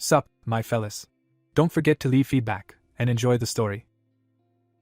Sup, my fellas. Don't forget to leave feedback, and enjoy the story.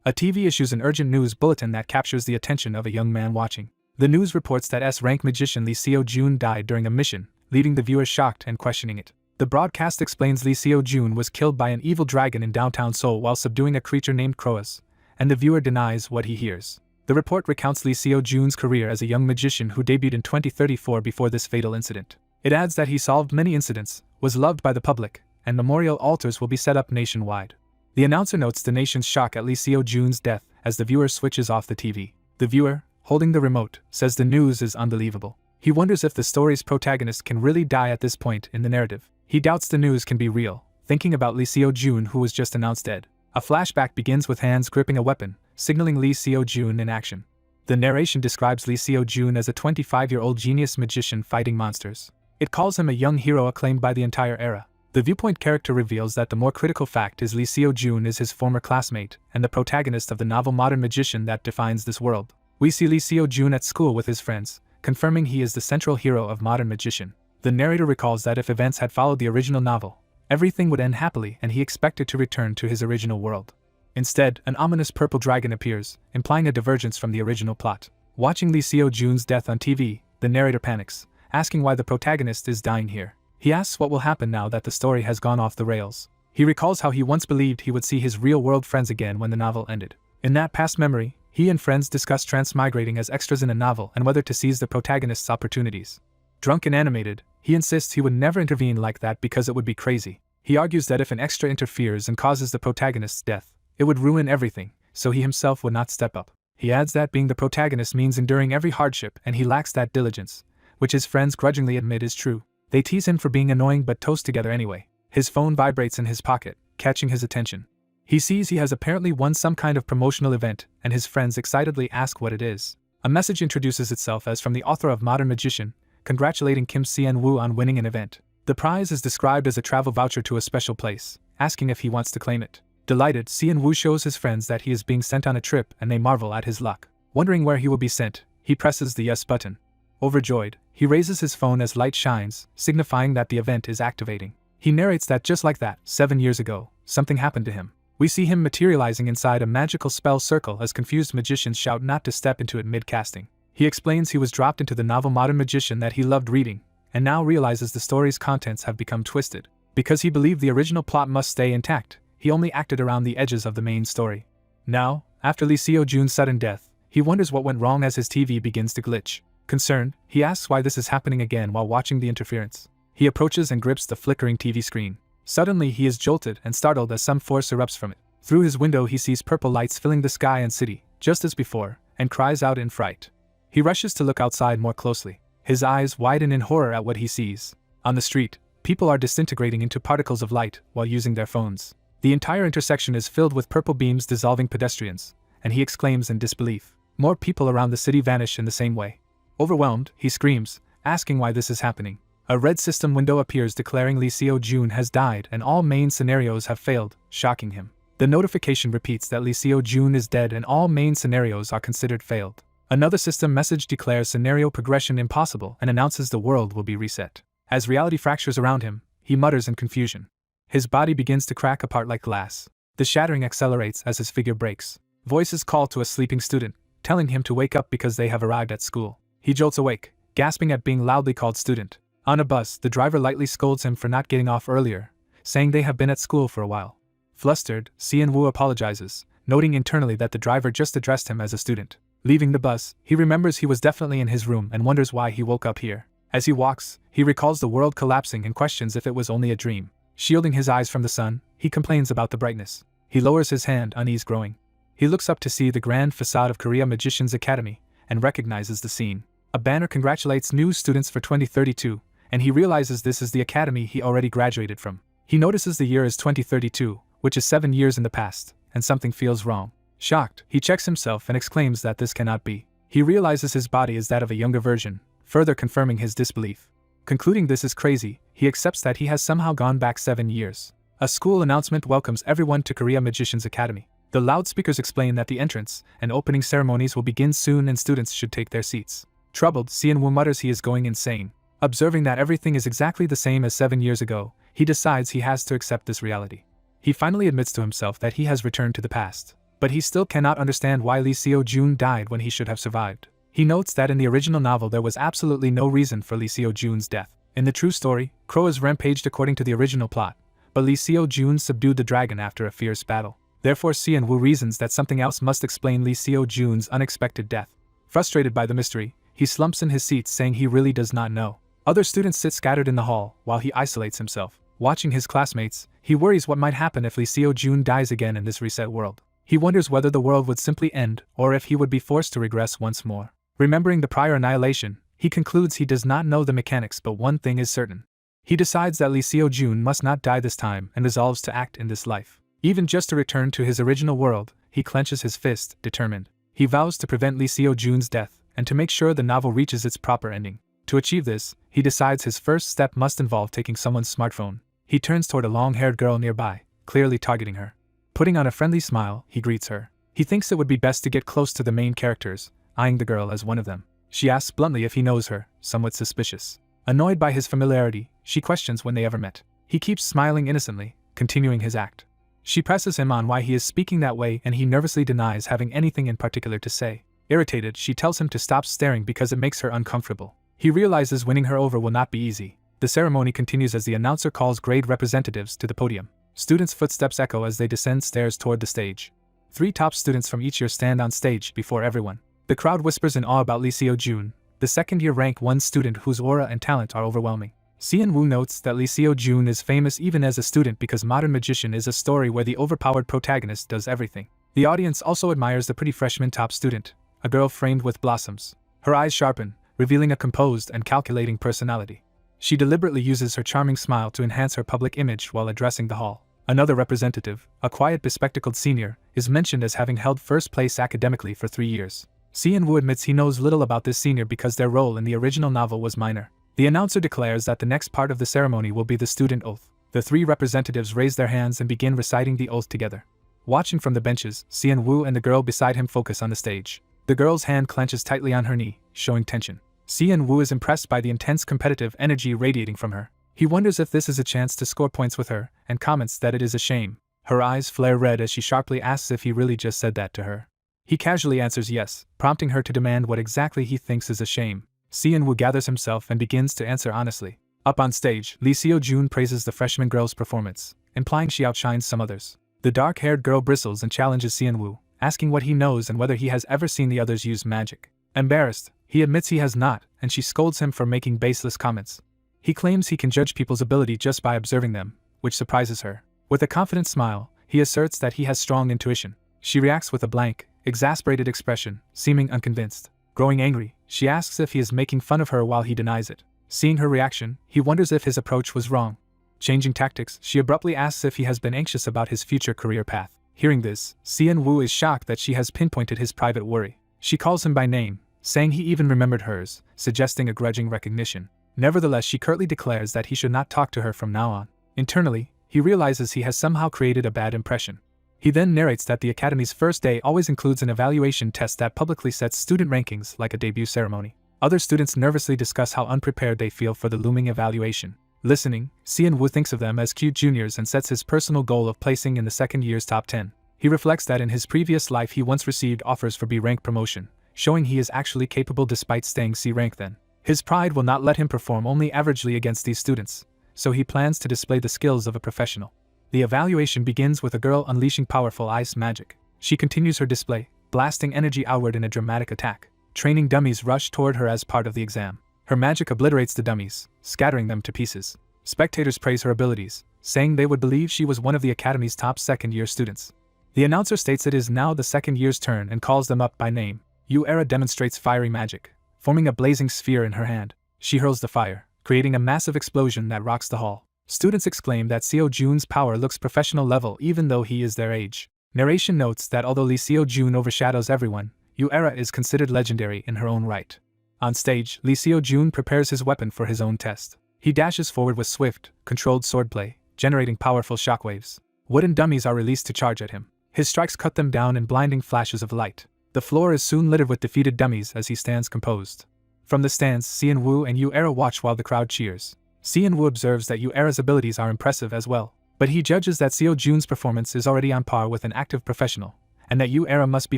A TV issues an urgent news bulletin that captures the attention of a young man watching. The news reports that S-rank magician Lee Seo-jun died during a mission, leaving the viewers shocked and questioning it. The broadcast explains Lee Seo-jun was killed by an evil dragon in downtown Seoul while subduing a creature named Kroas, and the viewer denies what he hears. The report recounts Lee Seo-jun's career as a young magician who debuted in 2034 before this fatal incident. It adds that he solved many incidents, was loved by the public, and memorial altars will be set up nationwide. The announcer notes the nation's shock at Lee Seo-jun's death as the viewer switches off the TV. The viewer, holding the remote, says the news is unbelievable. He wonders if the story's protagonist can really die at this point in the narrative. He doubts the news can be real, thinking about Lee Seo-jun who was just announced dead. A flashback begins with hands gripping a weapon, signaling Lee Seo-jun in action. The narration describes Lee Seo-jun as a 25-year-old genius magician fighting monsters. It calls him a young hero acclaimed by the entire era. The viewpoint character reveals that the more critical fact is Lee Seo-jun is his former classmate and the protagonist of the novel Modern Magician that defines this world. We see Lee Seo-jun at school with his friends, confirming he is the central hero of Modern Magician. The narrator recalls that if events had followed the original novel, everything would end happily and he expected to return to his original world. Instead, an ominous purple dragon appears, implying a divergence from the original plot. Watching Lee Seo-jun's death on TV, the narrator panics, asking why the protagonist is dying here. He asks what will happen now that the story has gone off the rails. He recalls how he once believed he would see his real-world friends again when the novel ended. In that past memory, he and friends discuss transmigrating as extras in a novel and whether to seize the protagonist's opportunities. Drunk and animated, he insists he would never intervene like that because it would be crazy. He argues that if an extra interferes and causes the protagonist's death, it would ruin everything, so he himself would not step up. He adds that being the protagonist means enduring every hardship and he lacks that diligence, which his friends grudgingly admit is true. They tease him for being annoying but toast together anyway. His phone vibrates in his pocket, catching his attention. He sees he has apparently won some kind of promotional event, and his friends excitedly ask what it is. A message introduces itself as from the author of Modern Magician, congratulating Kim Seon-woo on winning an event. The prize is described as a travel voucher to a special place, asking if he wants to claim it. Delighted, Seon-woo shows his friends that he is being sent on a trip and they marvel at his luck. Wondering where he will be sent, he presses the yes button. Overjoyed, he raises his phone as light shines, signifying that the event is activating. He narrates that just like that, 7 years ago, something happened to him. We see him materializing inside a magical spell circle as confused magicians shout not to step into it mid-casting. He explains he was dropped into the novel Modern Magician that he loved reading, and now realizes the story's contents have become twisted. Because he believed the original plot must stay intact, he only acted around the edges of the main story. Now, after Lee Seo-jun's sudden death, he wonders what went wrong as his TV begins to glitch. Concerned, he asks why this is happening again while watching the interference. He approaches and grips the flickering TV screen. Suddenly he is jolted and startled as some force erupts from it. Through his window he sees purple lights filling the sky and city, just as before, and cries out in fright. He rushes to look outside more closely. His eyes widen in horror at what he sees. On the street, people are disintegrating into particles of light while using their phones. The entire intersection is filled with purple beams dissolving pedestrians, and he exclaims in disbelief. More people around the city vanish in the same way. Overwhelmed, he screams, asking why this is happening. A red system window appears declaring Lee Seo-jun has died and all main scenarios have failed, shocking him. The notification repeats that Lee Seo-jun is dead and all main scenarios are considered failed. Another system message declares scenario progression impossible and announces the world will be reset. As reality fractures around him, he mutters in confusion. His body begins to crack apart like glass. The shattering accelerates as his figure breaks. Voices call to a sleeping student, telling him to wake up because they have arrived at school. He jolts awake, gasping at being loudly called student. On a bus, the driver lightly scolds him for not getting off earlier, saying they have been at school for a while. Flustered, Seon-woo apologizes, noting internally that the driver just addressed him as a student. Leaving the bus, he remembers he was definitely in his room and wonders why he woke up here. As he walks, he recalls the world collapsing and questions if it was only a dream. Shielding his eyes from the sun, he complains about the brightness. He lowers his hand, unease growing. He looks up to see the grand facade of Korea Magicians Academy, and recognizes the scene. A banner congratulates new students for 2032, and he realizes this is the academy he already graduated from. He notices the year is 2032, which is 7 years in the past, and something feels wrong. Shocked, he checks himself and exclaims that this cannot be. He realizes his body is that of a younger version, further confirming his disbelief. Concluding this is crazy, he accepts that he has somehow gone back 7 years. A school announcement welcomes everyone to Korea Magicians Academy. The loudspeakers explain that the entrance and opening ceremonies will begin soon and students should take their seats. Troubled, Seon-woo mutters he is going insane. Observing that everything is exactly the same as 7 years ago, he decides he has to accept this reality. He finally admits to himself that he has returned to the past, but he still cannot understand why Lee Seo-joon died when he should have survived. He notes that in the original novel there was absolutely no reason for Lee Seo-joon's death. In the true story, Crow is rampaged according to the original plot, but Lee Seo-joon subdued the dragon after a fierce battle. Therefore Si-woo reasons that something else must explain Lee Seo-joon's unexpected death. Frustrated by the mystery, he slumps in his seat saying he really does not know. Other students sit scattered in the hall while he isolates himself. Watching his classmates, he worries what might happen if Lee Seo-joon dies again in this reset world. He wonders whether the world would simply end or if he would be forced to regress once more. Remembering the prior annihilation, he concludes he does not know the mechanics, but one thing is certain. He decides that Lee Seo-joon must not die this time and resolves to act in this life. Even just to return to his original world, he clenches his fist, determined. He vows to prevent Lee Seo-joon's death and to make sure the novel reaches its proper ending. To achieve this, he decides his first step must involve taking someone's smartphone. He turns toward a long-haired girl nearby, clearly targeting her. Putting on a friendly smile, he greets her. He thinks it would be best to get close to the main characters, eyeing the girl as one of them. She asks bluntly if he knows her, somewhat suspicious. Annoyed by his familiarity, she questions when they ever met. He keeps smiling innocently, continuing his act. She presses him on why he is speaking that way and he nervously denies having anything in particular to say. Irritated, she tells him to stop staring because it makes her uncomfortable. He realizes winning her over will not be easy. The ceremony continues as the announcer calls grade representatives to the podium. Students' footsteps echo as they descend stairs toward the stage. 3 top students from each year stand on stage before everyone. The crowd whispers in awe about Lee Seo-joon, the second-year rank 1 student whose aura and talent are overwhelming. Si-woo notes that Lee Seo-joon is famous even as a student because Modern Magician is a story where the overpowered protagonist does everything. The audience also admires the pretty freshman top student, a girl framed with blossoms. Her eyes sharpen, revealing a composed and calculating personality. She deliberately uses her charming smile to enhance her public image while addressing the hall. Another representative, a quiet bespectacled senior, is mentioned as having held first place academically for 3 years. Si-woo admits he knows little about this senior because their role in the original novel was minor. The announcer declares that the next part of the ceremony will be the student oath. The 3 representatives raise their hands and begin reciting the oath together. Watching from the benches, Si-woo and the girl beside him focus on the stage. The girl's hand clenches tightly on her knee, showing tension. Si-woo is impressed by the intense competitive energy radiating from her. He wonders if this is a chance to score points with her, and comments that it is a shame. Her eyes flare red as she sharply asks if he really just said that to her. He casually answers yes, prompting her to demand what exactly he thinks is a shame. Si-woo gathers himself and begins to answer honestly. Up on stage, Lee Seo-joon praises the freshman girl's performance, implying she outshines some others. The dark-haired girl bristles and challenges Si-woo, asking what he knows and whether he has ever seen the others use magic. Embarrassed, he admits he has not, and she scolds him for making baseless comments. He claims he can judge people's ability just by observing them, which surprises her. With a confident smile, he asserts that he has strong intuition. She reacts with a blank, exasperated expression, seeming unconvinced. Growing angry, she asks if he is making fun of her while he denies it. Seeing her reaction, he wonders if his approach was wrong. Changing tactics, she abruptly asks if he has been anxious about his future career path. Hearing this, Si-woo is shocked that she has pinpointed his private worry. She calls him by name, saying he even remembered hers, suggesting a grudging recognition. Nevertheless, she curtly declares that he should not talk to her from now on. Internally, he realizes he has somehow created a bad impression. He then narrates that the Academy's first day always includes an evaluation test that publicly sets student rankings like a debut ceremony. Other students nervously discuss how unprepared they feel for the looming evaluation. Listening, Si-woo thinks of them as cute juniors and sets his personal goal of placing in the second year's top 10. He reflects that in his previous life he once received offers for B rank promotion, showing he is actually capable despite staying C rank then. His pride will not let him perform only averagely against these students, so he plans to display the skills of a professional. The evaluation begins with a girl unleashing powerful ice magic. She continues her display, blasting energy outward in a dramatic attack. Training dummies rush toward her as part of the exam. Her magic obliterates the dummies, scattering them to pieces. Spectators praise her abilities, saying they would believe she was one of the Academy's top second-year students. The announcer states it is now the second year's turn and calls them up by name. Yu-era demonstrates fiery magic, forming a blazing sphere in her hand. She hurls the fire, creating a massive explosion that rocks the hall. Students exclaim that Seo-joon's power looks professional level even though he is their age. Narration notes that although Lee Seo-joon overshadows everyone, Yu-era is considered legendary in her own right. On stage, Lee Seo-joon prepares his weapon for his own test. He dashes forward with swift, controlled swordplay, generating powerful shockwaves. Wooden dummies are released to charge at him. His strikes cut them down in blinding flashes of light. The floor is soon littered with defeated dummies as he stands composed. From the stands, Sean-woo and Yu-era watch while the crowd cheers. Sean-woo observes that Yu-era's abilities are impressive as well, but he judges that Seo-jun's performance is already on par with an active professional, and that Yu-era must be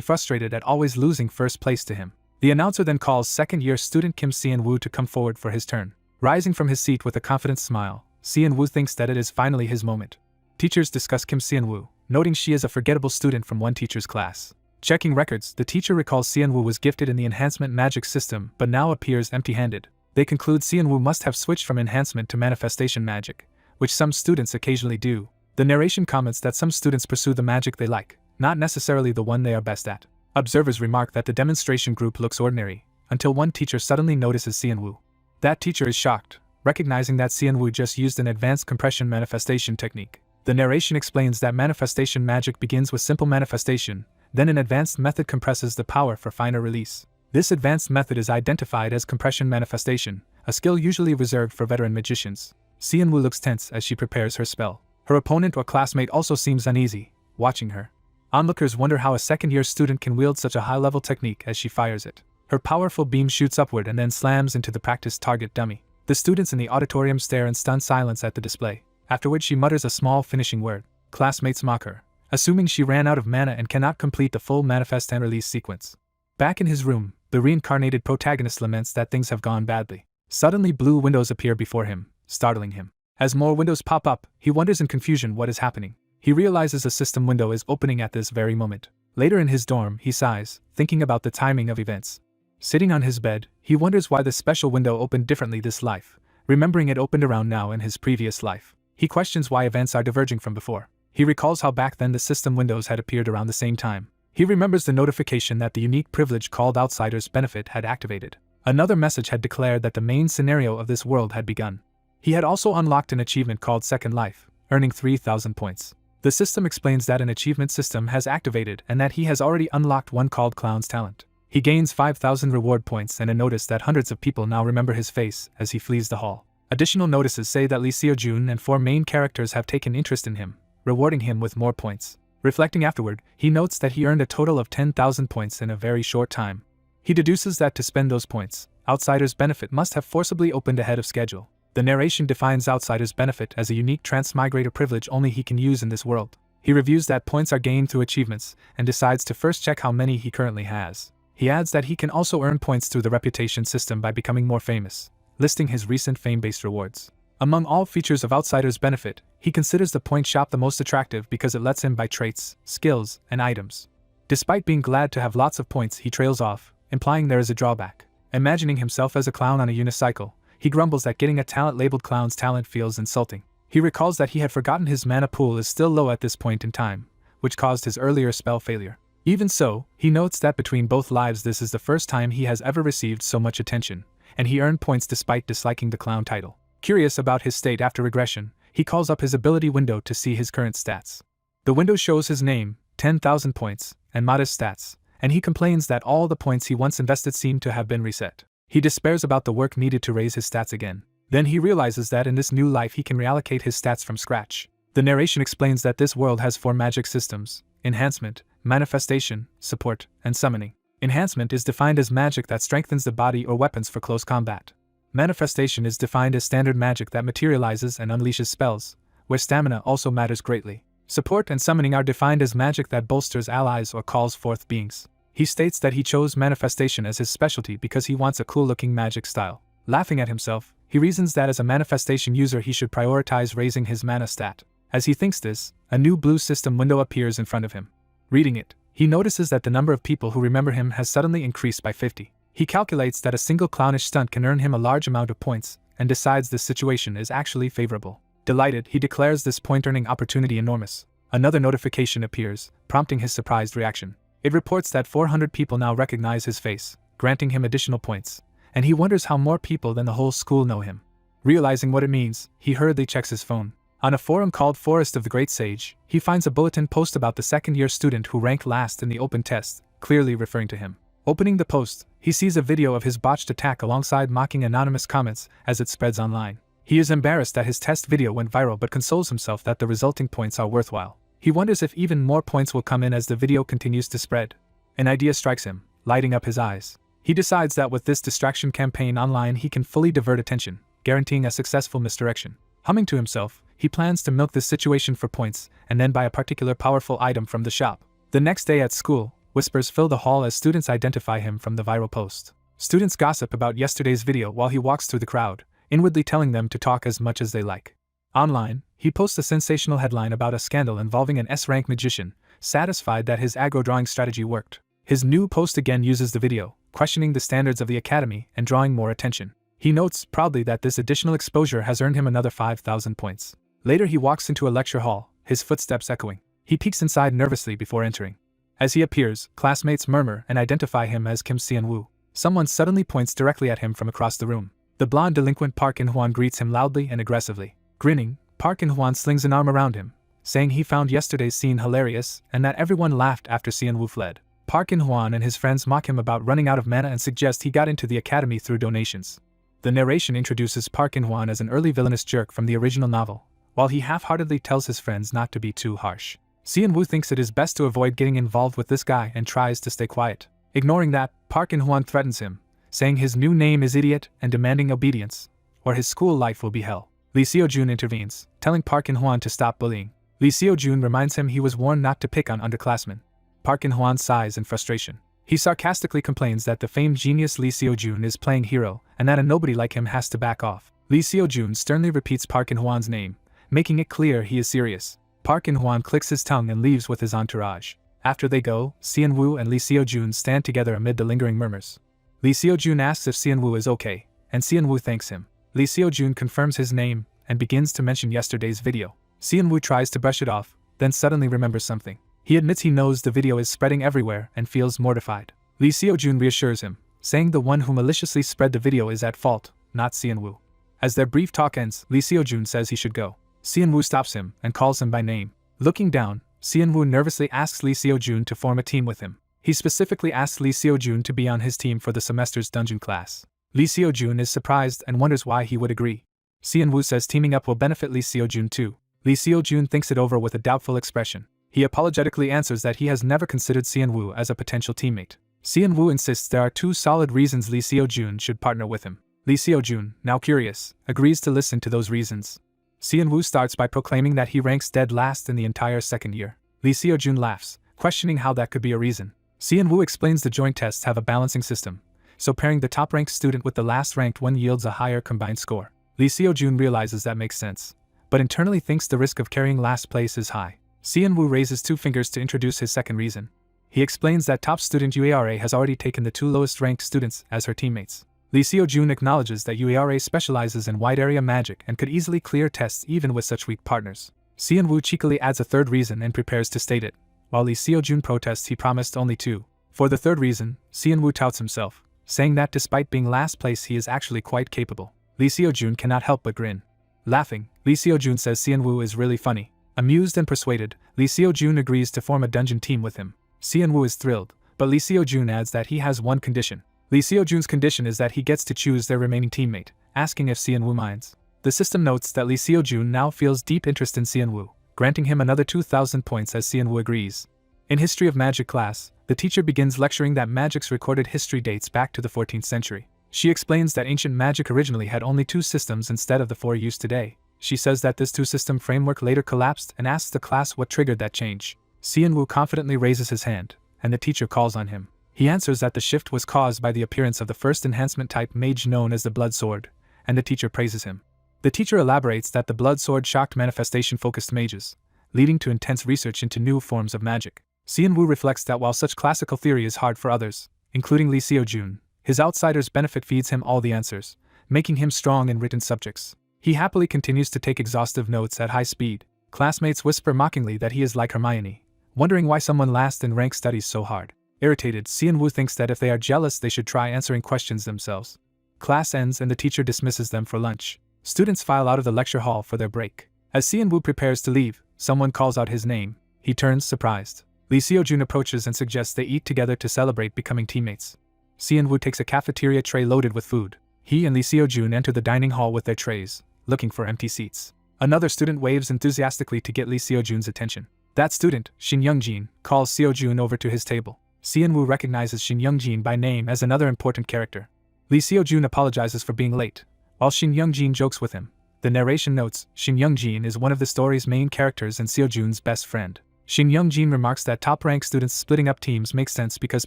frustrated at always losing first place to him. The announcer then calls second-year student Kim Seon-woo to come forward for his turn. Rising from his seat with a confident smile, Seon-woo thinks that it is finally his moment. Teachers discuss Kim Seon-woo, noting she is a forgettable student from one teacher's class. Checking records, the teacher recalls Seon-woo was gifted in the enhancement magic system but now appears empty-handed. They conclude Seon-woo must have switched from enhancement to manifestation magic, which some students occasionally do. The narration comments that some students pursue the magic they like, not necessarily the one they are best at. Observers remark that the demonstration group looks ordinary, until one teacher suddenly notices Seon-woo. That teacher is shocked, recognizing that Seon-woo just used an advanced compression manifestation technique. The narration explains that manifestation magic begins with simple manifestation, then an advanced method compresses the power for finer release. This advanced method is identified as compression manifestation, a skill usually reserved for veteran magicians. Seon-woo looks tense as she prepares her spell. Her opponent or classmate also seems uneasy, watching her. Onlookers wonder how a second-year student can wield such a high-level technique as she fires it. Her powerful beam shoots upward and then slams into the practiced target dummy. The students in the auditorium stare in stunned silence at the display, after which she mutters a small finishing word. Classmates mock her, assuming she ran out of mana and cannot complete the full manifest and release sequence. Back in his room, the reincarnated protagonist laments that things have gone badly. Suddenly blue windows appear before him, startling him. As more windows pop up, he wonders in confusion what is happening. He realizes a system window is opening at this very moment. Later in his dorm, he sighs, thinking about the timing of events. Sitting on his bed, he wonders why the special window opened differently this life, remembering it opened around now in his previous life. He questions why events are diverging from before. He recalls how back then the system windows had appeared around the same time. He remembers the notification that the unique privilege called Outsider's Benefit had activated. Another message had declared that the main scenario of this world had begun. He had also unlocked an achievement called Second Life, earning 3,000 points. The system explains that an achievement system has activated and that he has already unlocked one called Clown's Talent. He gains 5,000 reward points and a notice that hundreds of people now remember his face as he flees the hall. Additional notices say that Lee Seo-jun and 4 main characters have taken interest in him, rewarding him with more points. Reflecting afterward, he notes that he earned a total of 10,000 points in a very short time. He deduces that to spend those points, Outsider's Benefit must have forcibly opened ahead of schedule. The narration defines Outsider's Benefit as a unique transmigrator privilege only he can use in this world. He reviews that points are gained through achievements and decides to first check how many he currently has. He adds that he can also earn points through the reputation system by becoming more famous, listing his recent fame-based rewards. Among all features of Outsider's Benefit, he considers the point shop the most attractive because it lets him buy traits, skills, and items. Despite being glad to have lots of points, he trails off, implying there is a drawback. Imagining himself as a clown on a unicycle, he grumbles that getting a talent labeled Clown's Talent feels insulting. He recalls that he had forgotten his mana pool is still low at this point in time, which caused his earlier spell failure. Even so, he notes that between both lives this is the first time he has ever received so much attention, and he earned points despite disliking the clown title. Curious about his state after regression, he calls up his ability window to see his current stats. The window shows his name, 10,000 points, and modest stats, and he complains that all the points he once invested seem to have been reset. He despairs about the work needed to raise his stats again. Then he realizes that in this new life he can reallocate his stats from scratch. The narration explains that this world has 4 magic systems: enhancement, manifestation, support, and summoning. Enhancement is defined as magic that strengthens the body or weapons for close combat. Manifestation is defined as standard magic that materializes and unleashes spells, where stamina also matters greatly. Support and summoning are defined as magic that bolsters allies or calls forth beings. He states that he chose manifestation as his specialty because he wants a cool-looking magic style. Laughing at himself, he reasons that as a manifestation user he should prioritize raising his mana stat. As he thinks this, a new blue system window appears in front of him. Reading it, he notices that the number of people who remember him has suddenly increased by 50. He calculates that a single clownish stunt can earn him a large amount of points, and decides this situation is actually favorable. Delighted, he declares this point-earning opportunity enormous. Another notification appears, prompting his surprised reaction. It reports that 400 people now recognize his face, granting him additional points, and he wonders how more people than the whole school know him. Realizing what it means, he hurriedly checks his phone. On a forum called Forest of the Great Sage, he finds a bulletin post about the second-year student who ranked last in the open test, clearly referring to him. Opening the post, he sees a video of his botched attack alongside mocking anonymous comments as it spreads online. He is embarrassed that his test video went viral but consoles himself that the resulting points are worthwhile. He wonders if even more points will come in as the video continues to spread. An idea strikes him, lighting up his eyes. He decides that with this distraction campaign online he can fully divert attention, guaranteeing a successful misdirection. Humming to himself, he plans to milk this situation for points and then buy a particular powerful item from the shop. The next day at school, whispers fill the hall as students identify him from the viral post. Students gossip about yesterday's video while he walks through the crowd, inwardly telling them to talk as much as they like. Online, he posts a sensational headline about a scandal involving an S-rank magician, satisfied that his aggro drawing strategy worked. His new post again uses the video, questioning the standards of the academy and drawing more attention. He notes proudly that this additional exposure has earned him another 5,000 points. Later he walks into a lecture hall, his footsteps echoing. He peeks inside nervously before entering. As he appears, classmates murmur and identify him as Kim Seon-woo. Someone suddenly points directly at him from across the room. The blonde delinquent Park In-hwan greets him loudly and aggressively. Grinning, Park In-hwan slings an arm around him, saying he found yesterday's scene hilarious and that everyone laughed after Seon-woo fled. Park In-hwan and his friends mock him about running out of mana and suggest he got into the academy through donations. The narration introduces Park In-hwan as an early villainous jerk from the original novel, while he half-heartedly tells his friends not to be too harsh. Seon-woo thinks it is best to avoid getting involved with this guy and tries to stay quiet. Ignoring that, Park In-hwan threatens him, saying his new name is Idiot and demanding obedience, or his school life will be hell. Lee Seo-jun intervenes, telling Park In-hwan to stop bullying. Lee Seo-jun reminds him he was warned not to pick on underclassmen. Park In-hwan sighs in frustration. He sarcastically complains that the famed genius Lee Seo-jun is playing hero and that a nobody like him has to back off. Lee Seo-jun sternly repeats Park In-hwan's name, making it clear he is serious. Park In-hwan clicks his tongue and leaves with his entourage. After they go, Seon-woo and Lee Seo-jun stand together amid the lingering murmurs. Lee Seo-jun asks if Seon-woo is okay, and Seon-woo thanks him. Lee Seo-jun confirms his name and begins to mention yesterday's video. Seon-woo tries to brush it off, then suddenly remembers something. He admits he knows the video is spreading everywhere and feels mortified. Lee Seo-jun reassures him, saying the one who maliciously spread the video is at fault, not Seon-woo. As their brief talk ends, Lee Seo-jun says he should go. Seon-woo stops him and calls him by name. Looking down, Seon-woo nervously asks Lee Seo-jun to form a team with him. He specifically asks Lee Seo-jun to be on his team for the semester's dungeon class. Lee Seo-jun is surprised and wonders why he would agree. Seon-woo says teaming up will benefit Lee Seo-jun too. Lee Seo-jun thinks it over with a doubtful expression. He apologetically answers that he has never considered Seon-woo as a potential teammate. Seon-woo insists there are 2 solid reasons Lee Seo-jun should partner with him. Lee Seo-jun, now curious, agrees to listen to those reasons. Seon-woo starts by proclaiming that he ranks dead last in the entire second year. Lee Seo-jun laughs, questioning how that could be a reason. Seon-woo explains the joint tests have a balancing system, so pairing the top-ranked student with the last-ranked one yields a higher combined score. Lee Seo-jun realizes that makes sense, but internally thinks the risk of carrying last place is high. Seon-woo raises 2 fingers to introduce his second reason. He explains that top student UARA has already taken the 2 lowest-ranked students as her teammates. Lee Seo-jun acknowledges that UARA specializes in wide-area magic and could easily clear tests even with such weak partners. Seon-woo cheekily adds a third reason and prepares to state it, while Lee Seo-jun protests he promised only 2. For the third reason, Seon-woo touts himself, saying that despite being last place he is actually quite capable. Lee Seo-jun cannot help but grin. Laughing, Lee Seo-jun says Seon-woo is really funny. Amused and persuaded, Lee Seo-jun agrees to form a dungeon team with him. Seon-woo is thrilled, but Lee Seo-jun adds that he has one condition. Lee Seo-jun's condition is that he gets to choose their remaining teammate, asking if Seon-woo minds. The system notes that Lee Seo-jun now feels deep interest in Seon-woo, granting him another 2,000 points as Seon-woo agrees. In History of Magic class, the teacher begins lecturing that magic's recorded history dates back to the 14th century. She explains that ancient magic originally had only 2 systems instead of the 4 used today. She says that this 2-system framework later collapsed and asks the class what triggered that change. Seon-woo confidently raises his hand, and the teacher calls on him. He answers that the shift was caused by the appearance of the first enhancement-type mage known as the Blood Sword, and the teacher praises him. The teacher elaborates that the Blood Sword shocked manifestation-focused mages, leading to intense research into new forms of magic. Seon-woo reflects that while such classical theory is hard for others, including Lee Seo-jun, his outsider's benefit feeds him all the answers, making him strong in written subjects. He happily continues to take exhaustive notes at high speed. Classmates whisper mockingly that he is like Hermione, wondering why someone last in rank studies so hard. Irritated, Seon-woo thinks that if they are jealous they should try answering questions themselves. Class ends and the teacher dismisses them for lunch. Students file out of the lecture hall for their break. As Seon-woo prepares to leave, someone calls out his name. He turns surprised. Lee Seo-jun approaches and suggests they eat together to celebrate becoming teammates. Seon-woo takes a cafeteria tray loaded with food. He and Lee Seo-jun enter the dining hall with their trays, looking for empty seats. Another student waves enthusiastically to get Lee Seo-jun's attention. That student, Shin Young-jin, calls Seo-jun over to his table. Seon-woo recognizes Shin Young-jin by name as another important character. Lee Seo-jun apologizes for being late, while Shin Young-jin jokes with him. The narration notes, Shin Young-jin is one of the story's main characters and Seo-jun's best friend. Shin Young-jin remarks that top-ranked students splitting up teams makes sense because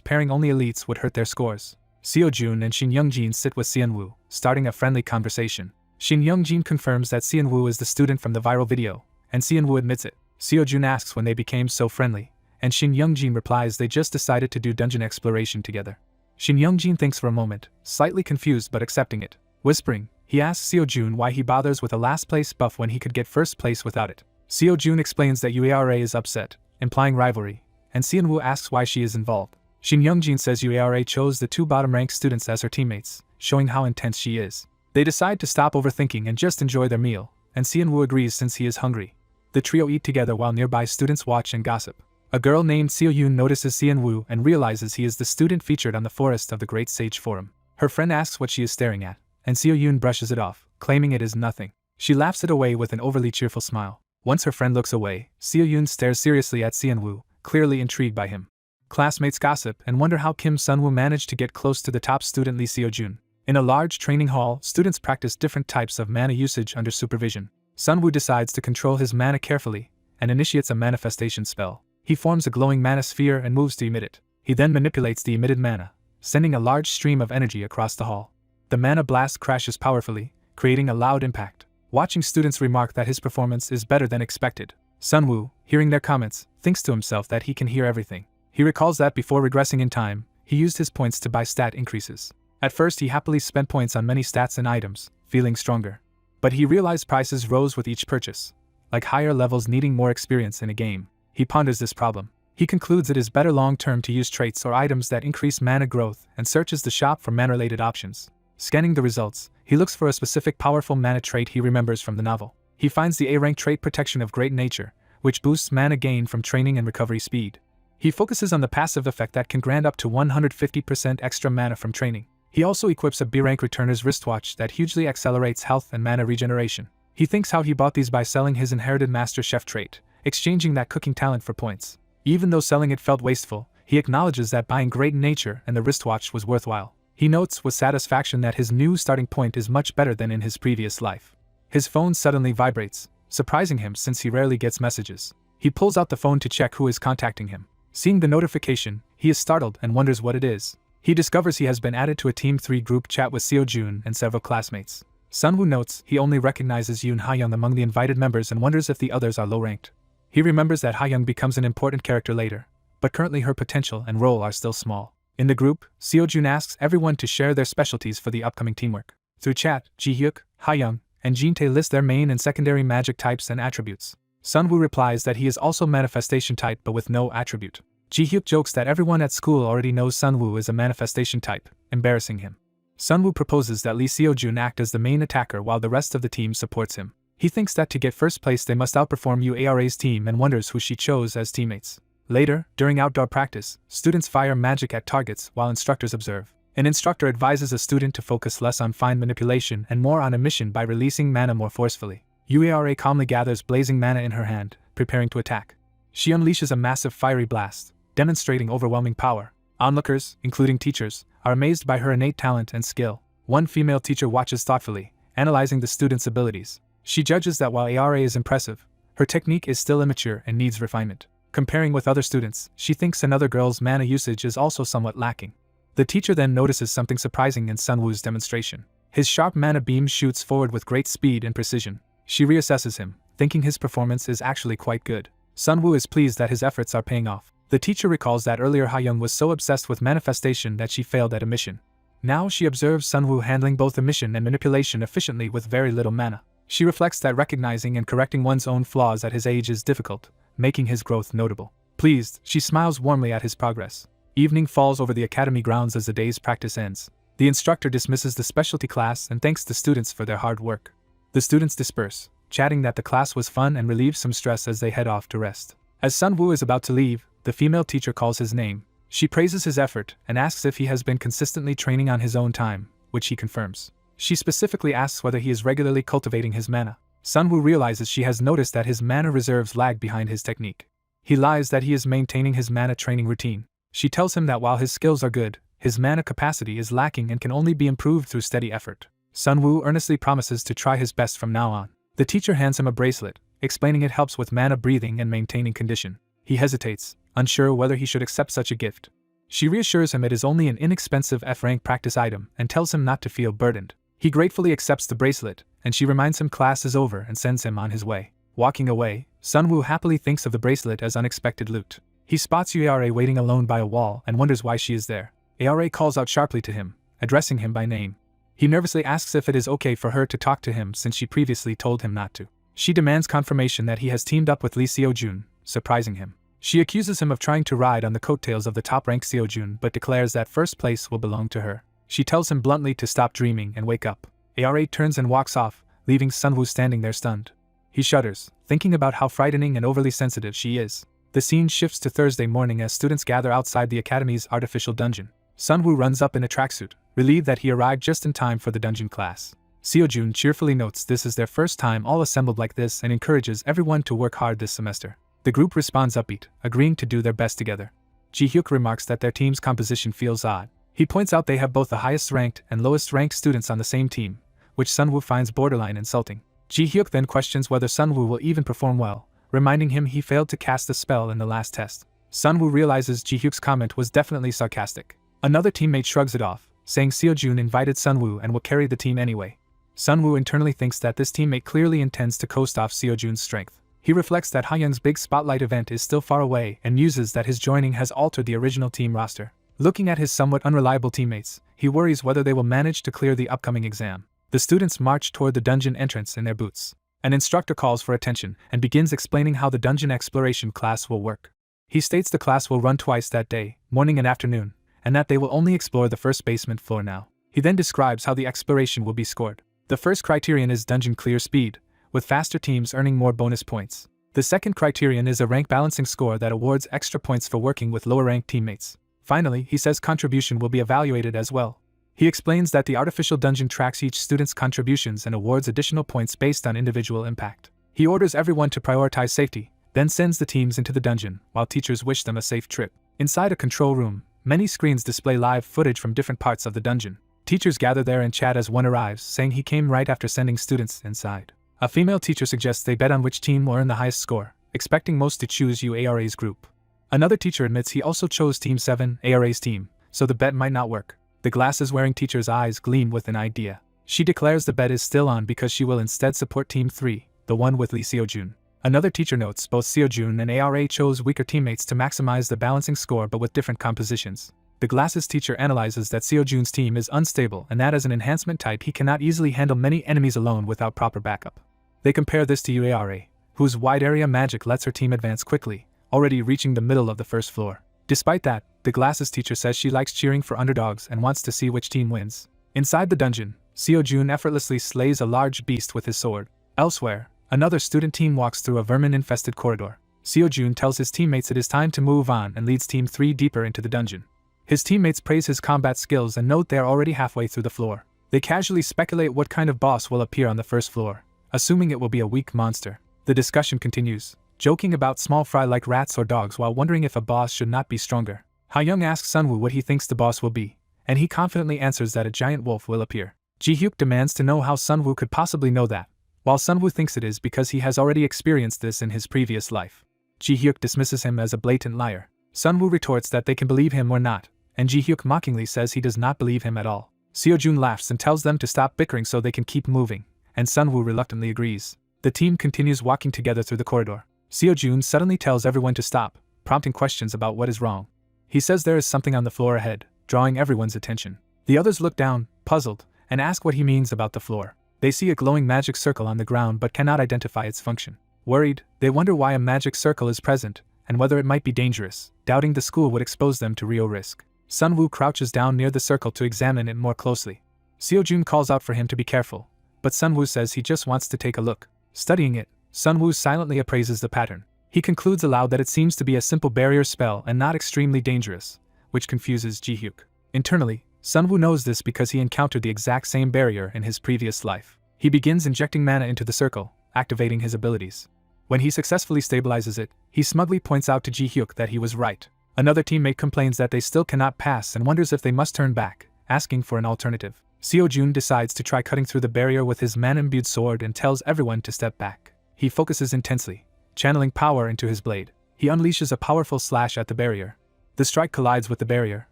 pairing only elites would hurt their scores. Seo-jun and Shin Young-jin sit with Seon-woo, starting a friendly conversation. Shin Young-jin confirms that Seon-woo is the student from the viral video, and Seon-woo admits it. Seo-jun asks when they became so friendly, and Shin Young-jin replies they just decided to do dungeon exploration together. Shin Young-jin thinks for a moment, slightly confused but accepting it. Whispering, he asks Seo-jun why he bothers with a last-place buff when he could get first place without it. Seo-jun explains that UARA is upset, implying rivalry, and Seon-woo asks why she is involved. Shin Young-jin says UARA chose the 2 bottom-ranked students as her teammates, showing how intense she is. They decide to stop overthinking and just enjoy their meal, and Seon-woo agrees since he is hungry. The trio eat together while nearby students watch and gossip. A girl named Seo-yoon notices Seon-woo and realizes he is the student featured on the Forest of the Great Sage forum. Her friend asks what she is staring at, and Seo-yoon brushes it off, claiming it is nothing. She laughs it away with an overly cheerful smile. Once her friend looks away, Seo-yoon stares seriously at Seon-woo, clearly intrigued by him. Classmates gossip and wonder how Kim Sun-woo managed to get close to the top student Lee Seo-jun. In a large training hall, students practice different types of mana usage under supervision. Sun-woo decides to control his mana carefully, and initiates a manifestation spell. He forms a glowing mana sphere and moves to emit it. He then manipulates the emitted mana, sending a large stream of energy across the hall. The mana blast crashes powerfully, creating a loud impact. Watching students remark that his performance is better than expected. Sun-woo, hearing their comments, thinks to himself that he can hear everything. He recalls that before regressing in time, he used his points to buy stat increases. At first he happily spent points on many stats and items, feeling stronger. But he realized prices rose with each purchase, like higher levels needing more experience in a game. He ponders this problem. He concludes it is better long-term to use traits or items that increase mana growth and searches the shop for mana-related options. Scanning the results, he looks for a specific powerful mana trait he remembers from the novel. He finds the A-rank trait Protection of Great Nature, which boosts mana gain from training and recovery speed. He focuses on the passive effect that can grant up to 150% extra mana from training. He also equips a B-rank Returner's wristwatch that hugely accelerates health and mana regeneration. He thinks how he bought these by selling his inherited Master Chef trait, exchanging that cooking talent for points. Even though selling it felt wasteful, he acknowledges that buying Great Nature and the wristwatch was worthwhile. He notes with satisfaction that his new starting point is much better than in his previous life. His phone suddenly vibrates, surprising him since he rarely gets messages. He pulls out the phone to check who is contacting him. Seeing the notification, he is startled and wonders what it is. He discovers he has been added to a Team 3 group chat with Seo-jun and several classmates. Sun-woo notes he only recognizes Yoon Ha-young among the invited members and wonders if the others are low-ranked. He remembers that Ha-young becomes an important character later, but currently her potential and role are still small. In the group, Seo-jun asks everyone to share their specialties for the upcoming teamwork. Through chat, Ji-hyuk, Ha-young, and Jin-tae list their main and secondary magic types and attributes. Sun-woo replies that he is also manifestation type but with no attribute. Ji-hyuk jokes that everyone at school already knows Sun-woo is a manifestation type, embarrassing him. Sun-woo proposes that Lee Seo-jun act as the main attacker while the rest of the team supports him. He thinks that to get first place they must outperform UARA's team and wonders who she chose as teammates. Later, during outdoor practice, students fire magic at targets while instructors observe. An instructor advises a student to focus less on fine manipulation and more on a mission by releasing mana more forcefully. UARA calmly gathers blazing mana in her hand, preparing to attack. She unleashes a massive fiery blast, demonstrating overwhelming power. Onlookers, including teachers, are amazed by her innate talent and skill. One female teacher watches thoughtfully, analyzing the student's abilities. She judges that while ARA is impressive, her technique is still immature and needs refinement. Comparing with other students, she thinks another girl's mana usage is also somewhat lacking. The teacher then notices something surprising in Sun-woo's demonstration. His sharp mana beam shoots forward with great speed and precision. She reassesses him, thinking his performance is actually quite good. Sun-woo is pleased that his efforts are paying off. The teacher recalls that earlier Ha-young was so obsessed with manifestation that she failed at a mission. Now she observes Sun-woo handling both emission and manipulation efficiently with very little mana. She reflects that recognizing and correcting one's own flaws at his age is difficult, making his growth notable. Pleased, she smiles warmly at his progress. Evening falls over the academy grounds as the day's practice ends. The instructor dismisses the specialty class and thanks the students for their hard work. The students disperse, chatting that the class was fun and relieves some stress as they head off to rest. As Sun-woo is about to leave, the female teacher calls his name. She praises his effort and asks if he has been consistently training on his own time, which he confirms. She specifically asks whether he is regularly cultivating his mana. Sun-woo realizes she has noticed that his mana reserves lag behind his technique. He lies that he is maintaining his mana training routine. She tells him that while his skills are good, his mana capacity is lacking and can only be improved through steady effort. Sunwoo earnestly promises to try his best from now on. The teacher hands him a bracelet, explaining it helps with mana breathing and maintaining condition. He hesitates, unsure whether he should accept such a gift. She reassures him it is only an inexpensive F-rank practice item and tells him not to feel burdened. He gratefully accepts the bracelet, and she reminds him class is over and sends him on his way. Walking away, Sunwoo happily thinks of the bracelet as unexpected loot. He spots Ara waiting alone by a wall and wonders why she is there. Ara calls out sharply to him, addressing him by name. He nervously asks if it is okay for her to talk to him since she previously told him not to. She demands confirmation that he has teamed up with Lee Seojun, surprising him. She accuses him of trying to ride on the coattails of the top-ranked Seojun but declares that first place will belong to her. She tells him bluntly to stop dreaming and wake up. Ara turns and walks off, leaving Sunwoo standing there stunned. He shudders, thinking about how frightening and overly sensitive she is. The scene shifts to Thursday morning as students gather outside the academy's artificial dungeon. Sunwoo runs up in a tracksuit, relieved that he arrived just in time for the dungeon class. Seojun cheerfully notes this is their first time all assembled like this and encourages everyone to work hard this semester. The group responds upbeat, agreeing to do their best together. Ji-hyuk remarks that their team's composition feels odd. He points out they have both the highest-ranked and lowest-ranked students on the same team, which Sunwoo finds borderline insulting. Ji-hyuk then questions whether Sunwoo will even perform well, reminding him he failed to cast a spell in the last test. Sunwoo realizes Ji-hyuk's comment was definitely sarcastic. Another teammate shrugs it off, saying Seojun invited Sunwoo and will carry the team anyway. Sunwoo internally thinks that this teammate clearly intends to coast off Seojun's strength. He reflects that Hayoung's big spotlight event is still far away and muses that his joining has altered the original team roster. Looking at his somewhat unreliable teammates, he worries whether they will manage to clear the upcoming exam. The students march toward the dungeon entrance in their boots. An instructor calls for attention and begins explaining how the dungeon exploration class will work. He states the class will run twice that day, morning and afternoon, and that they will only explore the first basement floor now. He then describes how the exploration will be scored. The first criterion is dungeon clear speed, with faster teams earning more bonus points. The second criterion is a rank balancing score that awards extra points for working with lower-ranked teammates. Finally, he says contribution will be evaluated as well. He explains that the artificial dungeon tracks each student's contributions and awards additional points based on individual impact. He orders everyone to prioritize safety, then sends the teams into the dungeon, while teachers wish them a safe trip. Inside a control room, many screens display live footage from different parts of the dungeon. Teachers gather there and chat as one arrives, saying he came right after sending students inside. A female teacher suggests they bet on which team will earn the highest score, expecting most to choose UARA's group. Another teacher admits he also chose Team 7, ARA's team, so the bet might not work. The glasses-wearing teacher's eyes gleam with an idea. She declares the bet is still on because she will instead support Team 3, the one with Lee Seojun. Another teacher notes both Seojun and ARA chose weaker teammates to maximize the balancing score but with different compositions. The glasses teacher analyzes that Seojun's team is unstable and that as an enhancement type he cannot easily handle many enemies alone without proper backup. They compare this to UARA, whose wide area magic lets her team advance quickly, already reaching the middle of the first floor. Despite that, the glasses teacher says she likes cheering for underdogs and wants to see which team wins. Inside the dungeon, Seojun effortlessly slays a large beast with his sword. Elsewhere, another student team walks through a vermin-infested corridor. Seojun tells his teammates it is time to move on and leads Team 3 deeper into the dungeon. His teammates praise his combat skills and note they are already halfway through the floor. They casually speculate what kind of boss will appear on the first floor, assuming it will be a weak monster. The discussion continues, joking about small fry like rats or dogs while wondering if a boss should not be stronger. Hayoung asks Sunwoo what he thinks the boss will be, and he confidently answers that a giant wolf will appear. Ji-hyuk demands to know how Sunwoo could possibly know that, while Sunwoo thinks it is because he has already experienced this in his previous life. Ji-hyuk dismisses him as a blatant liar. Sunwoo retorts that they can believe him or not, and Ji-hyuk mockingly says he does not believe him at all. Seojun laughs and tells them to stop bickering so they can keep moving, and Sunwoo reluctantly agrees. The team continues walking together through the corridor. Seojun suddenly tells everyone to stop, prompting questions about what is wrong. He says there is something on the floor ahead, drawing everyone's attention. The others look down, puzzled, and ask what he means about the floor. They see a glowing magic circle on the ground but cannot identify its function. Worried, they wonder why a magic circle is present, and whether it might be dangerous, doubting the school would expose them to real risk. Sunwoo crouches down near the circle to examine it more closely. Seojun calls out for him to be careful, but Sunwoo says he just wants to take a look. Studying it, Sunwoo silently appraises the pattern. He concludes aloud that it seems to be a simple barrier spell and not extremely dangerous, which confuses Ji-hyuk. Internally, Sunwoo knows this because he encountered the exact same barrier in his previous life. He begins injecting mana into the circle, activating his abilities. When he successfully stabilizes it, he smugly points out to Ji-hyuk that he was right. Another teammate complains that they still cannot pass and wonders if they must turn back, asking for an alternative. Seo-jun decides to try cutting through the barrier with his man-imbued sword and tells everyone to step back. He focuses intensely, channeling power into his blade. He unleashes a powerful slash at the barrier. The strike collides with the barrier,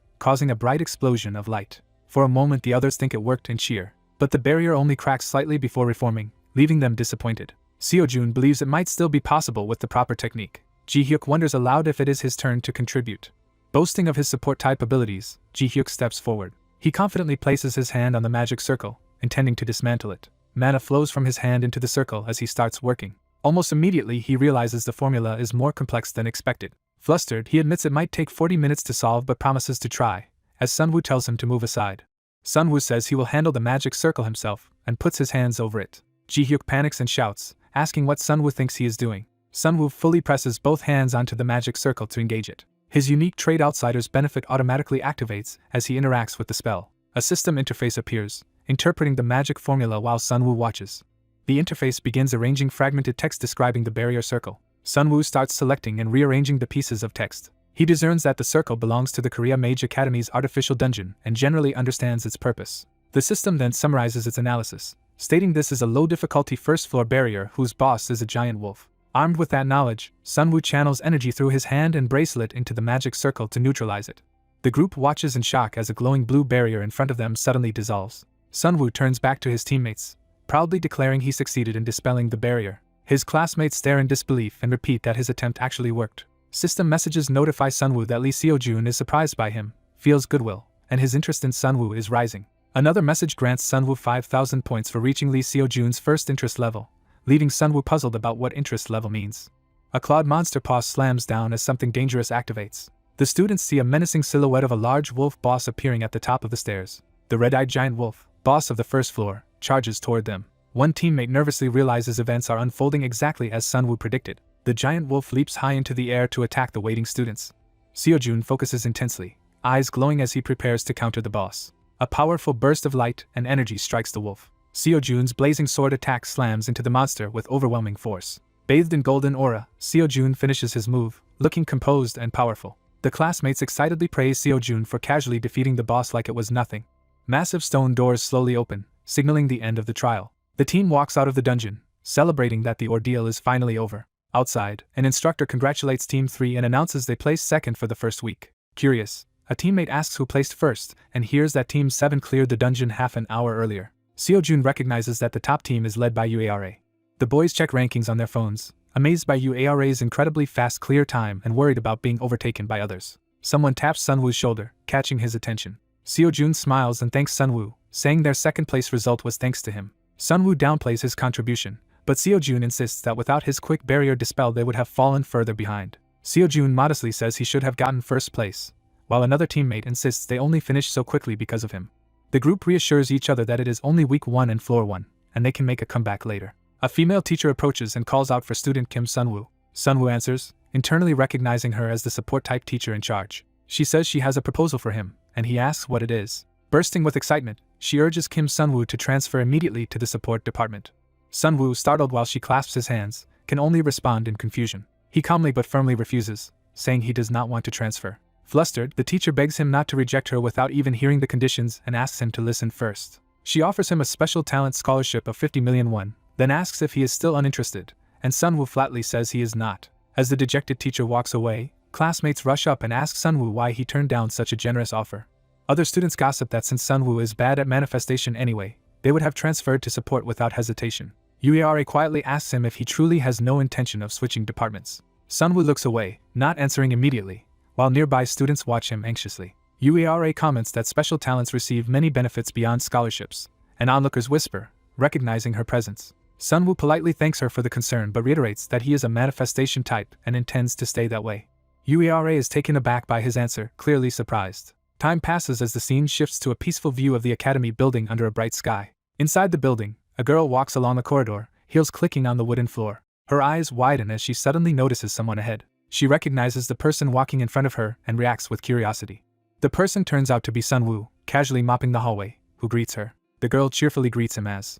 causing a bright explosion of light. For a moment the others think it worked in cheer, but the barrier only cracks slightly before reforming, leaving them disappointed. Seo-jun believes it might still be possible with the proper technique. Ji-hyuk wonders aloud if it is his turn to contribute. Boasting of his support-type abilities, Ji-hyuk steps forward. He confidently places his hand on the magic circle, intending to dismantle it. Mana flows from his hand into the circle as he starts working. Almost immediately he realizes the formula is more complex than expected. Flustered, he admits it might take 40 minutes to solve but promises to try, as Sunwoo tells him to move aside. Sunwoo says he will handle the magic circle himself, and puts his hands over it. Ji-hyuk panics and shouts, asking what Sunwoo thinks he is doing. Sunwoo fully presses both hands onto the magic circle to engage it. His unique Trade Outsider's benefit automatically activates as he interacts with the spell. A system interface appears, interpreting the magic formula while Sunwoo watches. The interface begins arranging fragmented text describing the barrier circle. Sunwoo starts selecting and rearranging the pieces of text. He discerns that the circle belongs to the Korea Mage Academy's artificial dungeon and generally understands its purpose. The system then summarizes its analysis, stating this is a low-difficulty first-floor barrier whose boss is a giant wolf. Armed with that knowledge, Sunwoo channels energy through his hand and bracelet into the magic circle to neutralize it. The group watches in shock as a glowing blue barrier in front of them suddenly dissolves. Sunwoo turns back to his teammates, proudly declaring he succeeded in dispelling the barrier. His classmates stare in disbelief and repeat that his attempt actually worked. System messages notify Sunwoo that Lee Seo-jun is surprised by him, feels goodwill, and his interest in Sunwoo is rising. Another message grants Sunwoo 5,000 points for reaching Lee Seo-jun's first interest level, leaving Sunwoo puzzled about what interest level means. A clawed monster paw slams down as something dangerous activates. The students see a menacing silhouette of a large wolf boss appearing at the top of the stairs. The red-eyed giant wolf, boss of the first floor, charges toward them. One teammate nervously realizes events are unfolding exactly as Sunwoo predicted. The giant wolf leaps high into the air to attack the waiting students. Seo-jun focuses intensely, eyes glowing as he prepares to counter the boss. A powerful burst of light and energy strikes the wolf. Seo-jun's blazing sword attack slams into the monster with overwhelming force. Bathed in golden aura, Seo-jun finishes his move, looking composed and powerful. The classmates excitedly praise Seo-jun for casually defeating the boss like it was nothing. Massive stone doors slowly open, signaling the end of the trial. The team walks out of the dungeon, celebrating that the ordeal is finally over. Outside, an instructor congratulates Team 3 and announces they placed second for the first week. Curious, a teammate asks who placed first and hears that Team 7 cleared the dungeon half an hour earlier. Seo-jun recognizes that the top team is led by UARA. The boys check rankings on their phones, amazed by UARA's incredibly fast clear time and worried about being overtaken by others. Someone taps Sunwoo's shoulder, catching his attention. Seo-jun smiles and thanks Sunwoo, saying their second place result was thanks to him. Sunwoo downplays his contribution, but Seo-jun insists that without his quick barrier dispel they would have fallen further behind. Seo-jun modestly says he should have gotten first place, while another teammate insists they only finished so quickly because of him. The group reassures each other that it is only week 1 and floor 1, and they can make a comeback later. A female teacher approaches and calls out for student Kim Sunwoo. Sunwoo answers, internally recognizing her as the support-type teacher in charge. She says she has a proposal for him, and he asks what it is. Bursting with excitement, she urges Kim Sunwoo to transfer immediately to the support department. Sunwoo, startled while she clasps his hands, can only respond in confusion. He calmly but firmly refuses, saying he does not want to transfer. Flustered, the teacher begs him not to reject her without even hearing the conditions and asks him to listen first. She offers him a special talent scholarship of 50 million won, then asks if he is still uninterested, and Sunwoo flatly says he is not. As the dejected teacher walks away, classmates rush up and ask Sunwoo why he turned down such a generous offer. Other students gossip that since Sunwoo is bad at manifestation anyway, they would have transferred to support without hesitation. UARA quietly asks him if he truly has no intention of switching departments. Sunwoo looks away, not answering immediately, while nearby students watch him anxiously. UARA comments that special talents receive many benefits beyond scholarships, and onlookers whisper, recognizing her presence. Sunwoo politely thanks her for the concern but reiterates that he is a manifestation type and intends to stay that way. UARA is taken aback by his answer, clearly surprised. Time passes as the scene shifts to a peaceful view of the academy building under a bright sky. Inside the building, a girl walks along the corridor, heels clicking on the wooden floor. Her eyes widen as she suddenly notices someone ahead. She recognizes the person walking in front of her and reacts with curiosity. The person turns out to be Sunwoo, casually mopping the hallway, who greets her. The girl cheerfully greets him as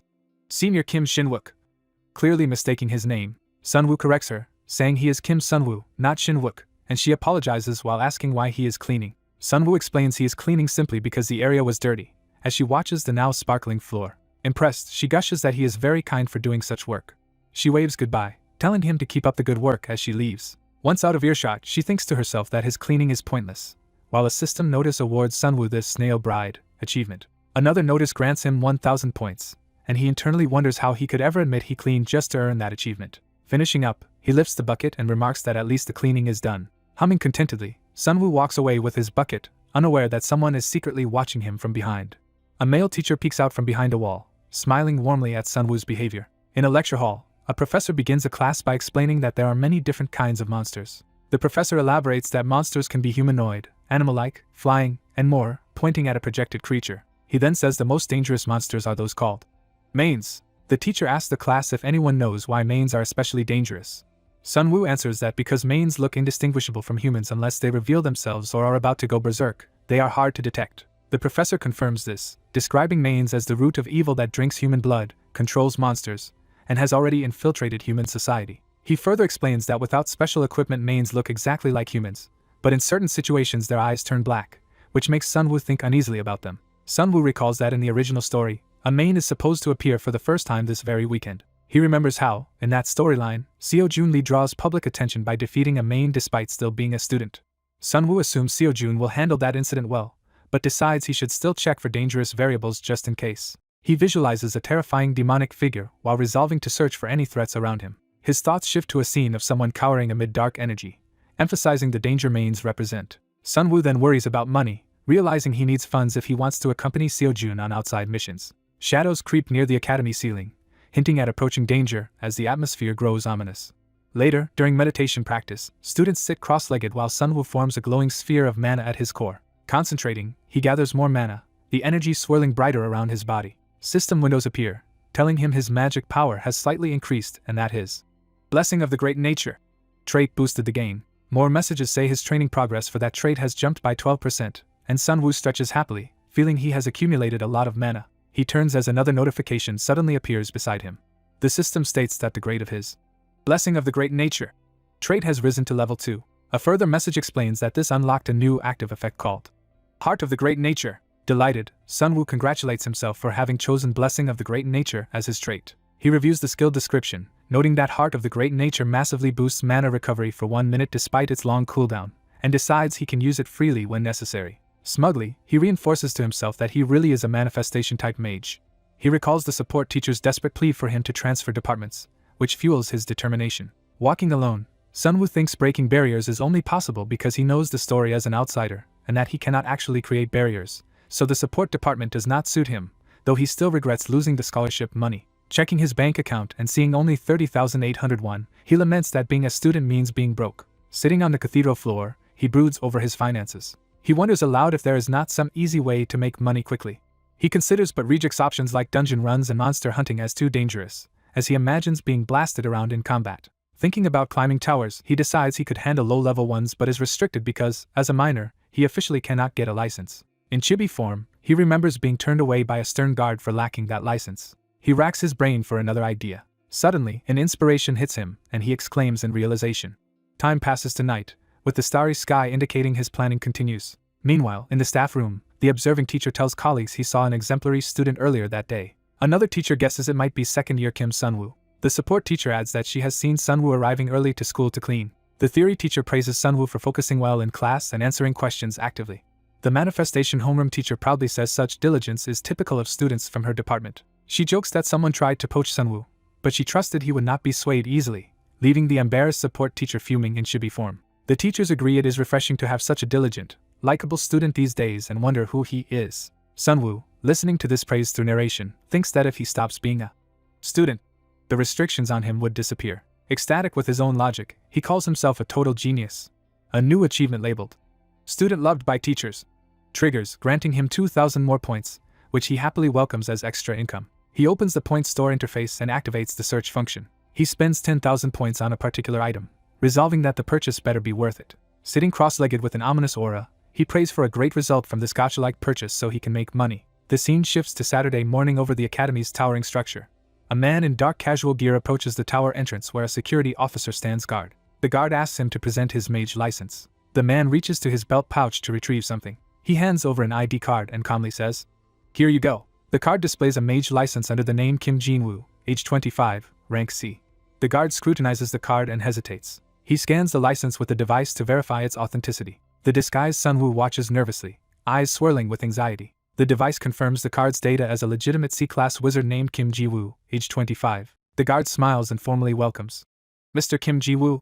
Senior Kim Shin-wook. Clearly mistaking his name, Sunwoo corrects her, saying he is Kim Sunwoo, not Shin-wook, and she apologizes while asking why he is cleaning. Sunwoo explains he is cleaning simply because the area was dirty, as she watches the now sparkling floor. Impressed, she gushes that he is very kind for doing such work. She waves goodbye, telling him to keep up the good work as she leaves. Once out of earshot, she thinks to herself that his cleaning is pointless, while a system notice awards Sunwoo this Snail Bride achievement. Another notice grants him 1,000 points, and he internally wonders how he could ever admit he cleaned just to earn that achievement. Finishing up, he lifts the bucket and remarks that at least the cleaning is done. Humming contentedly, Sunwoo walks away with his bucket, unaware that someone is secretly watching him from behind. A male teacher peeks out from behind a wall, smiling warmly at Sunwoo's behavior. In a lecture hall, a professor begins a class by explaining that there are many different kinds of monsters. The professor elaborates that monsters can be humanoid, animal-like, flying, and more, pointing at a projected creature. He then says the most dangerous monsters are those called manes. The teacher asks the class if anyone knows why manes are especially dangerous. Sunwoo answers that because manes look indistinguishable from humans unless they reveal themselves or are about to go berserk, they are hard to detect. The professor confirms this, describing manes as the root of evil that drinks human blood, controls monsters, and has already infiltrated human society. He further explains that without special equipment manes look exactly like humans, but in certain situations their eyes turn black, which makes Sunwoo think uneasily about them. Sunwoo recalls that in the original story, a mane is supposed to appear for the first time this very weekend. He remembers how, in that storyline, Seo Joon-lee draws public attention by defeating a mane despite still being a student. Sunwoo assumes Seo Joon will handle that incident well, but decides he should still check for dangerous variables just in case. He visualizes a terrifying demonic figure while resolving to search for any threats around him. His thoughts shift to a scene of someone cowering amid dark energy, emphasizing the danger manes represent. Sunwoo then worries about money, realizing he needs funds if he wants to accompany Seo Joon on outside missions. Shadows creep near the academy ceiling, hinting at approaching danger as the atmosphere grows ominous. Later, during meditation practice, students sit cross-legged while Sunwoo forms a glowing sphere of mana at his core. Concentrating, he gathers more mana, the energy swirling brighter around his body. System windows appear, telling him his magic power has slightly increased and that his blessing of the great nature trait boosted the gain. More messages say his training progress for that trait has jumped by 12%, and Sunwoo stretches happily, feeling he has accumulated a lot of mana. He turns as another notification suddenly appears beside him. The system states that the grade of his blessing of the great nature trait has risen to level 2. A further message explains that this unlocked a new active effect called Heart of the Great Nature. Delighted, Sunwoo congratulates himself for having chosen Blessing of the Great Nature as his trait. He reviews the skill description, noting that Heart of the Great Nature massively boosts mana recovery for 1 minute despite its long cooldown, and decides he can use it freely when necessary. Smugly, he reinforces to himself that he really is a manifestation-type mage. He recalls the support teacher's desperate plea for him to transfer departments, which fuels his determination. Walking alone, Sunwoo thinks breaking barriers is only possible because he knows the story as an outsider, and that he cannot actually create barriers, so the support department does not suit him, though he still regrets losing the scholarship money. Checking his bank account and seeing only 30,801, he laments that being a student means being broke. Sitting on the cathedral floor, he broods over his finances. He wonders aloud if there is not some easy way to make money quickly. He considers but rejects options like dungeon runs and monster hunting as too dangerous, as he imagines being blasted around in combat. Thinking about climbing towers, he decides he could handle low-level ones but is restricted because, as a minor, he officially cannot get a license. In chibi form, he remembers being turned away by a stern guard for lacking that license. He racks his brain for another idea. Suddenly, an inspiration hits him, and he exclaims in realization. Time passes to night, with the starry sky indicating his planning continues. Meanwhile, in the staff room, the observing teacher tells colleagues he saw an exemplary student earlier that day. Another teacher guesses it might be second-year Kim Sunwoo. The support teacher adds that she has seen Sunwoo arriving early to school to clean. The theory teacher praises Sunwoo for focusing well in class and answering questions actively. The manifestation homeroom teacher proudly says such diligence is typical of students from her department. She jokes that someone tried to poach Sunwoo, but she trusted he would not be swayed easily, leaving the embarrassed support teacher fuming in chibi form. The teachers agree it is refreshing to have such a diligent, likable student these days and wonder who he is. Sunwoo, listening to this praise through narration, thinks that if he stops being a student, the restrictions on him would disappear. Ecstatic with his own logic, he calls himself a total genius. A new achievement labeled Student Loved by Teachers triggers, granting him 2,000 more points, which he happily welcomes as extra income. He opens the point store interface and activates the search function. He spends 10,000 points on a particular item, resolving that the purchase better be worth it. Sitting cross-legged with an ominous aura, he prays for a great result from this gacha-like purchase so he can make money. The scene shifts to Saturday morning over the academy's towering structure. A man in dark casual gear approaches the tower entrance where a security officer stands guard. The guard asks him to present his mage license. The man reaches to his belt pouch to retrieve something. He hands over an ID card and calmly says, "Here you go." The card displays a mage license under the name Kim Jin-woo, age 25, rank C. The guard scrutinizes the card and hesitates. He scans the license with the device to verify its authenticity. The disguised Sunwoo watches nervously, eyes swirling with anxiety. The device confirms the card's data as a legitimate C-class wizard named Kim Ji-woo, age 25. The guard smiles and formally welcomes Mr. Kim Ji-woo,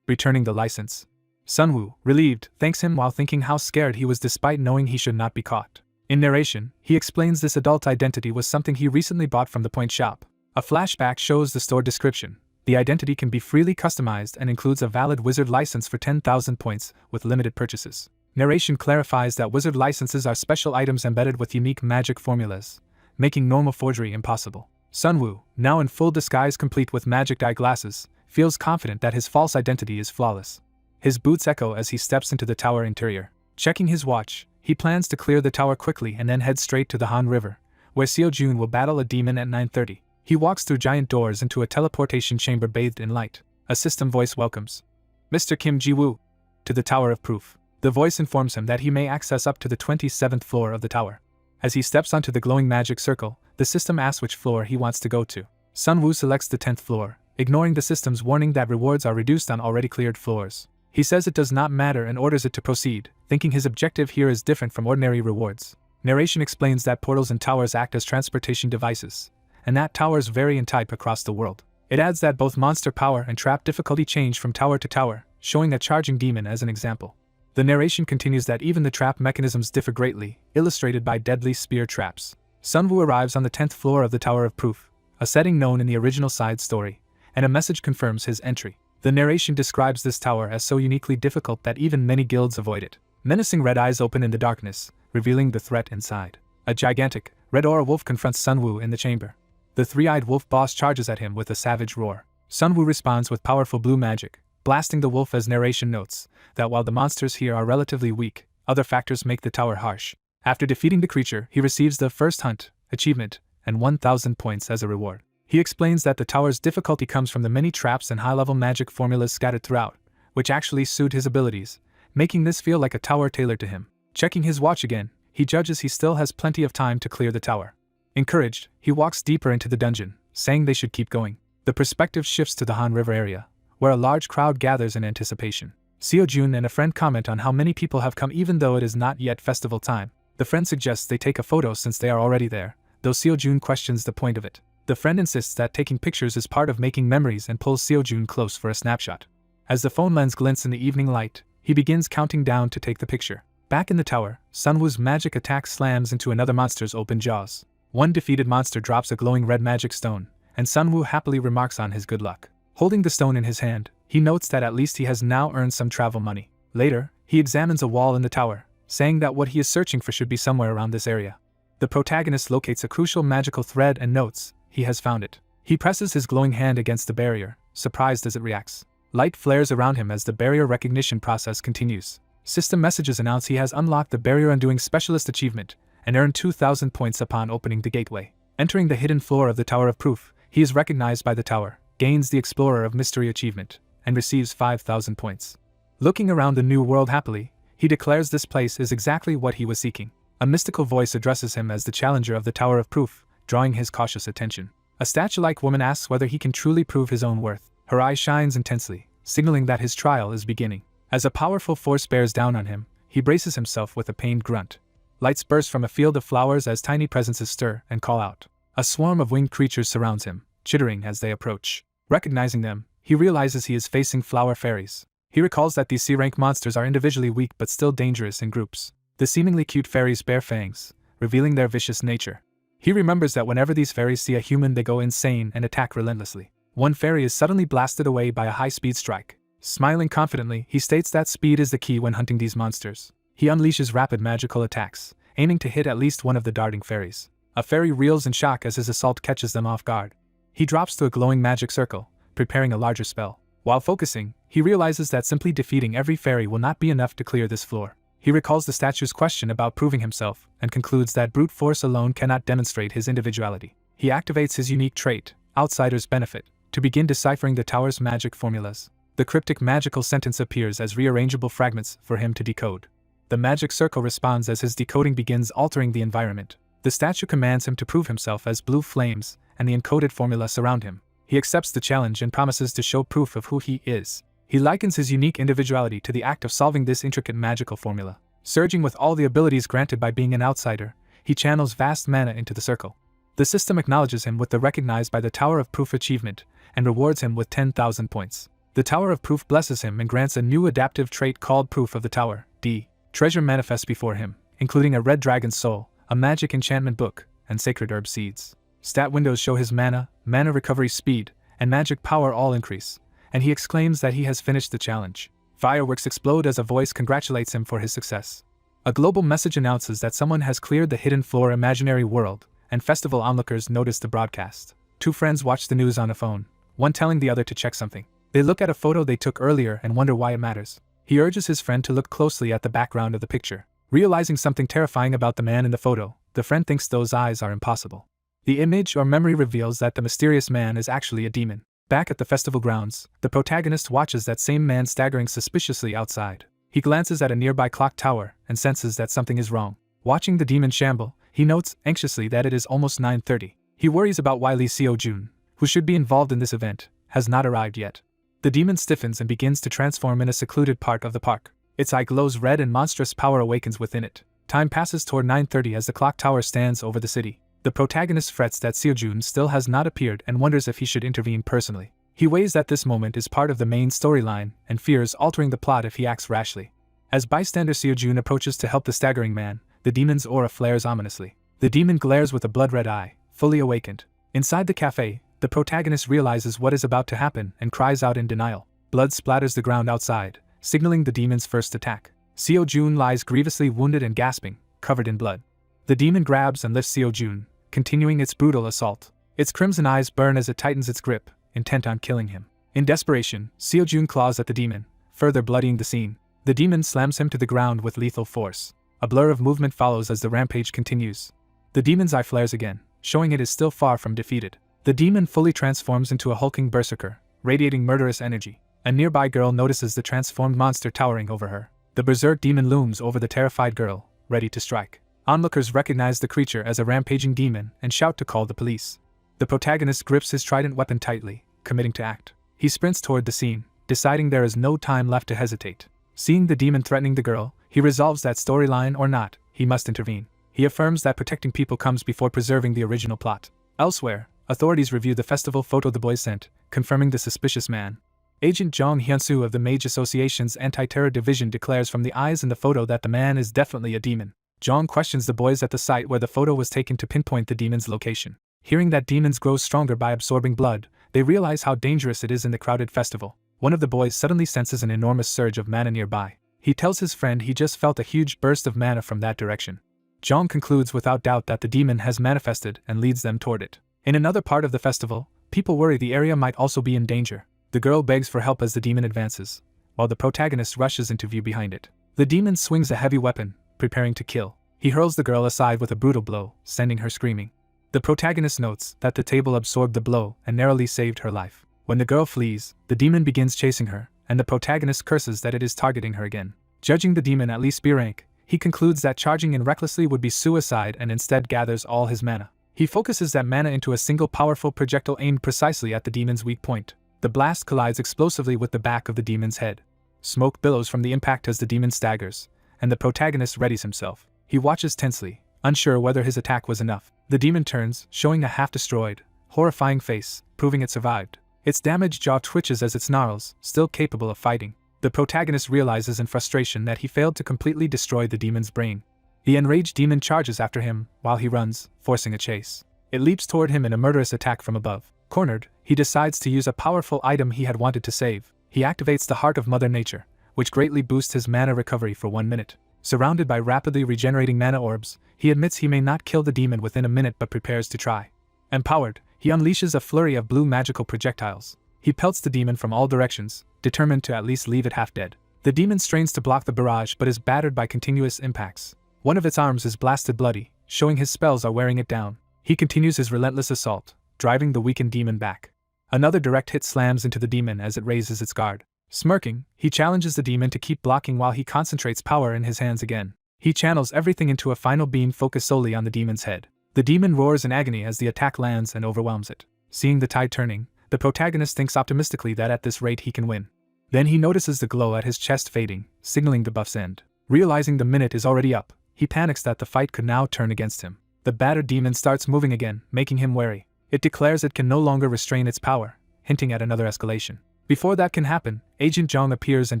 returning the license. Sunwoo, relieved, thanks him while thinking how scared he was despite knowing he should not be caught. In narration, he explains this adult identity was something he recently bought from the point shop. A flashback shows the store description. The identity can be freely customized and includes a valid wizard license for 10,000 points with limited purchases. Narration clarifies that wizard licenses are special items embedded with unique magic formulas, making normal forgery impossible. Sunwoo, now in full disguise complete with magic eyeglasses, feels confident that his false identity is flawless. His boots echo as he steps into the tower interior. Checking his watch, he plans to clear the tower quickly and then head straight to the Han River, where Seo-jun will battle a demon at 9:30. He walks through giant doors into a teleportation chamber bathed in light. A system voice welcomes Mr. Kim Ji-woo to the Tower of Proof. The voice informs him that he may access up to the 27th floor of the tower. As he steps onto the glowing magic circle, the system asks which floor he wants to go to. Sunwoo selects the 10th floor, ignoring the system's warning that rewards are reduced on already cleared floors. He says it does not matter and orders it to proceed, thinking his objective here is different from ordinary rewards. Narration explains that portals and towers act as transportation devices, and that towers vary in type across the world. It adds that both monster power and trap difficulty change from tower to tower, showing a charging demon as an example. The narration continues that even the trap mechanisms differ greatly, illustrated by deadly spear traps. Sunwoo arrives on the 10th floor of the Tower of Proof, a setting known in the original side story, and a message confirms his entry. The narration describes this tower as so uniquely difficult that even many guilds avoid it. Menacing red eyes open in the darkness, revealing the threat inside. A gigantic, red aura wolf confronts Sunwoo in the chamber. The three-eyed wolf boss charges at him with a savage roar. Sunwoo responds with powerful blue magic, blasting the wolf as narration notes that while the monsters here are relatively weak, other factors make the tower harsh. After defeating the creature, he receives the First Hunt achievement and 1,000 points as a reward. He explains that the tower's difficulty comes from the many traps and high-level magic formulas scattered throughout, which actually suit his abilities, making this feel like a tower tailored to him. Checking his watch again, he judges he still has plenty of time to clear the tower. Encouraged, he walks deeper into the dungeon, saying they should keep going. The perspective shifts to the Han River area, where a large crowd gathers in anticipation. Seo-jun and a friend comment on how many people have come even though it is not yet festival time. The friend suggests they take a photo since they are already there, though Seo-jun questions the point of it. The friend insists that taking pictures is part of making memories and pulls Seo-jun close for a snapshot. As the phone lens glints in the evening light, he begins counting down to take the picture. Back in the tower, Sunwoo's magic attack slams into another monster's open jaws. One defeated monster drops a glowing red magic stone, and Sunwoo happily remarks on his good luck. Holding the stone in his hand, he notes that at least he has now earned some travel money. Later, he examines a wall in the tower, saying that what he is searching for should be somewhere around this area. The protagonist locates a crucial magical thread and notes he has found it. He presses his glowing hand against the barrier, surprised as it reacts. Light flares around him as the barrier recognition process continues. System messages announce he has unlocked the barrier undoing specialist achievement and earned 2,000 points upon opening the gateway. Entering the hidden floor of the Tower of Proof, he is recognized by the tower, gains the Explorer of Mystery achievement, and receives 5,000 points. Looking around the new world happily, he declares this place is exactly what he was seeking. A mystical voice addresses him as the challenger of the Tower of Proof, drawing his cautious attention. A statue-like woman asks whether he can truly prove his own worth. Her eye shines intensely, signaling that his trial is beginning. As a powerful force bears down on him, he braces himself with a pained grunt. Lights burst from a field of flowers as tiny presences stir and call out. A swarm of winged creatures surrounds him, chittering as they approach. Recognizing them, he realizes he is facing flower fairies. He recalls that these C-rank monsters are individually weak but still dangerous in groups. The seemingly cute fairies bear fangs, revealing their vicious nature. He remembers that whenever these fairies see a human they go insane and attack relentlessly. One fairy is suddenly blasted away by a high-speed strike. Smiling confidently, he states that speed is the key when hunting these monsters. He unleashes rapid magical attacks, aiming to hit at least one of the darting fairies. A fairy reels in shock as his assault catches them off guard. He drops to a glowing magic circle, preparing a larger spell. While focusing, he realizes that simply defeating every fairy will not be enough to clear this floor. He recalls the statue's question about proving himself, and concludes that brute force alone cannot demonstrate his individuality. He activates his unique trait, Outsider's Benefit, to begin deciphering the tower's magic formulas. The cryptic magical sentence appears as rearrangeable fragments for him to decode. The magic circle responds as his decoding begins altering the environment. The statue commands him to prove himself as blue flames, and the encoded formula surround him. He accepts the challenge and promises to show proof of who he is. He likens his unique individuality to the act of solving this intricate magical formula. Surging with all the abilities granted by being an outsider, he channels vast mana into the circle. The system acknowledges him with the recognized by the Tower of Proof achievement, and rewards him with 10,000 points. The Tower of Proof blesses him and grants a new adaptive trait called Proof of the Tower, D. Treasure manifests before him, including a red dragon's soul, a magic enchantment book, and sacred herb seeds. Stat windows show his mana recovery speed, and magic power all increase, and he exclaims that he has finished the challenge. Fireworks explode as a voice congratulates him for his success. A global message announces that someone has cleared the hidden floor imaginary world, and festival onlookers notice the broadcast. Two friends watch the news on a phone, one telling the other to check something. They look at a photo they took earlier and wonder why it matters. He urges his friend to look closely at the background of the picture. Realizing something terrifying about the man in the photo, the friend thinks those eyes are impossible. The image or memory reveals that the mysterious man is actually a demon. Back at the festival grounds, the protagonist watches that same man staggering suspiciously outside. He glances at a nearby clock tower and senses that something is wrong. Watching the demon shamble, he notes anxiously that it is almost 9:30. He worries about why Lee Seo-jun, who should be involved in this event, has not arrived yet. The demon stiffens and begins to transform in a secluded part of the park. Its eye glows red and monstrous power awakens within it. Time passes toward 9:30 as the clock tower stands over the city. The protagonist frets that Seo-jun still has not appeared and wonders if he should intervene personally. He weighs that this moment is part of the main storyline and fears altering the plot if he acts rashly. As bystander Seo-jun approaches to help the staggering man, the demon's aura flares ominously. The demon glares with a blood-red eye, fully awakened. Inside the cafe, the protagonist realizes what is about to happen and cries out in denial. Blood splatters the ground outside, signaling the demon's first attack. Seo-jun lies grievously wounded and gasping, covered in blood. The demon grabs and lifts Seo-jun, continuing its brutal assault. Its crimson eyes burn as it tightens its grip, intent on killing him. In desperation, Seo-jun claws at the demon, further bloodying the scene. The demon slams him to the ground with lethal force. A blur of movement follows as the rampage continues. The demon's eye flares again, showing it is still far from defeated. The demon fully transforms into a hulking berserker, radiating murderous energy. A nearby girl notices the transformed monster towering over her. The berserk demon looms over the terrified girl, ready to strike. Onlookers recognize the creature as a rampaging demon and shout to call the police. The protagonist grips his trident weapon tightly, committing to act. He sprints toward the scene, deciding there is no time left to hesitate. Seeing the demon threatening the girl, he resolves that storyline or not, he must intervene. He affirms that protecting people comes before preserving the original plot. Elsewhere, authorities review the festival photo the boys sent, confirming the suspicious man. Agent Jong Hyun-soo of the Mage Association's Anti-Terror Division declares from the eyes in the photo that the man is definitely a demon. Jong questions the boys at the site where the photo was taken to pinpoint the demon's location. Hearing that demons grow stronger by absorbing blood, they realize how dangerous it is in the crowded festival. One of the boys suddenly senses an enormous surge of mana nearby. He tells his friend he just felt a huge burst of mana from that direction. Jong concludes without doubt that the demon has manifested and leads them toward it. In another part of the festival, people worry the area might also be in danger. The girl begs for help as the demon advances, while the protagonist rushes into view behind it. The demon swings a heavy weapon, preparing to kill. He hurls the girl aside with a brutal blow, sending her screaming. The protagonist notes that the table absorbed the blow and narrowly saved her life. When the girl flees, the demon begins chasing her, and the protagonist curses that it is targeting her again. Judging the demon at least B rank, he concludes that charging in recklessly would be suicide and instead gathers all his mana. He focuses that mana into a single powerful projectile aimed precisely at the demon's weak point. The blast collides explosively with the back of the demon's head. Smoke billows from the impact as the demon staggers, and the protagonist readies himself. He watches tensely, unsure whether his attack was enough. The demon turns, showing a half-destroyed, horrifying face, proving it survived. Its damaged jaw twitches as it snarls, still capable of fighting. The protagonist realizes in frustration that he failed to completely destroy the demon's brain. The enraged demon charges after him, while he runs, forcing a chase. It leaps toward him in a murderous attack from above. Cornered, he decides to use a powerful item he had wanted to save. He activates the Heart of Mother Nature, which greatly boosts his mana recovery for 1 minute. Surrounded by rapidly regenerating mana orbs, he admits he may not kill the demon within a minute but prepares to try. Empowered, he unleashes a flurry of blue magical projectiles. He pelts the demon from all directions, determined to at least leave it half dead. The demon strains to block the barrage but is battered by continuous impacts. One of its arms is blasted bloody, showing his spells are wearing it down. He continues his relentless assault, driving the weakened demon back. Another direct hit slams into the demon as it raises its guard. Smirking, he challenges the demon to keep blocking while he concentrates power in his hands again. He channels everything into a final beam focused solely on the demon's head. The demon roars in agony as the attack lands and overwhelms it. Seeing the tide turning, the protagonist thinks optimistically that at this rate he can win. Then he notices the glow at his chest fading, signaling the buff's end. Realizing the minute is already up, he panics that the fight could now turn against him. The battered demon starts moving again, making him wary. It declares it can no longer restrain its power, hinting at another escalation. Before that can happen, Agent Zhang appears and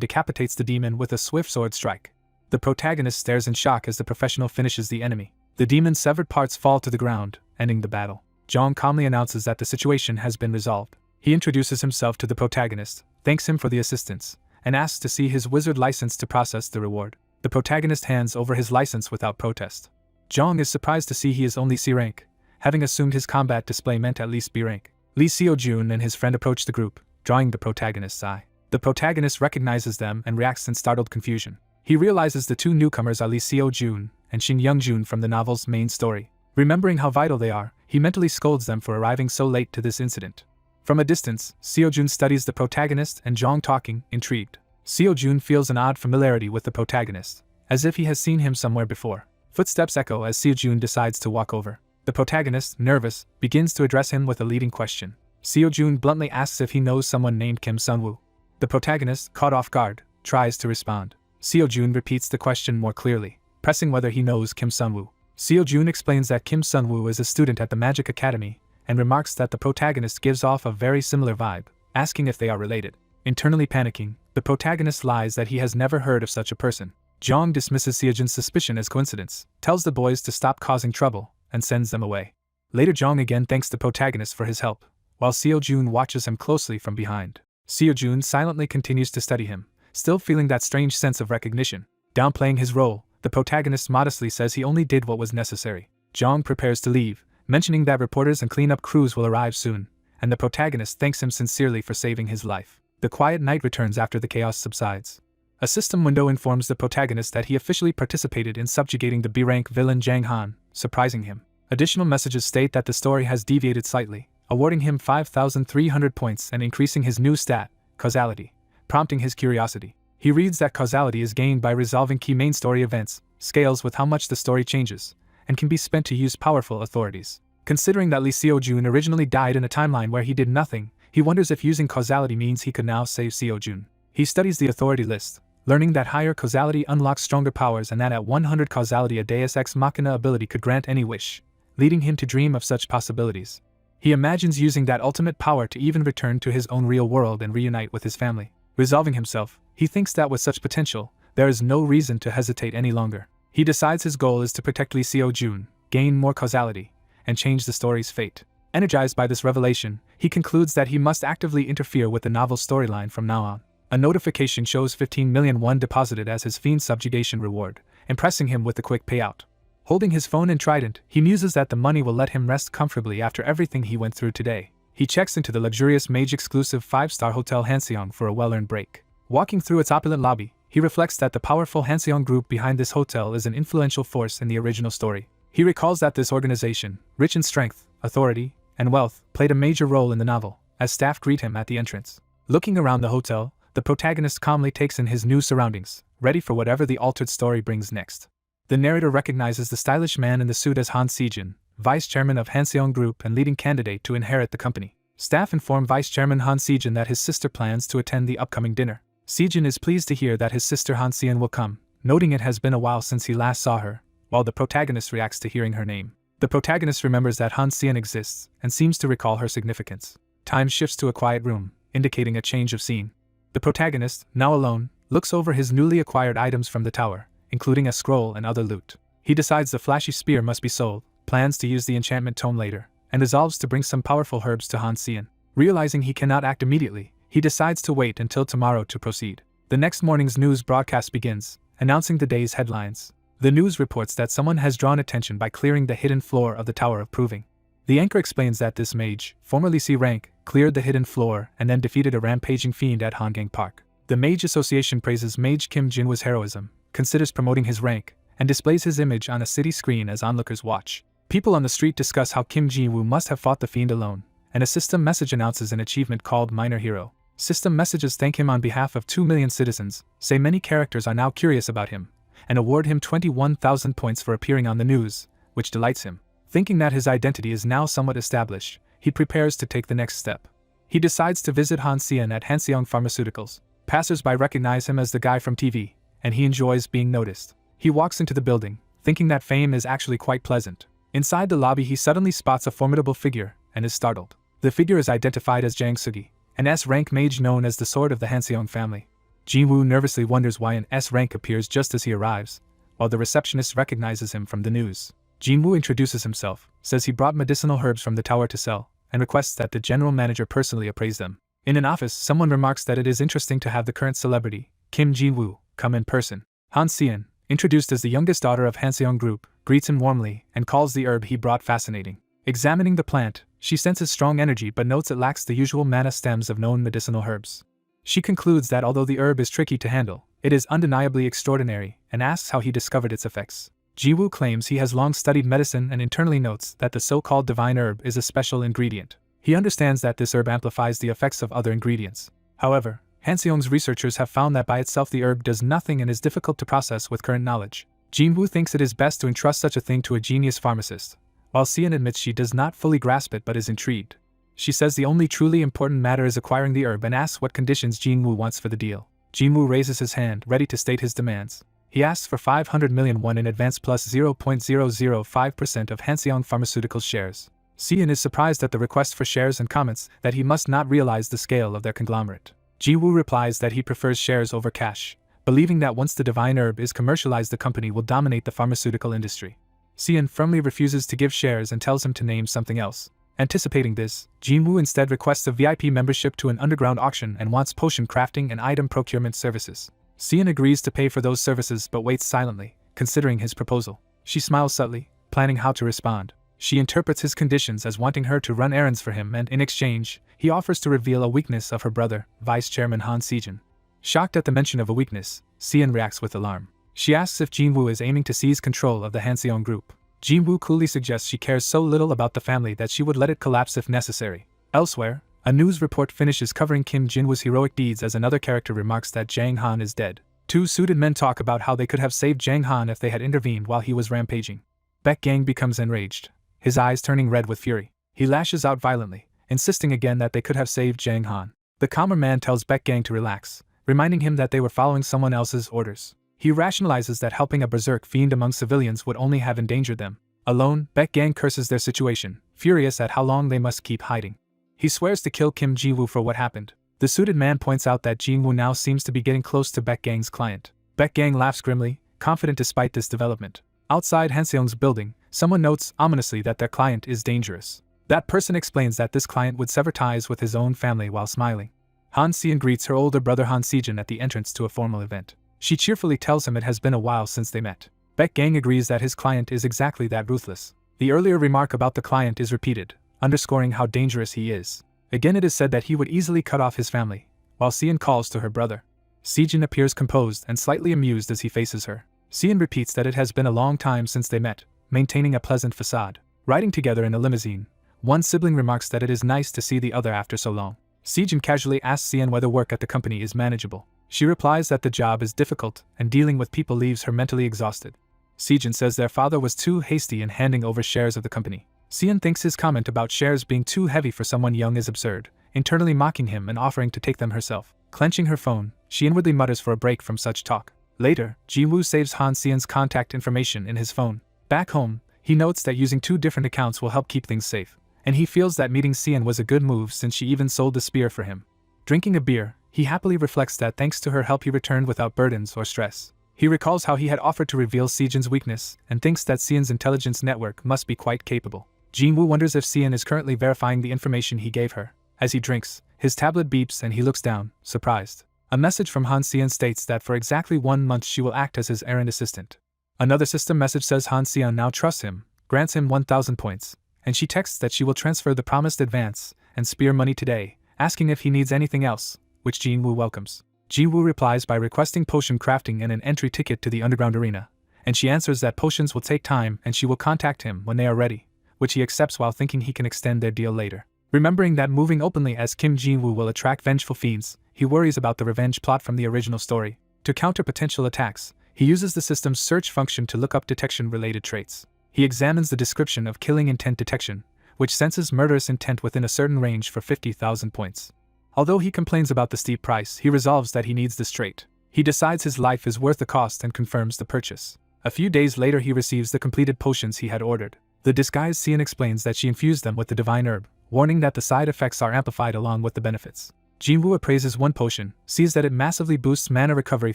decapitates the demon with a swift sword strike. The protagonist stares in shock as the professional finishes the enemy. The demon's severed parts fall to the ground, ending the battle. Zhang calmly announces that the situation has been resolved. He introduces himself to the protagonist, thanks him for the assistance, and asks to see his wizard license to process the reward. The protagonist hands over his license without protest. Zhang is surprised to see he is only C rank, having assumed his combat display meant at least B rank. Li Xiaojun and his friend approach the group, drawing the protagonist's eye. The protagonist recognizes them and reacts in startled confusion. He realizes the two newcomers are Li Xiaojun and Xin Youngjun from the novel's main story. Remembering how vital they are, he mentally scolds them for arriving so late to this incident. From a distance, Xiaojun studies the protagonist and Zhang talking, intrigued. Xiaojun feels an odd familiarity with the protagonist, as if he has seen him somewhere before. Footsteps echo as Xiaojun decides to walk over. The protagonist, nervous, begins to address him with a leading question. Xiaojun bluntly asks if he knows someone named Kim Sunwoo. The protagonist, caught off guard, tries to respond. Xiaojun repeats the question more clearly, pressing whether he knows Kim Sunwoo. Xiaojun explains that Kim Sunwoo is a student at the Magic Academy, and remarks that the protagonist gives off a very similar vibe, asking if they are related. Internally panicking, the protagonist lies that he has never heard of such a person. Zhang dismisses Xiaojun's suspicion as coincidence, tells the boys to stop causing trouble, and sends them away. Later Zhang again thanks the protagonist for his help, while Xiaojun watches him closely from behind. Xiaojun silently continues to study him, still feeling that strange sense of recognition. Downplaying his role, the protagonist modestly says he only did what was necessary. Zhang prepares to leave, mentioning that reporters and cleanup crews will arrive soon, and the protagonist thanks him sincerely for saving his life. The quiet night returns after the chaos subsides. A system window informs the protagonist that he officially participated in subjugating the B-rank villain Zhang Han, surprising him. Additional messages state that the story has deviated slightly, awarding him 5,300 points and increasing his new stat, causality, prompting his curiosity. He reads that causality is gained by resolving key main story events, scales with how much the story changes, and can be spent to use powerful authorities. Considering that Li Xiaojun originally died in a timeline where he did nothing, he wonders if using causality means he could now save Xiaojun. He studies the authority list, learning that higher causality unlocks stronger powers and that at 100 causality a Deus Ex Machina ability could grant any wish, leading him to dream of such possibilities. He imagines using that ultimate power to even return to his own real world and reunite with his family. Resolving himself, he thinks that with such potential, there is no reason to hesitate any longer. He decides his goal is to protect Li Xiaojun, gain more causality, and change the story's fate. Energized by this revelation, he concludes that he must actively interfere with the novel's storyline from now on. A notification shows 15 million won deposited as his fiend subjugation reward, impressing him with the quick payout. Holding his phone and trident, he muses that the money will let him rest comfortably after everything he went through today. He checks into the luxurious mage-exclusive 5-star Hotel Hanseong for a well-earned break. Walking through its opulent lobby, he reflects that the powerful Hanseong group behind this hotel is an influential force in the original story. He recalls that this organization, rich in strength, authority, and wealth, played a major role in the novel, as staff greet him at the entrance. Looking around the hotel, the protagonist calmly takes in his new surroundings, ready for whatever the altered story brings next. The narrator recognizes the stylish man in the suit as Han Sejin, vice chairman of Hanseong Group and leading candidate to inherit the company. Staff inform Vice Chairman Han Sejin that his sister plans to attend the upcoming dinner. Sejin is pleased to hear that his sister Han Seon will come, noting it has been a while since he last saw her, while the protagonist reacts to hearing her name. The protagonist remembers that Han Seon exists and seems to recall her significance. Time shifts to a quiet room, indicating a change of scene. The protagonist, now alone, looks over his newly acquired items from the tower, including a scroll and other loot. He decides the flashy spear must be sold, plans to use the enchantment tome later, and resolves to bring some powerful herbs to Han Seon. Realizing he cannot act immediately, he decides to wait until tomorrow to proceed. The next morning's news broadcast begins, announcing the day's headlines. The news reports that someone has drawn attention by clearing the hidden floor of the Tower of Proving. The anchor explains that this mage, formerly C rank, cleared the hidden floor and then defeated a rampaging fiend at Hangang Park. The Mage Association praises Mage Kim Jinwoo's heroism, considers promoting his rank, and displays his image on a city screen as onlookers watch. People on the street discuss how Kim Jinwoo must have fought the fiend alone, and a system message announces an achievement called Minor Hero. System messages thank him on behalf of 2 million citizens, say many characters are now curious about him, and award him 21,000 points for appearing on the news, which delights him. Thinking that his identity is now somewhat established, he prepares to take the next step. He decides to visit Han Xian at Hanseong Pharmaceuticals. Passers-by recognize him as the guy from TV, and he enjoys being noticed. He walks into the building, thinking that fame is actually quite pleasant. Inside the lobby he suddenly spots a formidable figure, and is startled. The figure is identified as Jang Sugi, an S-rank mage known as the Sword of the Hanseong family. Jinwoo nervously wonders why an S-rank appears just as he arrives, while the receptionist recognizes him from the news. Jinwoo introduces himself, says he brought medicinal herbs from the tower to sell, and requests that the general manager personally appraise them. In an office, someone remarks that it is interesting to have the current celebrity, Kim Jinwoo, come in person. Han Xian, introduced as the youngest daughter of Hanseong Group, greets him warmly and calls the herb he brought fascinating. Examining the plant, she senses strong energy but notes it lacks the usual mana stems of known medicinal herbs. She concludes that although the herb is tricky to handle, it is undeniably extraordinary, and asks how he discovered its effects. Jiwoo claims he has long studied medicine and internally notes that the so-called divine herb is a special ingredient. He understands that this herb amplifies the effects of other ingredients. However, Hanseong's researchers have found that by itself the herb does nothing and is difficult to process with current knowledge. Jinwoo thinks it is best to entrust such a thing to a genius pharmacist, while Xian admits she does not fully grasp it but is intrigued. She says the only truly important matter is acquiring the herb and asks what conditions Jinwoo wants for the deal. Jinwoo raises his hand, ready to state his demands. He asks for 500 million won in advance plus 0.005% of Hanseong Pharmaceuticals shares. Xian is surprised at the request for shares and comments that he must not realize the scale of their conglomerate. Jiwoo replies that he prefers shares over cash, believing that once the divine herb is commercialized the company will dominate the pharmaceutical industry. Xian firmly refuses to give shares and tells him to name something else. Anticipating this, Jinwoo instead requests a VIP membership to an underground auction and wants potion crafting and item procurement services. Xian agrees to pay for those services but waits silently, considering his proposal. She smiles subtly, planning how to respond. She interprets his conditions as wanting her to run errands for him and in exchange, he offers to reveal a weakness of her brother, Vice Chairman Han Sijin. Shocked at the mention of a weakness, Xian reacts with alarm. She asks if Jinwoo is aiming to seize control of the Hanseong Group. Jinwoo coolly suggests she cares so little about the family that she would let it collapse if necessary. Elsewhere, a news report finishes covering Kim Jinwoo's heroic deeds as another character remarks that Jang Han is dead. Two suited men talk about how they could have saved Jang Han if they had intervened while he was rampaging. Baek Gang becomes enraged, his eyes turning red with fury. He lashes out violently, insisting again that they could have saved Jang Han. The calmer man tells Baek Gang to relax, reminding him that they were following someone else's orders. He rationalizes that helping a berserk fiend among civilians would only have endangered them. Alone, Baek Gang curses their situation, furious at how long they must keep hiding. He swears to kill Kim Ji-woo for what happened. The suited man points out that Jin-woo now seems to be getting close to Baek Gang's client. Baek Gang laughs grimly, confident despite this development. Outside Hanseong's building, someone notes ominously that their client is dangerous. That person explains that this client would sever ties with his own family while smiling. Han Xian greets her older brother Han Sijin at the entrance to a formal event. She cheerfully tells him it has been a while since they met. Baek Gang agrees that his client is exactly that ruthless. The earlier remark about the client is repeated, underscoring how dangerous he is. Again it is said that he would easily cut off his family, while Xian calls to her brother. Sijin appears composed and slightly amused as he faces her. Xian repeats that it has been a long time since they met, maintaining a pleasant facade. Riding together in a limousine, one sibling remarks that it is nice to see the other after so long. Sijin casually asks Xian whether work at the company is manageable. She replies that the job is difficult and dealing with people leaves her mentally exhausted. Sijin says their father was too hasty in handing over shares of the company. Xian thinks his comment about shares being too heavy for someone young is absurd, internally mocking him and offering to take them herself. Clenching her phone, she inwardly mutters for a break from such talk. Later, Ji-woo saves Han Xian's contact information in his phone. Back home, he notes that using two different accounts will help keep things safe, and he feels that meeting Xian was a good move since she even sold the spear for him. Drinking a beer, he happily reflects that thanks to her help he returned without burdens or stress. He recalls how he had offered to reveal Sijin's weakness and thinks that Xian's intelligence network must be quite capable. Jin-woo wonders if Xian is currently verifying the information he gave her. As he drinks, his tablet beeps and he looks down, surprised. A message from Han Xian states that for exactly 1 month she will act as his errand assistant. Another system message says Han Xian now trusts him, grants him 1,000 points, and she texts that she will transfer the promised advance and spear money today, asking if he needs anything else, which Jin-woo welcomes. Ji-woo replies by requesting potion crafting and an entry ticket to the underground arena, and she answers that potions will take time and she will contact him when they are ready, which he accepts while thinking he can extend their deal later. Remembering that moving openly as Kim Ji-woo will attract vengeful fiends, he worries about the revenge plot from the original story. To counter potential attacks, he uses the system's search function to look up detection-related traits. He examines the description of killing intent detection, which senses murderous intent within a certain range for 50,000 points. Although he complains about the steep price, he resolves that he needs this trait. He decides his life is worth the cost and confirms the purchase. A few days later he receives the completed potions he had ordered. The disguised Seon explains that she infused them with the divine herb, warning that the side effects are amplified along with the benefits. Jinwoo appraises one potion, sees that it massively boosts mana recovery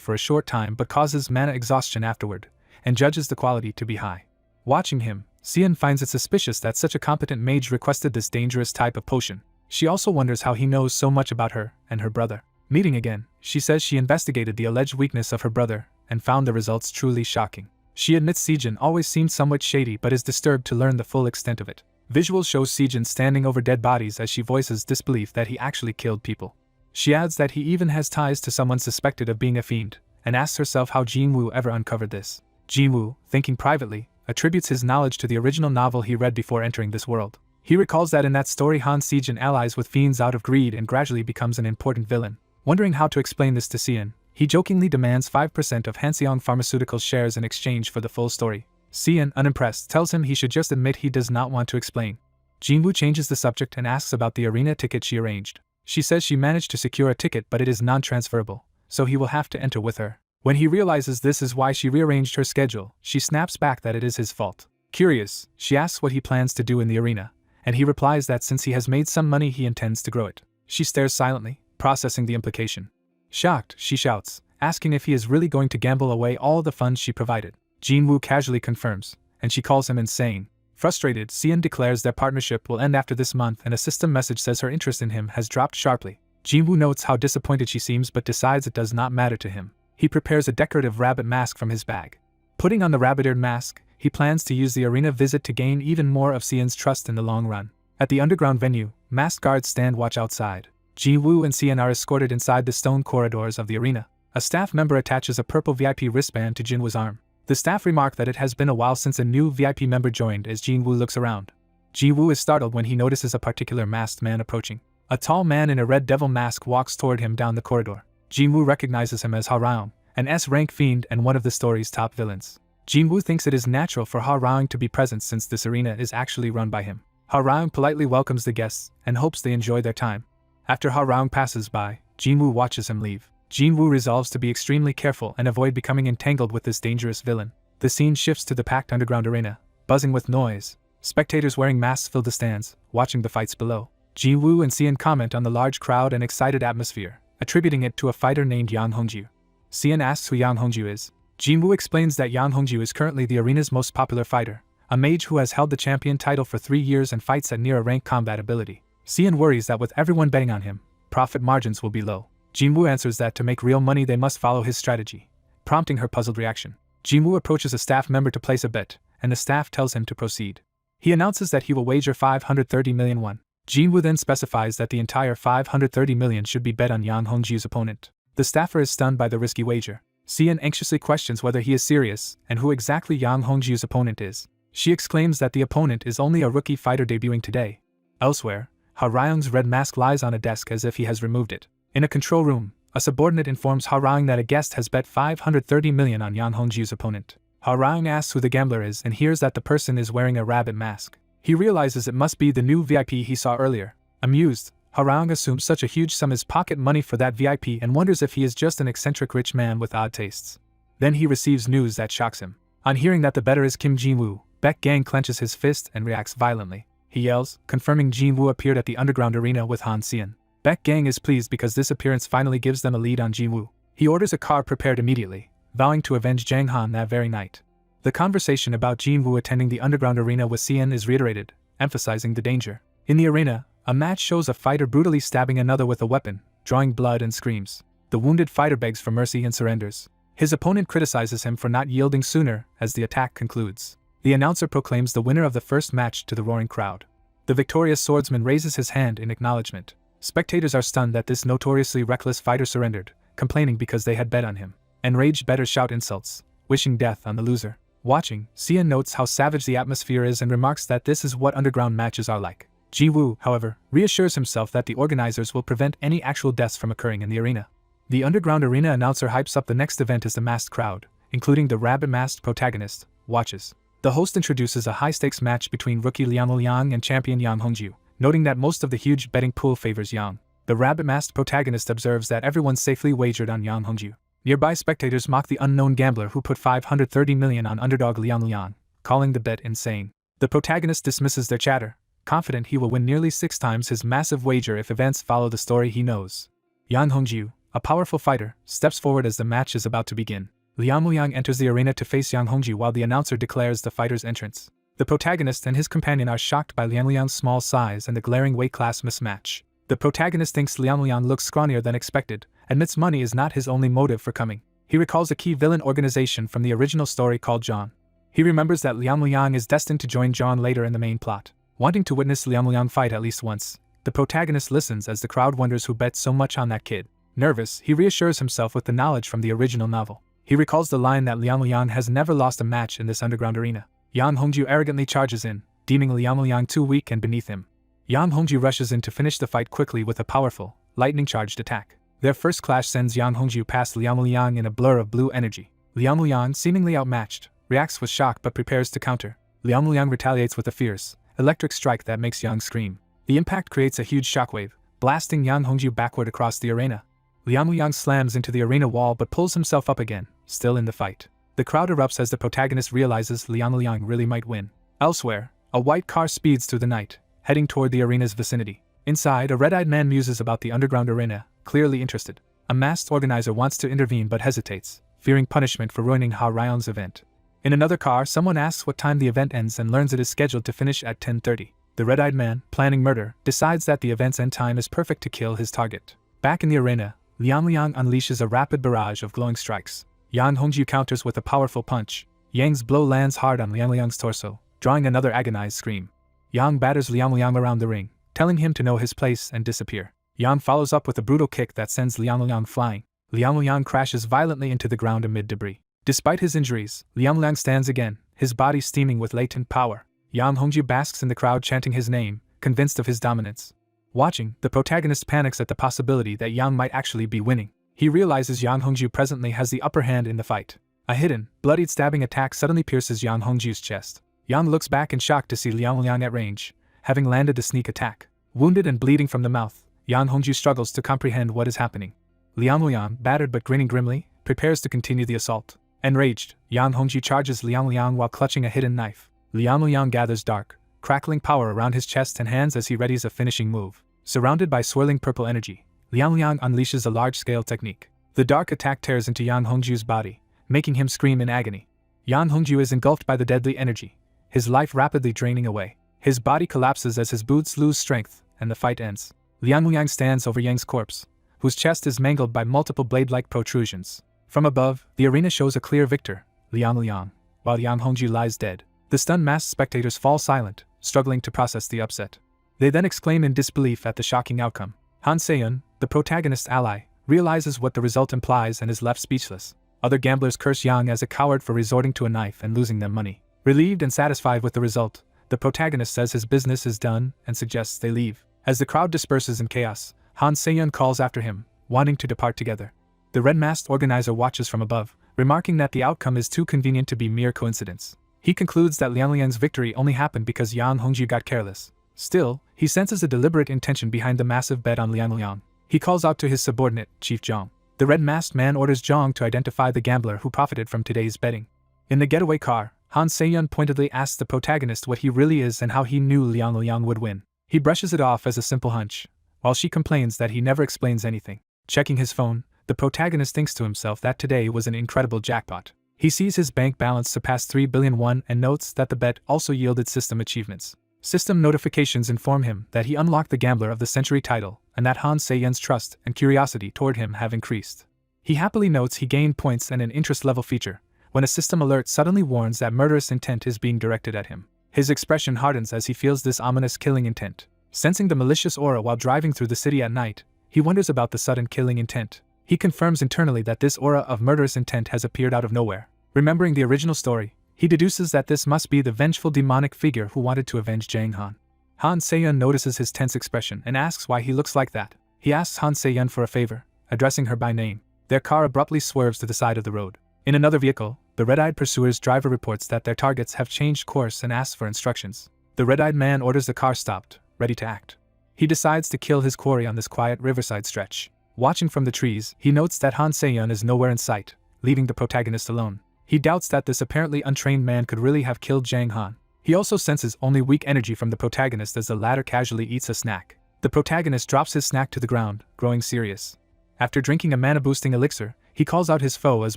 for a short time but causes mana exhaustion afterward, and judges the quality to be high. Watching him, Seon finds it suspicious that such a competent mage requested this dangerous type of potion. She also wonders how he knows so much about her and her brother. Meeting again, she says she investigated the alleged weakness of her brother and found the results truly shocking. She admits Sejin always seemed somewhat shady but is disturbed to learn the full extent of it. Visuals show Sejin standing over dead bodies as she voices disbelief that he actually killed people. She adds that he even has ties to someone suspected of being a fiend, and asks herself how Jinwoo ever uncovered this. Jinwoo, thinking privately, attributes his knowledge to the original novel he read before entering this world. He recalls that in that story Han Sejin allies with fiends out of greed and gradually becomes an important villain. Wondering how to explain this to Seon, he jokingly demands 5% of Hanseong Pharmaceuticals shares in exchange for the full story. Seon, unimpressed, tells him he should just admit he does not want to explain. Jinwoo changes the subject and asks about the arena ticket she arranged. She says she managed to secure a ticket but it is non-transferable, so he will have to enter with her. When he realizes this is why she rearranged her schedule, she snaps back that it is his fault. Curious, she asks what he plans to do in the arena, and he replies that since he has made some money he intends to grow it. She stares silently, processing the implication. Shocked, she shouts, asking if he is really going to gamble away all the funds she provided. Jinwoo casually confirms, and she calls him insane. Frustrated, Seon declares their partnership will end after this month and a system message says her interest in him has dropped sharply. Jinwoo notes how disappointed she seems but decides it does not matter to him. He prepares a decorative rabbit mask from his bag. Putting on the rabbit-eared mask, he plans to use the arena visit to gain even more of Seon's trust in the long run. At the underground venue, masked guards stand watch outside. Jinwoo and Seon are escorted inside the stone corridors of the arena. A staff member attaches a purple VIP wristband to Jinwoo's arm. The staff remark that it has been a while since a new VIP member joined as Jinwoo looks around. Jinwoo is startled when he notices a particular masked man approaching. A tall man in a red devil mask walks toward him down the corridor. Jinwoo recognizes him as Ha Raung, an S-rank fiend and one of the story's top villains. Jinwoo thinks it is natural for Ha Raung to be present since this arena is actually run by him. Ha Raung politely welcomes the guests and hopes they enjoy their time. After Ha Raung passes by, Jinwoo watches him leave. Jinwoo resolves to be extremely careful and avoid becoming entangled with this dangerous villain. The scene shifts to the packed underground arena, buzzing with noise. Spectators wearing masks fill the stands, watching the fights below. Jinwoo and Seon comment on the large crowd and excited atmosphere, attributing it to a fighter named Yang Hongju. Seon asks who Yang Hongju is. Jinwoo explains that Yang Hongju is currently the arena's most popular fighter, a mage who has held the champion title for 3 years and fights at near a rank combat ability. Seon worries that with everyone betting on him, profit margins will be low. Jinwoo answers that to make real money they must follow his strategy, prompting her puzzled reaction. Jinwoo approaches a staff member to place a bet, and the staff tells him to proceed. He announces that he will wager 530 million won. Jinwoo then specifies that the entire 530 million should be bet on Yang Hongju's opponent. The staffer is stunned by the risky wager. Seon anxiously questions whether he is serious and who exactly Yang Hongju's opponent is. She exclaims that the opponent is only a rookie fighter debuting today. Elsewhere, Ha Raung's red mask lies on a desk as if he has removed it. In a control room, a subordinate informs Ha Raung that a guest has bet 530 million on Yang Hongju's opponent. Ha Raung asks who the gambler is and hears that the person is wearing a rabbit mask. He realizes it must be the new VIP he saw earlier. Amused, Ha Raung assumes such a huge sum is pocket money for that VIP and wonders if he is just an eccentric rich man with odd tastes. Then he receives news that shocks him. On hearing that the bettor is Kim Jinwoo, Baek Gang clenches his fist and reacts violently. He yells, confirming Jinwoo appeared at the underground arena with Han Seon. Baek Gang is pleased because this appearance finally gives them a lead on Jinwoo. He orders a car prepared immediately, vowing to avenge Jang Han that very night. The conversation about Jinwoo attending the underground arena with Seon is reiterated, emphasizing the danger. In the arena, a match shows a fighter brutally stabbing another with a weapon, drawing blood and screams. The wounded fighter begs for mercy and surrenders. His opponent criticizes him for not yielding sooner as the attack concludes. The announcer proclaims the winner of the first match to the roaring crowd. The victorious swordsman raises his hand in acknowledgement. Spectators are stunned that this notoriously reckless fighter surrendered, complaining because they had bet on him. Enraged bettors shout insults, wishing death on the loser. Watching, Seon notes how savage the atmosphere is and remarks that this is what underground matches are like. Ji Woo, however, reassures himself that the organizers will prevent any actual deaths from occurring in the arena. The underground arena announcer hypes up the next event as the masked crowd, including the rabbit-masked protagonist, watches. The host introduces a high-stakes match between rookie Liang Liang and champion Yang Hongju, noting that most of the huge betting pool favors Yang. The rabbit-masked protagonist observes that everyone safely wagered on Yang Hongju. Nearby spectators mock the unknown gambler who put 530 million on underdog Liang Liang, calling the bet insane. The protagonist dismisses their chatter, confident he will win nearly 6 times his massive wager if events follow the story he knows. Yang Hongju, a powerful fighter, steps forward as the match is about to begin. Liang Liang enters the arena to face Yang Hongju while the announcer declares the fighter's entrance. The protagonist and his companion are shocked by Liang Liang's small size and the glaring weight class mismatch. The protagonist thinks Liang Liang looks scrawnier than expected, admits money is not his only motive for coming. He recalls a key villain organization from the original story called John. He remembers that Liang Liang is destined to join John later in the main plot. Wanting to witness Liang Liang fight at least once, the protagonist listens as the crowd wonders who bet so much on that kid. Nervous, he reassures himself with the knowledge from the original novel. He recalls the line that Liang Liang has never lost a match in this underground arena. Yang Hongju arrogantly charges in, deeming Liang Liang too weak and beneath him. Yang Hongju rushes in to finish the fight quickly with a powerful, lightning-charged attack. Their first clash sends Yang Hongju past Liang Liang in a blur of blue energy. Liang Liang, seemingly outmatched, reacts with shock but prepares to counter. Liang Liang retaliates with a fierce, electric strike that makes Yang scream. The impact creates a huge shockwave, blasting Yang Hongju backward across the arena. Liang Liang slams into the arena wall but pulls himself up again, still in the fight. The crowd erupts as the protagonist realizes Liang Liang really might win. Elsewhere, a white car speeds through the night, heading toward the arena's vicinity. Inside, a red-eyed man muses about the underground arena, clearly interested. A masked organizer wants to intervene but hesitates, fearing punishment for ruining Ha Ryon's event. In another car, someone asks what time the event ends and learns it is scheduled to finish at 10:30. The red-eyed man, planning murder, decides that the event's end time is perfect to kill his target. Back in the arena, Liang Liang unleashes a rapid barrage of glowing strikes. Yang Hongju counters with a powerful punch. Yang's blow lands hard on Liang Liang's torso, drawing another agonized scream. Yang batters Liang Liang around the ring, telling him to know his place and disappear. Yang follows up with a brutal kick that sends Liang Liang flying. Liang Liang crashes violently into the ground amid debris. Despite his injuries, Liang Liang stands again, his body steaming with latent power. Yang Hongju basks in the crowd chanting his name, convinced of his dominance. Watching, the protagonist panics at the possibility that Yang might actually be winning. He realizes Yang Hongju presently has the upper hand in the fight. A hidden, bloodied stabbing attack suddenly pierces Yang Hongju's chest. Yang looks back in shock to see Liang Liang at range, having landed the sneak attack. Wounded and bleeding from the mouth, Yang Hongju struggles to comprehend what is happening. Liang Liang, battered but grinning grimly, prepares to continue the assault. Enraged, Yang Hongju charges Liang Liang while clutching a hidden knife. Liang Liang gathers dark, crackling power around his chest and hands as he readies a finishing move. Surrounded by swirling purple energy, Liang Liang unleashes a large-scale technique. The dark attack tears into Yang Hongju's body, making him scream in agony. Yang Hongju is engulfed by the deadly energy, his life rapidly draining away. His body collapses as his boots lose strength, and the fight ends. Liang Liang stands over Yang's corpse, whose chest is mangled by multiple blade-like protrusions. From above, the arena shows a clear victor, Liang Liang, while Yang Hongju lies dead. The stunned masked spectators fall silent, struggling to process the upset. They then exclaim in disbelief at the shocking outcome. Han Se-yeon, the protagonist's ally, realizes what the result implies and is left speechless. Other gamblers curse Yang as a coward for resorting to a knife and losing them money. Relieved and satisfied with the result, the protagonist says his business is done and suggests they leave. As the crowd disperses in chaos, Han Se-yeon calls after him, wanting to depart together. The red-masked organizer watches from above, remarking that the outcome is too convenient to be mere coincidence. He concludes that Liang Liang's victory only happened because Yang Hongju got careless. Still, he senses a deliberate intention behind the massive bet on Liang Liang. He calls out to his subordinate, Chief Zhang. The red-masked man orders Zhang to identify the gambler who profited from today's betting. In the getaway car, Han Se-yeon pointedly asks the protagonist what he really is and how he knew Liang Liang would win. He brushes it off as a simple hunch, while she complains that he never explains anything. Checking his phone, the protagonist thinks to himself that today was an incredible jackpot. He sees his bank balance surpass 3 billion won and notes that the bet also yielded system achievements. System notifications inform him that he unlocked the Gambler of the Century title and that Han Se-yeon's trust and curiosity toward him have increased. He happily notes he gained points and an interest level feature, when a system alert suddenly warns that murderous intent is being directed at him. His expression hardens as he feels this ominous killing intent. Sensing the malicious aura while driving through the city at night, he wonders about the sudden killing intent. He confirms internally that this aura of murderous intent has appeared out of nowhere. Remembering the original story, he deduces that this must be the vengeful demonic figure who wanted to avenge Jang Han. Han Se-yeon notices his tense expression and asks why he looks like that. He asks Han Se-yeon for a favor, addressing her by name. Their car abruptly swerves to the side of the road. In another vehicle, the red-eyed pursuer's driver reports that their targets have changed course and asks for instructions. The red-eyed man orders the car stopped, ready to act. He decides to kill his quarry on this quiet riverside stretch. Watching from the trees, he notes that Han Se-yeon is nowhere in sight, leaving the protagonist alone. He doubts that this apparently untrained man could really have killed Jang Han. He also senses only weak energy from the protagonist as the latter casually eats a snack. The protagonist drops his snack to the ground, growing serious. After drinking a mana-boosting elixir, he calls out his foe as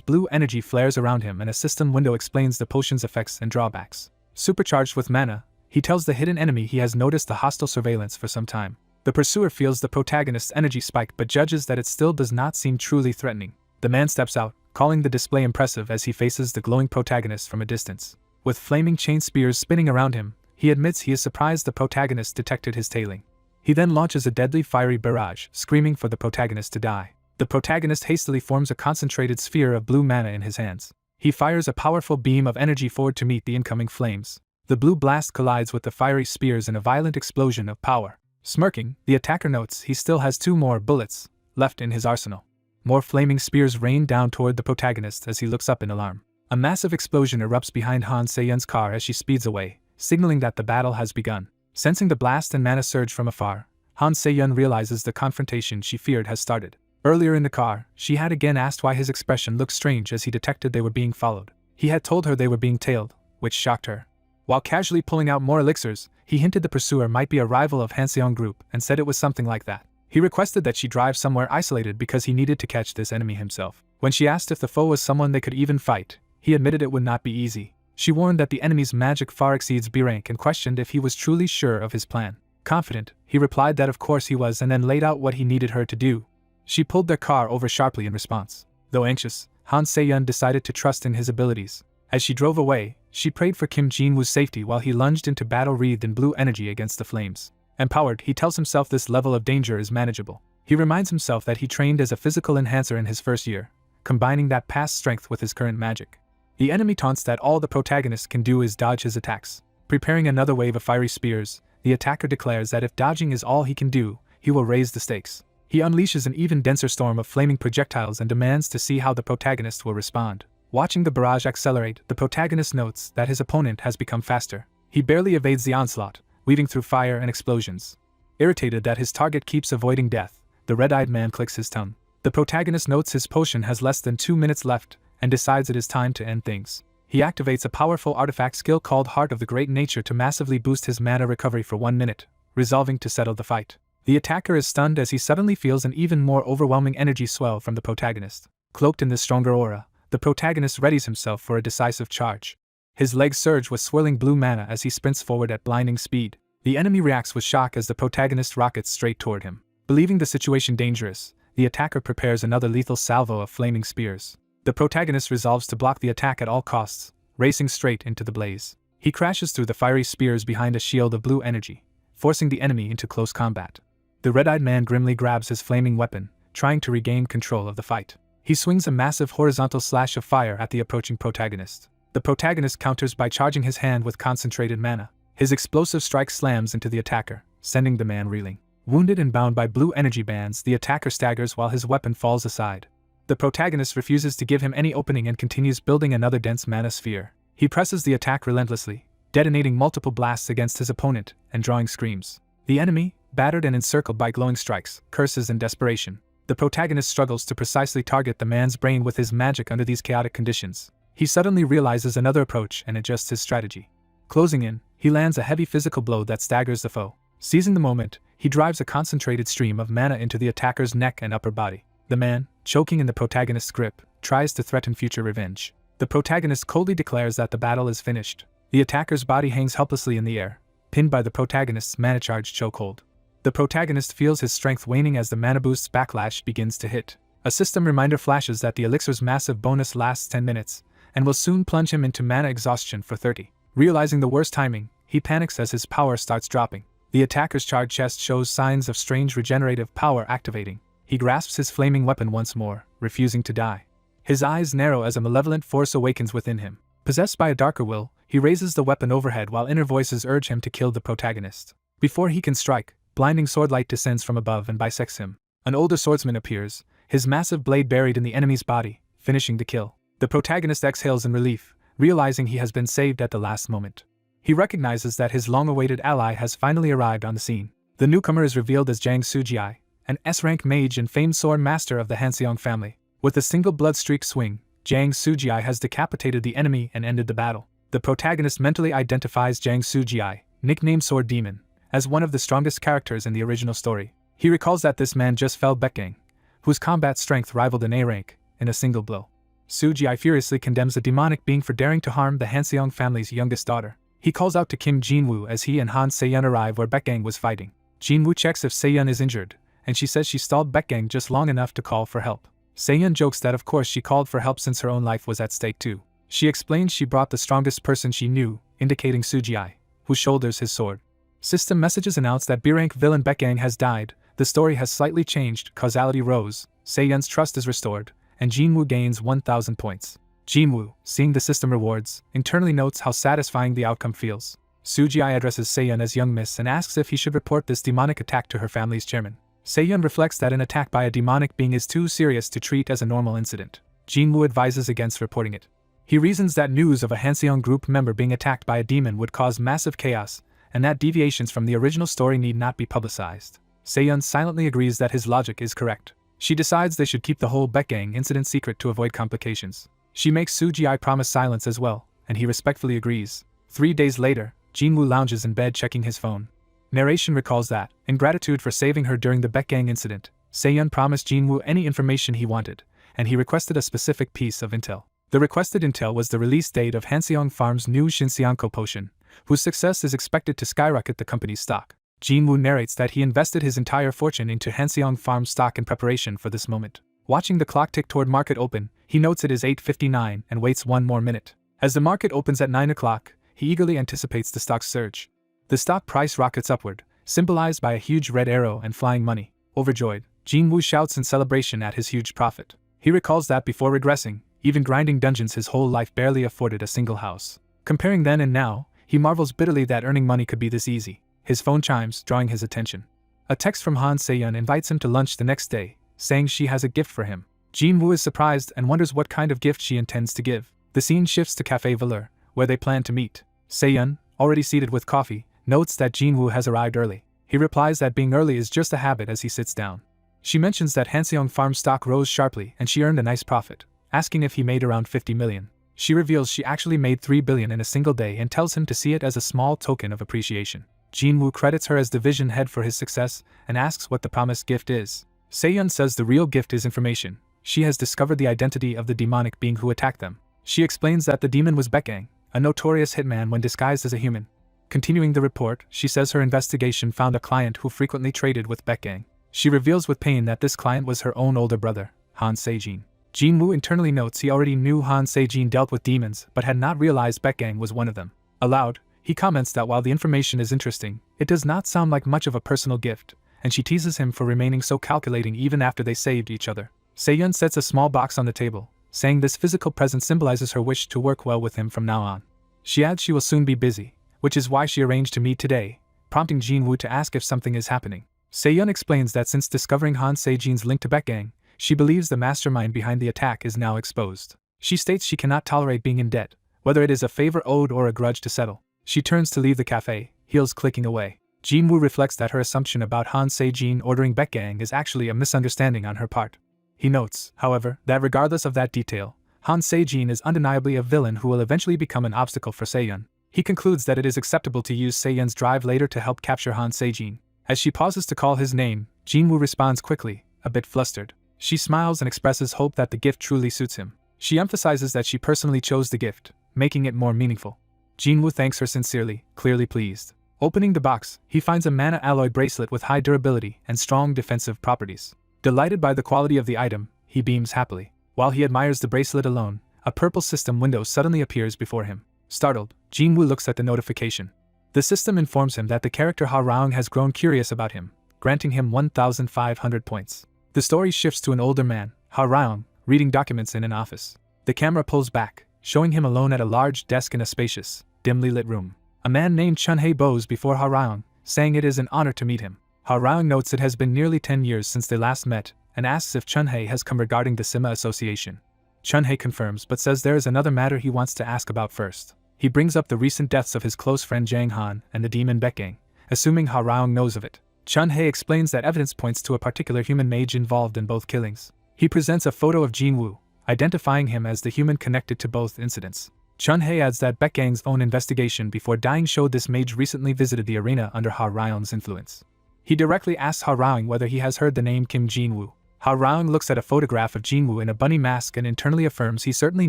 blue energy flares around him and a system window explains the potion's effects and drawbacks. Supercharged with mana, he tells the hidden enemy he has noticed the hostile surveillance for some time. The pursuer feels the protagonist's energy spike but judges that it still does not seem truly threatening. The man steps out, calling the display impressive as he faces the glowing protagonist from a distance. With flaming chain spears spinning around him, he admits he is surprised the protagonist detected his tailing. He then launches a deadly fiery barrage, screaming for the protagonist to die. The protagonist hastily forms a concentrated sphere of blue mana in his hands. He fires a powerful beam of energy forward to meet the incoming flames. The blue blast collides with the fiery spears in a violent explosion of power. Smirking, the attacker notes he still has 2 more bullets left in his arsenal. More flaming spears rain down toward the protagonist as he looks up in alarm. A massive explosion erupts behind Han Se-yeon's car as she speeds away, signaling that the battle has begun. Sensing the blast and mana surge from afar, Han Se-yeon realizes the confrontation she feared has started. Earlier in the car, she had again asked why his expression looked strange as he detected they were being followed. He had told her they were being tailed, which shocked her. While casually pulling out more elixirs, he hinted the pursuer might be a rival of Hanseong Group and said it was something like that. He requested that she drive somewhere isolated because he needed to catch this enemy himself. When she asked if the foe was someone they could even fight, he admitted it would not be easy. She warned that the enemy's magic far exceeds B rank and questioned if he was truly sure of his plan. Confident, he replied that of course he was and then laid out what he needed her to do. She pulled their car over sharply in response. Though anxious, Han Se-yeon decided to trust in his abilities. As she drove away, she prayed for Kim Jin-woo's safety while he lunged into battle wreathed in blue energy against the flames. Empowered, he tells himself this level of danger is manageable. He reminds himself that he trained as a physical enhancer in his first year, combining that past strength with his current magic. The enemy taunts that all the protagonist can do is dodge his attacks. Preparing another wave of fiery spears, the attacker declares that if dodging is all he can do, he will raise the stakes. He unleashes an even denser storm of flaming projectiles and demands to see how the protagonist will respond. Watching the barrage accelerate, the protagonist notes that his opponent has become faster. He barely evades the onslaught, weaving through fire and explosions. Irritated that his target keeps avoiding death, the red-eyed man clicks his tongue. The protagonist notes his potion has less than 2 minutes left and decides it is time to end things. He activates a powerful artifact skill called Heart of the Great Nature to massively boost his mana recovery for 1 minute, resolving to settle the fight. The attacker is stunned as he suddenly feels an even more overwhelming energy swell from the protagonist. Cloaked in this stronger aura, the protagonist readies himself for a decisive charge. His legs surge with swirling blue mana as he sprints forward at blinding speed. The enemy reacts with shock as the protagonist rockets straight toward him. Believing the situation dangerous, the attacker prepares another lethal salvo of flaming spears. The protagonist resolves to block the attack at all costs, racing straight into the blaze. He crashes through the fiery spears behind a shield of blue energy, forcing the enemy into close combat. The red-eyed man grimly grabs his flaming weapon, trying to regain control of the fight. He swings a massive horizontal slash of fire at the approaching protagonist. The protagonist counters by charging his hand with concentrated mana. His explosive strike slams into the attacker, sending the man reeling. Wounded and bound by blue energy bands, the attacker staggers while his weapon falls aside. The protagonist refuses to give him any opening and continues building another dense mana sphere. He presses the attack relentlessly, detonating multiple blasts against his opponent and drawing screams. The enemy, battered and encircled by glowing strikes, curses in desperation. The protagonist struggles to precisely target the man's brain with his magic under these chaotic conditions. He suddenly realizes another approach and adjusts his strategy. Closing in, he lands a heavy physical blow that staggers the foe. Seizing the moment, he drives a concentrated stream of mana into the attacker's neck and upper body. The man, choking in the protagonist's grip, tries to threaten future revenge. The protagonist coldly declares that the battle is finished. The attacker's body hangs helplessly in the air, pinned by the protagonist's mana-charged chokehold. The protagonist feels his strength waning as the mana boost's backlash begins to hit. A system reminder flashes that the elixir's massive bonus lasts 10 minutes, and will soon plunge him into mana exhaustion for 30. Realizing the worst timing, he panics as his power starts dropping. The attacker's charred chest shows signs of strange regenerative power activating. He grasps his flaming weapon once more, refusing to die. His eyes narrow as a malevolent force awakens within him. Possessed by a darker will, he raises the weapon overhead while inner voices urge him to kill the protagonist. Before he can strike, blinding swordlight descends from above and bisects him. An older swordsman appears, his massive blade buried in the enemy's body, finishing the kill. The protagonist exhales in relief, realizing he has been saved at the last moment. He recognizes that his long-awaited ally has finally arrived on the scene. The newcomer is revealed as Jang Sujai, an S-rank mage and famed sword master of the Hanseong family. With a single blood-streak swing, Jang Sujai has decapitated the enemy and ended the battle. The protagonist mentally identifies Jang Sujai, nicknamed Sword Demon, as one of the strongest characters in the original story. He recalls that this man just felled Baekgang, whose combat strength rivaled an A-rank, in a single blow. Sujai furiously condemns the demonic being for daring to harm the Hanseong family's youngest daughter. He calls out to Kim Jinwoo as he and Han Se-yeon arrive where Baekgang was fighting. Jinwoo checks if Se-yeon is injured, and she says she stalled Baekgang just long enough to call for help. Se-yeon jokes that of course she called for help since her own life was at stake too. She explains she brought the strongest person she knew, indicating Sujai, who shoulders his sword. System messages announce that B-rank villain Baekgang has died. The story has slightly changed, causality rose, Se-yeon's trust is restored, and Jinwoo gains 1,000 points. Jinwoo, seeing the system rewards, internally notes how satisfying the outcome feels. Sujai addresses Se-yeon as young miss and asks if he should report this demonic attack to her family's chairman. Se-yeon reflects that an attack by a demonic being is too serious to treat as a normal incident. Jinwoo advises against reporting it. He reasons that news of a Hanseong group member being attacked by a demon would cause massive chaos, and that deviations from the original story need not be publicized. Se-yeon silently agrees that his logic is correct. She decides they should keep the whole Baekgang incident secret to avoid complications. She makes Sujai promise silence as well, and he respectfully agrees. 3 days later, Jinwoo lounges in bed checking his phone. Narration recalls that, in gratitude for saving her during the Baekgang incident, Se-yeon promised Jinwoo any information he wanted, and he requested a specific piece of intel. The requested intel was the release date of Hanseong Farm's new Shinseonko potion, whose success is expected to skyrocket the company's stock. Jinwoo narrates that he invested his entire fortune into Hanseong Farm stock in preparation for this moment. Watching the clock tick toward market open, he notes it is 8:59 and waits one more minute. As the market opens at 9 o'clock, he eagerly anticipates the stock's surge. The stock price rockets upward, symbolized by a huge red arrow and flying money. Overjoyed, Jinwoo shouts in celebration at his huge profit. He recalls that before regressing, even grinding dungeons his whole life barely afforded a single house. Comparing then and now, he marvels bitterly that earning money could be this easy. His phone chimes, drawing his attention. A text from Han Se-yeon invites him to lunch the next day, saying she has a gift for him. Jinwoo is surprised and wonders what kind of gift she intends to give. The scene shifts to Café Valeur, where they plan to meet. Se-yeon, already seated with coffee, notes that Jinwoo has arrived early. He replies that being early is just a habit as he sits down. She mentions that Hanseong Farm stock rose sharply and she earned a nice profit, asking if he made around 50 million. She reveals she actually made 3 billion in a single day and tells him to see it as a small token of appreciation. Jinwoo credits her as division head for his success and asks what the promised gift is. Se-yeon says the real gift is information. She has discovered the identity of the demonic being who attacked them. She explains that the demon was Baekgang, a notorious hitman when disguised as a human. Continuing the report, she says her investigation found a client who frequently traded with Baekgang. She reveals with pain that this client was her own older brother, Han Se-jin. Jinwoo internally notes he already knew Han Se-jin dealt with demons but had not realized Baekgang was one of them. Aloud, he comments that while the information is interesting, it does not sound like much of a personal gift, and she teases him for remaining so calculating even after they saved each other. Se-yeon sets a small box on the table, saying this physical presence symbolizes her wish to work well with him from now on. She adds she will soon be busy, which is why she arranged to meet today, prompting Jinwoo to ask if something is happening. Se-yeon explains that since discovering Han Se-jin's link to Baekgang, she believes the mastermind behind the attack is now exposed. She states she cannot tolerate being in debt, whether it is a favor owed or a grudge to settle. She turns to leave the cafe, heels clicking away. Jinwoo reflects that her assumption about Han Se-jin ordering Baekgang is actually a misunderstanding on her part. He notes, however, that regardless of that detail, Han Se-jin is undeniably a villain who will eventually become an obstacle for Se-yeon. He concludes that it is acceptable to use Se-yeon's drive later to help capture Han Se-jin. As she pauses to call his name, Jinwoo responds quickly, a bit flustered. She smiles and expresses hope that the gift truly suits him. She emphasizes that she personally chose the gift, making it more meaningful. Jinwoo thanks her sincerely, clearly pleased. Opening the box, he finds a mana alloy bracelet with high durability and strong defensive properties. Delighted by the quality of the item, he beams happily. While he admires the bracelet alone, a purple system window suddenly appears before him. Startled, Jinwoo looks at the notification. The system informs him that the character Ha Raung has grown curious about him, granting him 1,500 points. The story shifts to an older man, Ha Raung, reading documents in an office. The camera pulls back, showing him alone at a large desk in a spacious, dimly lit room. A man named Chun Hae bows before Ha Raung, saying it is an honor to meet him. Ha Raung notes it has been nearly 10 years since they last met, and asks if Chunhae has come regarding the Sima association. Chunhae confirms but says there is another matter he wants to ask about first. He brings up the recent deaths of his close friend Jang Han and the demon Baekgang, assuming Ha Raung knows of it. Chunhae explains that evidence points to a particular human mage involved in both killings. He presents a photo of Jinwoo, identifying him as the human connected to both incidents. Chunhae adds that Baekgang's own investigation before dying showed this mage recently visited the arena under Ha Raung's influence. He directly asks Ha Raung whether he has heard the name Kim Jinwoo. Ha Raung looks at a photograph of Jinwoo in a bunny mask and internally affirms he certainly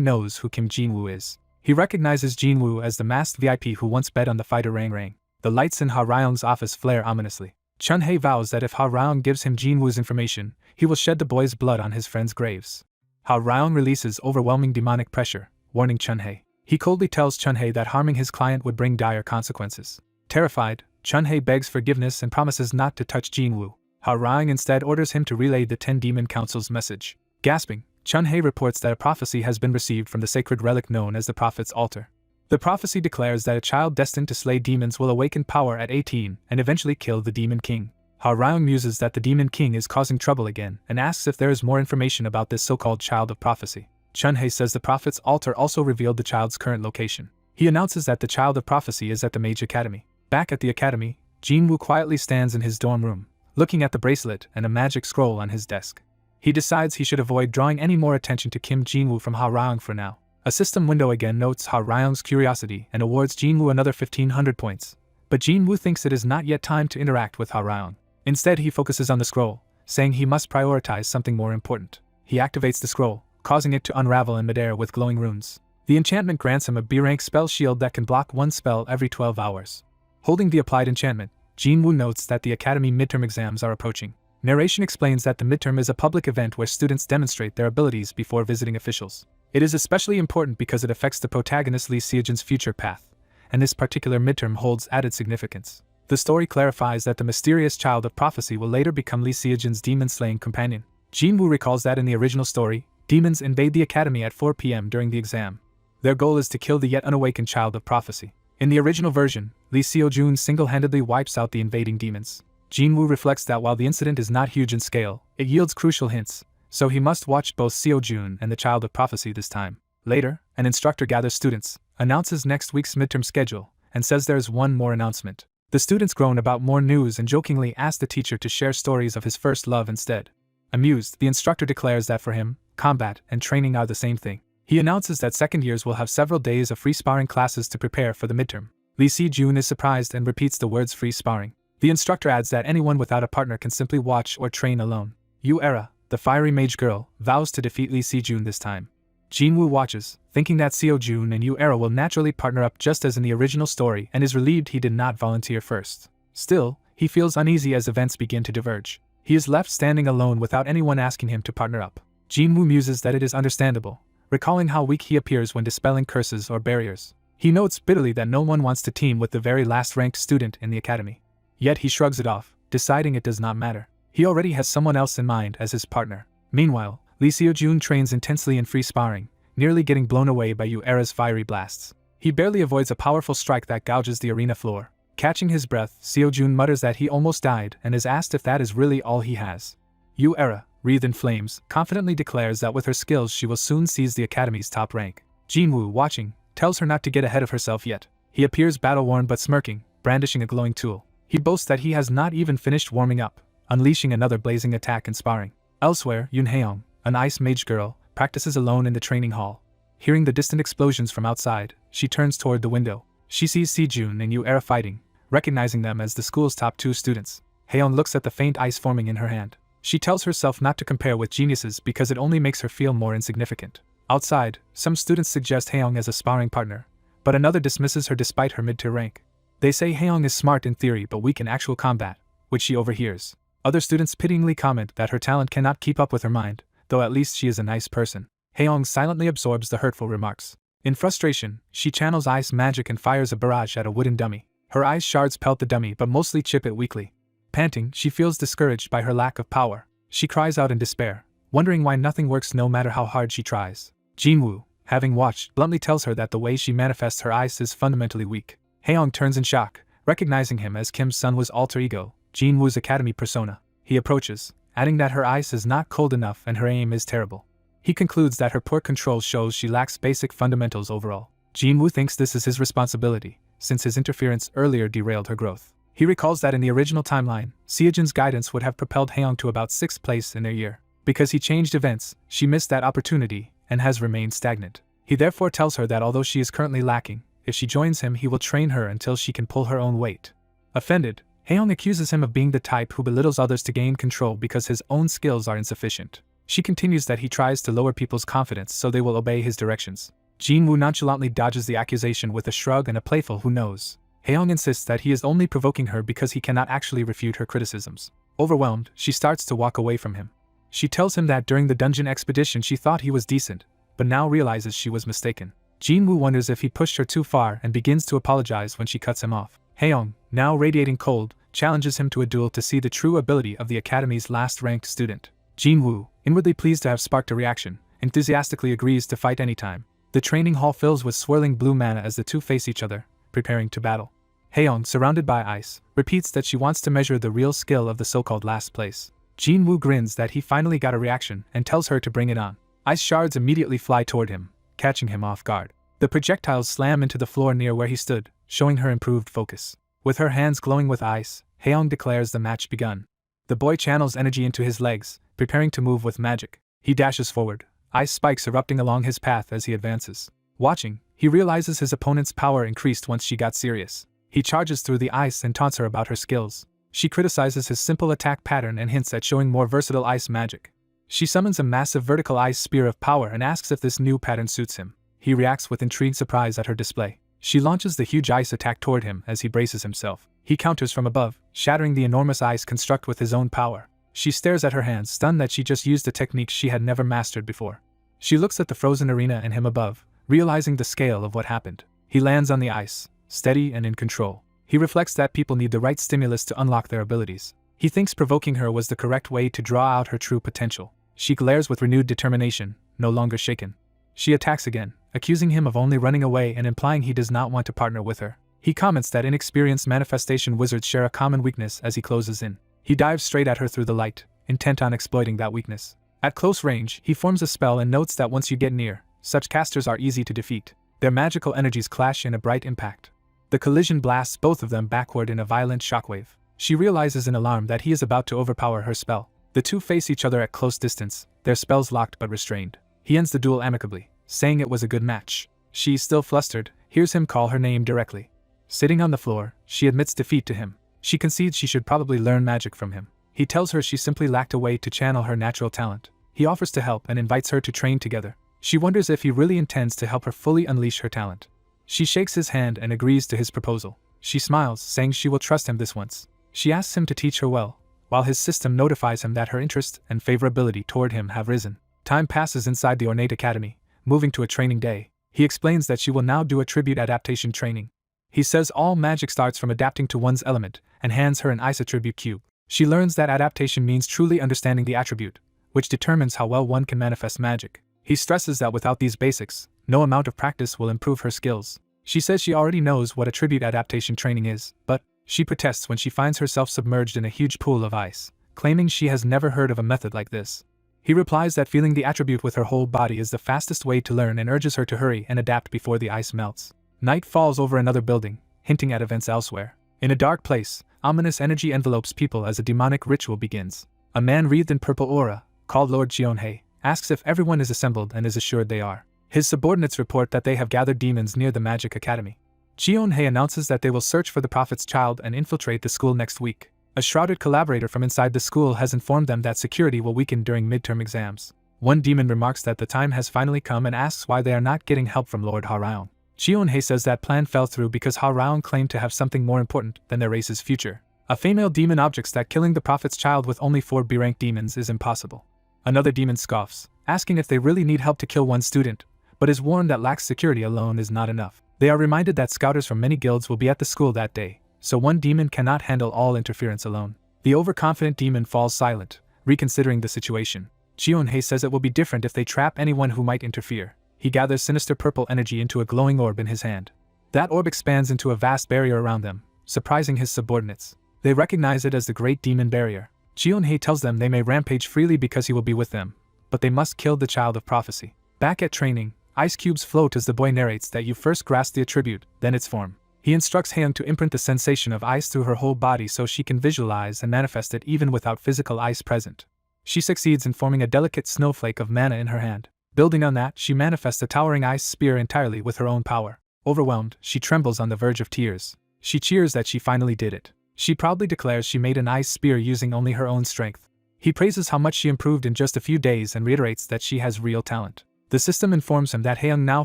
knows who Kim Jinwoo is. He recognizes Jinwoo as the masked VIP who once bet on the fighter Rang Rang. The lights in Ha Raung's office flare ominously. Chunhae vows that if Ha Raung gives him Jinwoo's information, he will shed the boy's blood on his friends' graves. Ha Raung releases overwhelming demonic pressure, warning Chunhae. He coldly tells Chunhae that harming his client would bring dire consequences. Terrified, Chunhae begs forgiveness and promises not to touch Jinwoo. Ha Raung instead orders him to relay the 10 Demon Council's message. Gasping, Chunhae reports that a prophecy has been received from the sacred relic known as the Prophet's Altar. The prophecy declares that a child destined to slay demons will awaken power at 18 and eventually kill the Demon King. Ha Raung muses that the Demon King is causing trouble again and asks if there is more information about this so-called child of prophecy. Chunhae says the Prophet's Altar also revealed the child's current location. He announces that the child of prophecy is at the Mage Academy. Back at the academy, Jinwoo quietly stands in his dorm room, looking at the bracelet and a magic scroll on his desk. He decides he should avoid drawing any more attention to Kim Jinwoo from Ha Raung for now. A system window again notes Ha Raung's curiosity and awards Jinwoo another 1500 points. But Jinwoo thinks it is not yet time to interact with Ha Raung. Instead he focuses on the scroll, saying he must prioritize something more important. He activates the scroll, causing it to unravel in midair with glowing runes. The enchantment grants him a B-rank spell shield that can block one spell every 12 hours. Holding the applied enchantment, Jinwoo notes that the academy midterm exams are approaching. Narration explains that the midterm is a public event where students demonstrate their abilities before visiting officials. It is especially important because it affects the protagonist Lee Seojin's future path, and this particular midterm holds added significance. The story clarifies that the mysterious child of prophecy will later become Lee Seojin's demon-slaying companion. Jinwoo recalls that in the original story, demons invade the academy at 4 p.m. during the exam. Their goal is to kill the yet unawakened child of prophecy. In the original version, Lee Seojun single-handedly wipes out the invading demons. Jinwoo reflects that while the incident is not huge in scale, it yields crucial hints, so he must watch both Seojun and the child of prophecy this time. Later, an instructor gathers students, announces next week's midterm schedule, and says there is one more announcement. The students groan about more news and jokingly ask the teacher to share stories of his first love instead. Amused, the instructor declares that for him, combat and training are the same thing. He announces that second years will have several days of free sparring classes to prepare for the midterm. Lee Si-jun is surprised and repeats the words free sparring. The instructor adds that anyone without a partner can simply watch or train alone. Yu-era, the fiery mage girl, vows to defeat Lee Si-jun this time. Jinwoo watches, thinking that Seo-jun and Yu-era will naturally partner up just as in the original story and is relieved he did not volunteer first. Still, he feels uneasy as events begin to diverge. He is left standing alone without anyone asking him to partner up. Jinwoo muses that it is understandable, recalling how weak he appears when dispelling curses or barriers. He notes bitterly that no one wants to team with the very last-ranked student in the academy. Yet he shrugs it off, deciding it does not matter. He already has someone else in mind as his partner. Meanwhile, Lee Seo-jun trains intensely in free sparring, nearly getting blown away by Yu-era's fiery blasts. He barely avoids a powerful strike that gouges the arena floor. Catching his breath, Seo-jun mutters that he almost died and is asked if that is really all he has. Yu-era, wreathed in flames, confidently declares that with her skills she will soon seize the academy's top rank. Jinwoo, watching, tells her not to get ahead of herself yet. He appears battle-worn but smirking, brandishing a glowing tool. He boasts that he has not even finished warming up, unleashing another blazing attack in sparring. Elsewhere, Yoon Haeyoung, an ice mage girl, practices alone in the training hall. Hearing the distant explosions from outside, she turns toward the window. She sees Si-jun and Yu-era fighting, recognizing them as the school's top 2 students. Haeyoung looks at the faint ice forming in her hand. She tells herself not to compare with geniuses because it only makes her feel more insignificant. Outside, some students suggest Haeyoung as a sparring partner, but another dismisses her despite her mid-tier rank. They say Haeyoung is smart in theory but weak in actual combat, which she overhears. Other students pityingly comment that her talent cannot keep up with her mind, though at least she is a nice person. Haeyoung silently absorbs the hurtful remarks. In frustration, she channels ice magic and fires a barrage at a wooden dummy. Her ice shards pelt the dummy but mostly chip it weakly. Panting, she feels discouraged by her lack of power. She cries out in despair, wondering why nothing works no matter how hard she tries. Jinwoo, having watched, bluntly tells her that the way she manifests her ice is fundamentally weak. Haeyoung turns in shock, Recognizing him as Kim Sunwoo's alter ego, Jinwoo's academy persona, he approaches, adding that her ice is not cold enough and her aim is terrible. He concludes that her poor control shows she lacks basic fundamentals overall. Jinwoo thinks this is his responsibility, since his interference earlier derailed her growth. He recalls that in the original timeline, Seojin's guidance would have propelled Haeyoung to about 6th place in their year. Because he changed events, she missed that opportunity and has remained stagnant. He therefore tells her that although she is currently lacking, if she joins him he will train her until she can pull her own weight. Offended, Haeyoung accuses him of being the type who belittles others to gain control because his own skills are insufficient. She continues that he tries to lower people's confidence so they will obey his directions. Jinwoo nonchalantly dodges the accusation with a shrug and a playful "who knows." Haeyoung insists that he is only provoking her because he cannot actually refute her criticisms. Overwhelmed, she starts to walk away from him. She tells him that during the dungeon expedition she thought he was decent, but now realizes she was mistaken. Jinwoo wonders if he pushed her too far and begins to apologize when she cuts him off. Haeyoung, now radiating cold, challenges him to a duel to see the true ability of the academy's last-ranked student. Jinwoo, inwardly pleased to have sparked a reaction, enthusiastically agrees to fight anytime. The training hall fills with swirling blue mana as the two face each other, preparing to battle. Haeyoung, surrounded by ice, repeats that she wants to measure the real skill of the so-called last place. Jinwoo grins that he finally got a reaction and tells her to bring it on. Ice shards immediately fly toward him, catching him off guard. The projectiles slam into the floor near where he stood, showing her improved focus. With her hands glowing with ice, Haeyoung declares the match begun. The boy channels energy into his legs, preparing to move with magic. He dashes forward, ice spikes erupting along his path as he advances. Watching, he realizes his opponent's power increased once she got serious. He charges through the ice and taunts her about her skills. She criticizes his simple attack pattern and hints at showing more versatile ice magic. She summons a massive vertical ice spear of power and asks if this new pattern suits him. He reacts with intrigued surprise at her display. She launches the huge ice attack toward him as he braces himself. He counters from above, shattering the enormous ice construct with his own power. She stares at her hands, stunned that she just used a technique she had never mastered before. She looks at the frozen arena and him above, realizing the scale of what happened. He lands on the ice, steady and in control. He reflects that people need the right stimulus to unlock their abilities. He thinks provoking her was the correct way to draw out her true potential. She glares with renewed determination, no longer shaken. She attacks again, accusing him of only running away and implying he does not want to partner with her. He comments that inexperienced manifestation wizards share a common weakness as he closes in. He dives straight at her through the light, intent on exploiting that weakness. At close range, he forms a spell and notes that once you get near, such casters are easy to defeat. Their magical energies clash in a bright impact. The collision blasts both of them backward in a violent shockwave. She realizes in alarm that he is about to overpower her spell. The two face each other at close distance, their spells locked but restrained. He ends the duel amicably, saying it was a good match. She, still flustered, hears him call her name directly. Sitting on the floor, she admits defeat to him. She concedes she should probably learn magic from him. He tells her she simply lacked a way to channel her natural talent. He offers to help and invites her to train together. She wonders if he really intends to help her fully unleash her talent. She shakes his hand and agrees to his proposal. She smiles, saying she will trust him this once. She asks him to teach her well, while his system notifies him that her interest and favorability toward him have risen. Time passes inside the ornate academy, moving to a training day. He explains that she will now do a tribute adaptation training. He says all magic starts from adapting to one's element, and hands her an ice attribute cube. She learns that adaptation means truly understanding the attribute, which determines how well one can manifest magic. He stresses that without these basics, no amount of practice will improve her skills. She says she already knows what attribute adaptation training is, but she protests when she finds herself submerged in a huge pool of ice, claiming she has never heard of a method like this. He replies that feeling the attribute with her whole body is the fastest way to learn and urges her to hurry and adapt before the ice melts. Night falls over another building, hinting at events elsewhere. In a dark place, ominous energy envelopes people as a demonic ritual begins. A man wreathed in purple aura, called Lord Cheonhae, asks if everyone is assembled and is assured they are. His subordinates report that they have gathered demons near the Magic Academy. Cheonhae announces that they will search for the Prophet's child and infiltrate the school next week. A shrouded collaborator from inside the school has informed them that security will weaken during midterm exams. One demon remarks that the time has finally come and asks why they are not getting help from Lord Haraung. Cheonhae says that plan fell through because Haraung claimed to have something more important than their race's future. A female demon objects that killing the Prophet's child with only 4 B-rank demons is impossible. Another demon scoffs, asking if they really need help to kill one student, but is warned that lax security alone is not enough. They are reminded that scouters from many guilds will be at the school that day, so one demon cannot handle all interference alone. The overconfident demon falls silent, reconsidering the situation. Cheonhae says it will be different if they trap anyone who might interfere. He gathers sinister purple energy into a glowing orb in his hand. That orb expands into a vast barrier around them, surprising his subordinates. They recognize it as the Great Demon Barrier. Cheon-hae tells them they may rampage freely because he will be with them, but they must kill the child of prophecy. Back at training, ice cubes float as the boy narrates that you first grasp the attribute, then its form. He instructs Haeyoung to imprint the sensation of ice through her whole body so she can visualize and manifest it even without physical ice present. She succeeds in forming a delicate snowflake of mana in her hand. Building on that, she manifests a towering ice spear entirely with her own power. Overwhelmed, she trembles on the verge of tears. She cheers that she finally did it. She proudly declares she made an ice spear using only her own strength. He praises how much she improved in just a few days and reiterates that she has real talent. The system informs him that Haeyoung now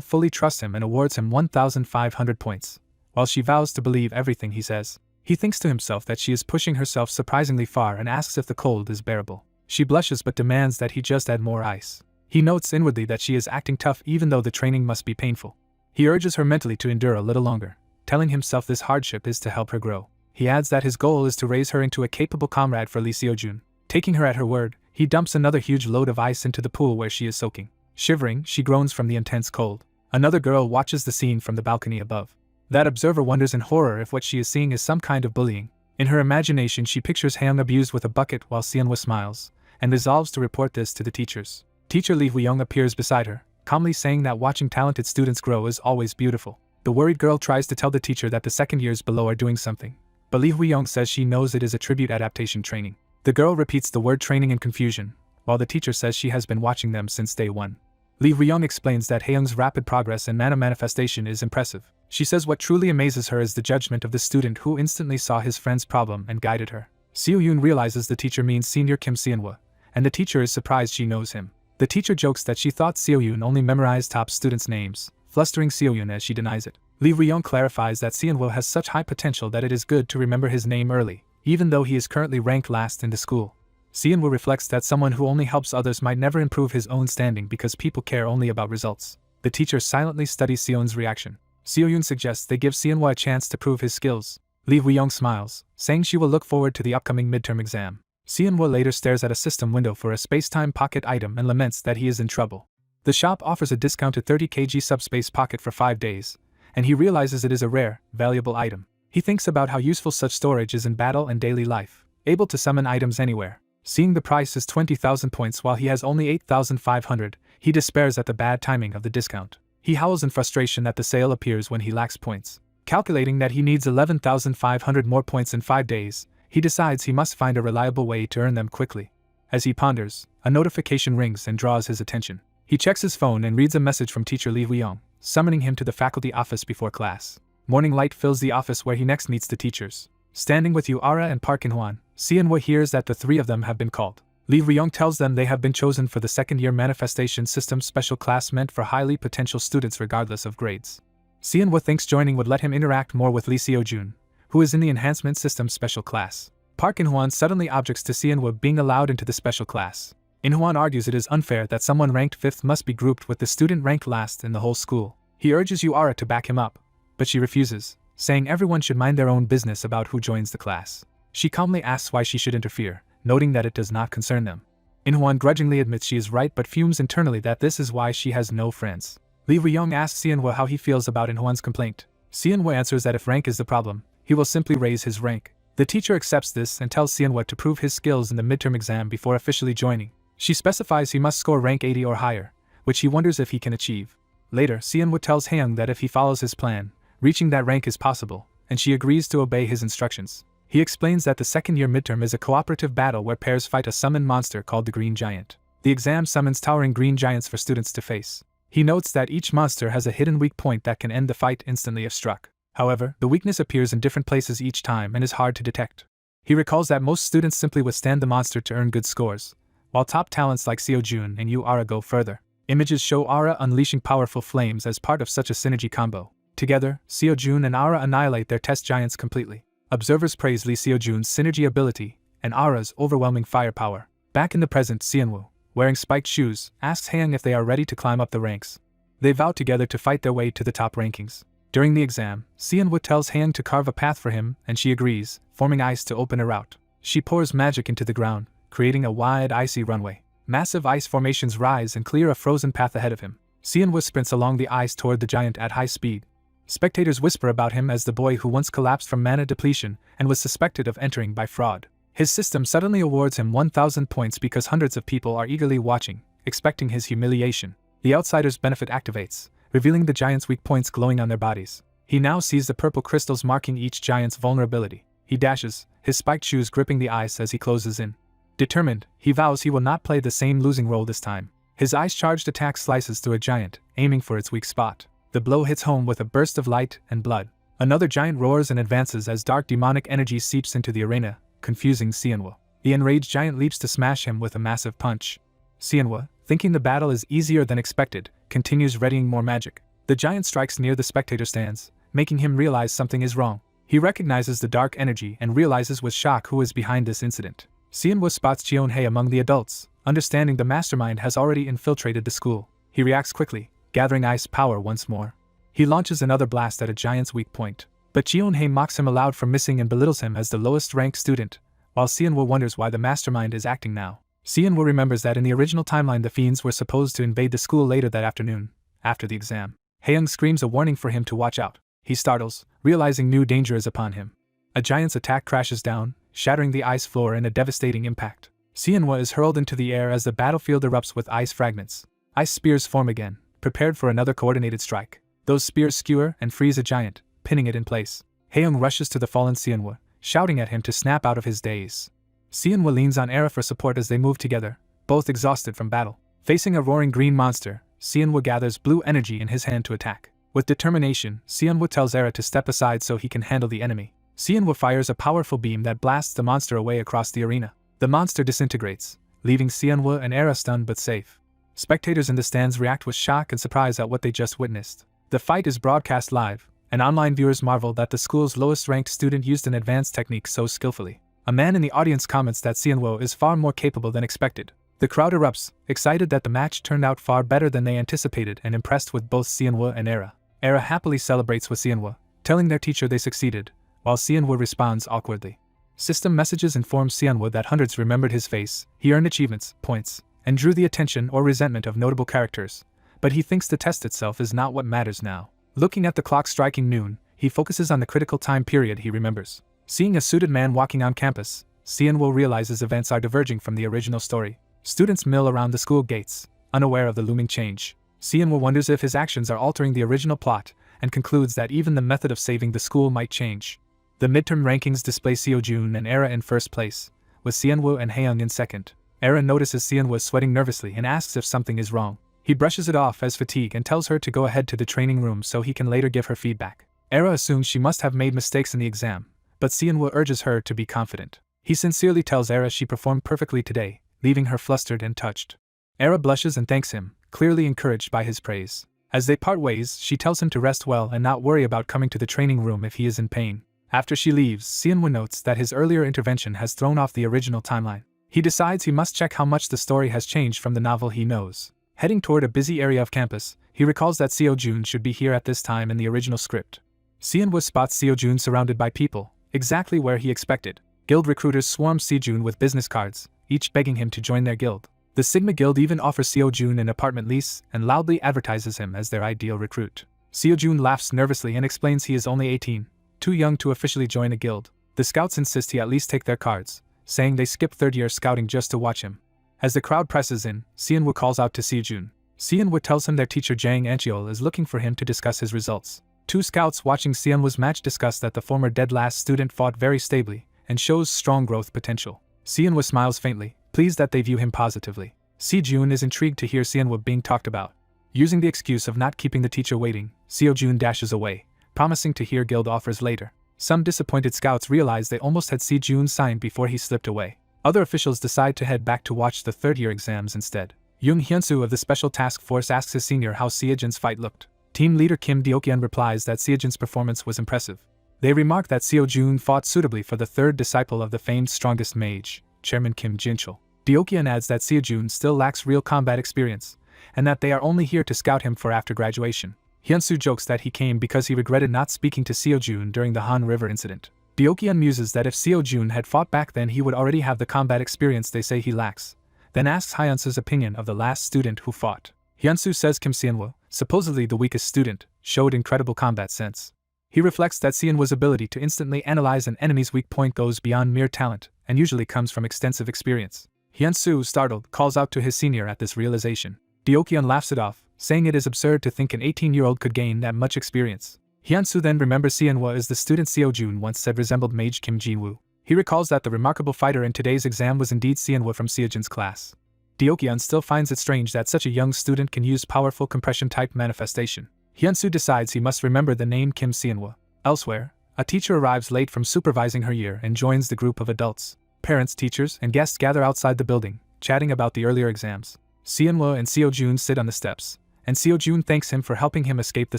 fully trusts him and awards him 1,500 points. While she vows to believe everything he says, he thinks to himself that she is pushing herself surprisingly far and asks if the cold is bearable. She blushes but demands that he just add more ice. He notes inwardly that she is acting tough even though the training must be painful. He urges her mentally to endure a little longer, telling himself this hardship is to help her grow. He adds that his goal is to raise her into a capable comrade for Lee Seo-jun. Taking her at her word, he dumps another huge load of ice into the pool where she is soaking. Shivering, she groans from the intense cold. Another girl watches the scene from the balcony above. That observer wonders in horror if what she is seeing is some kind of bullying. In her imagination she pictures Haeyoung abused with a bucket while Seonwoo smiles, and resolves to report this to the teachers. Teacher Lee Woo-young appears beside her, calmly saying that watching talented students grow is always beautiful. The worried girl tries to tell the teacher that the second years below are doing something, but Lee Woo-young says she knows it is a tribute adaptation training. The girl repeats the word training in confusion, while the teacher says she has been watching them since day one. Lee Woo-young explains that Haeyoung's rapid progress and mana manifestation is impressive. She says what truly amazes her is the judgment of the student who instantly saw his friend's problem and guided her. Seo-yoon realizes the teacher means senior Kim Seonwoo, and the teacher is surprised she knows him. The teacher jokes that she thought Seo-yoon only memorized top students' names, flustering Seo-yoon as she denies it. Lee Woo-young clarifies that Seonwoo has such high potential that it is good to remember his name early, even though he is currently ranked last in the school. Seonwoo reflects that someone who only helps others might never improve his own standing because people care only about results. The teacher silently studies Seon's reaction. Seo-yoon suggests they give Seonwoo a chance to prove his skills. Lee Woo-young smiles, saying she will look forward to the upcoming midterm exam. Seonwoo later stares at a system window for a space-time pocket item and laments that he is in trouble. The shop offers a discounted 30 kg subspace pocket for 5 days, and he realizes it is a rare, valuable item. He thinks about how useful such storage is in battle and daily life, able to summon items anywhere. Seeing the price is 20,000 points while he has only 8,500, he despairs at the bad timing of the discount. He howls in frustration that the sale appears when he lacks points. Calculating that he needs 11,500 more points in 5 days, he decides he must find a reliable way to earn them quickly. As he ponders, a notification rings and draws his attention. He checks his phone and reads a message from teacher Lee Woo-young, summoning him to the faculty office before class. Morning light fills the office where he next meets the teachers. Standing with Yu-ara and Park In-hwan, Seonwoo hears that the three of them have been called. Lee Woo-young tells them they have been chosen for the second-year manifestation system special class meant for highly potential students regardless of grades. Seonwoo thinks joining would let him interact more with Lee Seo-jun, who is in the enhancement system special class. Park In-hwan suddenly objects to Seonwoo being allowed into the special class. In-hwan argues it is unfair that someone ranked 5th must be grouped with the student ranked last in the whole school. He urges Yu-ara to back him up, but she refuses, saying everyone should mind their own business about who joins the class. She calmly asks why she should interfere, noting that it does not concern them. In-hwan grudgingly admits she is right but fumes internally that this is why she has no friends. Lee Woo-young asks Seonwoo how he feels about In-hwan's complaint. Seonwoo answers that if rank is the problem, he will simply raise his rank. The teacher accepts this and tells Seonwoo to prove his skills in the midterm exam before officially joining. She specifies he must score rank 80 or higher, which he wonders if he can achieve. Later, Seonwoo tells Haeyoung that if he follows his plan, reaching that rank is possible, and she agrees to obey his instructions. He explains that the second-year midterm is a cooperative battle where pairs fight a summoned monster called the Green Giant. The exam summons towering green giants for students to face. He notes that each monster has a hidden weak point that can end the fight instantly if struck. However, the weakness appears in different places each time and is hard to detect. He recalls that most students simply withstand the monster to earn good scores, while top talents like Seo-jun and Yu-ara go further. Images show Ara unleashing powerful flames as part of such a synergy combo. Together, Seo-jun and Ara annihilate their test giants completely. Observers praise Lee Seo-jun's synergy ability and Ara's overwhelming firepower. Back in the present, Seonwoo, wearing spiked shoes, asks Haeyoung if they are ready to climb up the ranks. They vow together to fight their way to the top rankings. During the exam, Seonwoo tells Haeyoung to carve a path for him and she agrees, forming ice to open a route. She pours magic into the ground, creating a wide icy runway. Massive ice formations rise and clear a frozen path ahead of him. Seonwoo sprints along the ice toward the giant at high speed. Spectators whisper about him as the boy who once collapsed from mana depletion and was suspected of entering by fraud. His system suddenly awards him 1,000 points because hundreds of people are eagerly watching, expecting his humiliation. The outsider's benefit activates, revealing the giant's weak points glowing on their bodies. He now sees the purple crystals marking each giant's vulnerability. He dashes, his spiked shoes gripping the ice as he closes in. Determined, he vows he will not play the same losing role this time. His ice-charged attack slices through a giant, aiming for its weak spot. The blow hits home with a burst of light and blood. Another giant roars and advances as dark demonic energy seeps into the arena, confusing Xianwu. The enraged giant leaps to smash him with a massive punch. Xianwu, thinking the battle is easier than expected, continues readying more magic. The giant strikes near the spectator stands, making him realize something is wrong. He recognizes the dark energy and realizes with shock who is behind this incident. Xianwu spots Chionhei among the adults, understanding the mastermind has already infiltrated the school. He reacts quickly, gathering ice power once more. He launches another blast at a giant's weak point. But Chionhei mocks him aloud for missing and belittles him as the lowest-ranked student, while Xianwu wonders why the mastermind is acting now. Xianwu remembers that in the original timeline the fiends were supposed to invade the school later that afternoon, after the exam. Hayoung screams a warning for him to watch out. He startles, realizing new danger is upon him. A giant's attack crashes down, shattering the ice floor in a devastating impact. Xianwu is hurled into the air as the battlefield erupts with ice fragments. Ice spears form again, prepared for another coordinated strike. Those spears skewer and freeze a giant, pinning it in place. Hayoung rushes to the fallen Xianwu, shouting at him to snap out of his daze. Xianwu leans on Era for support as they move together, both exhausted from battle. Facing a roaring green monster, Xianwu gathers blue energy in his hand to attack. With determination, Xianwu tells Era to step aside so he can handle the enemy. Xianwu fires a powerful beam that blasts the monster away across the arena. The monster disintegrates, leaving Xianwu and Era stunned but safe. Spectators in the stands react with shock and surprise at what they just witnessed. The fight is broadcast live, and online viewers marvel that the school's lowest-ranked student used an advanced technique so skillfully. A man in the audience comments that Xianwu is far more capable than expected. The crowd erupts, excited that the match turned out far better than they anticipated and impressed with both Xianwu and Era. Era happily celebrates with Xianwu, telling their teacher they succeeded, while Xianwu responds awkwardly. System messages inform Xianwu that hundreds remembered his face, he earned achievements, points, and drew the attention or resentment of notable characters, but he thinks the test itself is not what matters now. Looking at the clock striking noon, he focuses on the critical time period he remembers. Seeing a suited man walking on campus, Xianwu realizes events are diverging from the original story. Students mill around the school gates, unaware of the looming change. Xianwu wonders if his actions are altering the original plot, and concludes that even the method of saving the school might change. The midterm rankings display Seojun and Era in first place, with Xianwu and Hayoung in second. Era notices Xianwu sweating nervously and asks if something is wrong. He brushes it off as fatigue and tells her to go ahead to the training room so he can later give her feedback. Era assumes she must have made mistakes in the exam, but Xianwu urges her to be confident. He sincerely tells Era she performed perfectly today, leaving her flustered and touched. Era blushes and thanks him, clearly encouraged by his praise. As they part ways, she tells him to rest well and not worry about coming to the training room if he is in pain. After she leaves, Xianwu notes that his earlier intervention has thrown off the original timeline. He decides he must check how much the story has changed from the novel he knows. Heading toward a busy area of campus, he recalls that Seojun should be here at this time in the original script. Xianwu spots Seojun surrounded by people, exactly where he expected. Guild recruiters swarm Seojun with business cards, each begging him to join their guild. The Sigma Guild even offers Seojun an apartment lease and loudly advertises him as their ideal recruit. Seojun laughs nervously and explains he is only 18, too young to officially join a guild. The scouts insist he at least take their cards, saying they skip third-year scouting just to watch him. As the crowd presses in, Xianwu calls out to Seojun. Xianwu tells him their teacher Jang Ancheol is looking for him to discuss his results. Two scouts watching Xianwu's match discuss that the former dead last student fought very stably and shows strong growth potential. Xianwu smiles faintly, pleased that they view him positively. Seojun is intrigued to hear Xianwu being talked about. Using the excuse of not keeping the teacher waiting, Seojun dashes away, promising to hear guild offers later. Some disappointed scouts realize they almost had Seojun signed before he slipped away. Other officials decide to head back to watch the third-year exams instead. Young Hyunsu of the Special Task Force asks his senior how Seojun's fight looked. Team leader Kim Deokyeon replies that Seojun's performance was impressive. They remark that Seojun fought suitably for the third disciple of the famed strongest mage, Chairman Kim Jinchul. Deokyeon adds that Seojun still lacks real combat experience, and that they are only here to scout him for after graduation. Hyunsu jokes that he came because he regretted not speaking to Seojun during the Han River incident. Deokyeon muses that if Seojun had fought back then he would already have the combat experience they say he lacks, then asks Hyunsu's opinion of the last student who fought. Hyunsu says Kim Seonwoo, supposedly the weakest student, showed incredible combat sense. He reflects that Sianhwa's ability to instantly analyze an enemy's weak point goes beyond mere talent, and usually comes from extensive experience. Hyunsu, startled, calls out to his senior at this realization. Deokyeon laughs it off, saying it is absurd to think an 18-year-old could gain that much experience. Hyunsu then remembers Sianhwa as the student Seo-jun once said resembled Mage Kim Ji-woo. He recalls that the remarkable fighter in today's exam was indeed Sianhwa from Seo-jun's class. Deokyeon still finds it strange that such a young student can use powerful compression-type manifestation. Hyunsu decides he must remember the name Kim Sianhwa. Elsewhere, a teacher arrives late from supervising her year and joins the group of adults. Parents, teachers, and guests gather outside the building, chatting about the earlier exams. Sianhwa and Seo-jun sit on the steps, and Seo-jun thanks him for helping him escape the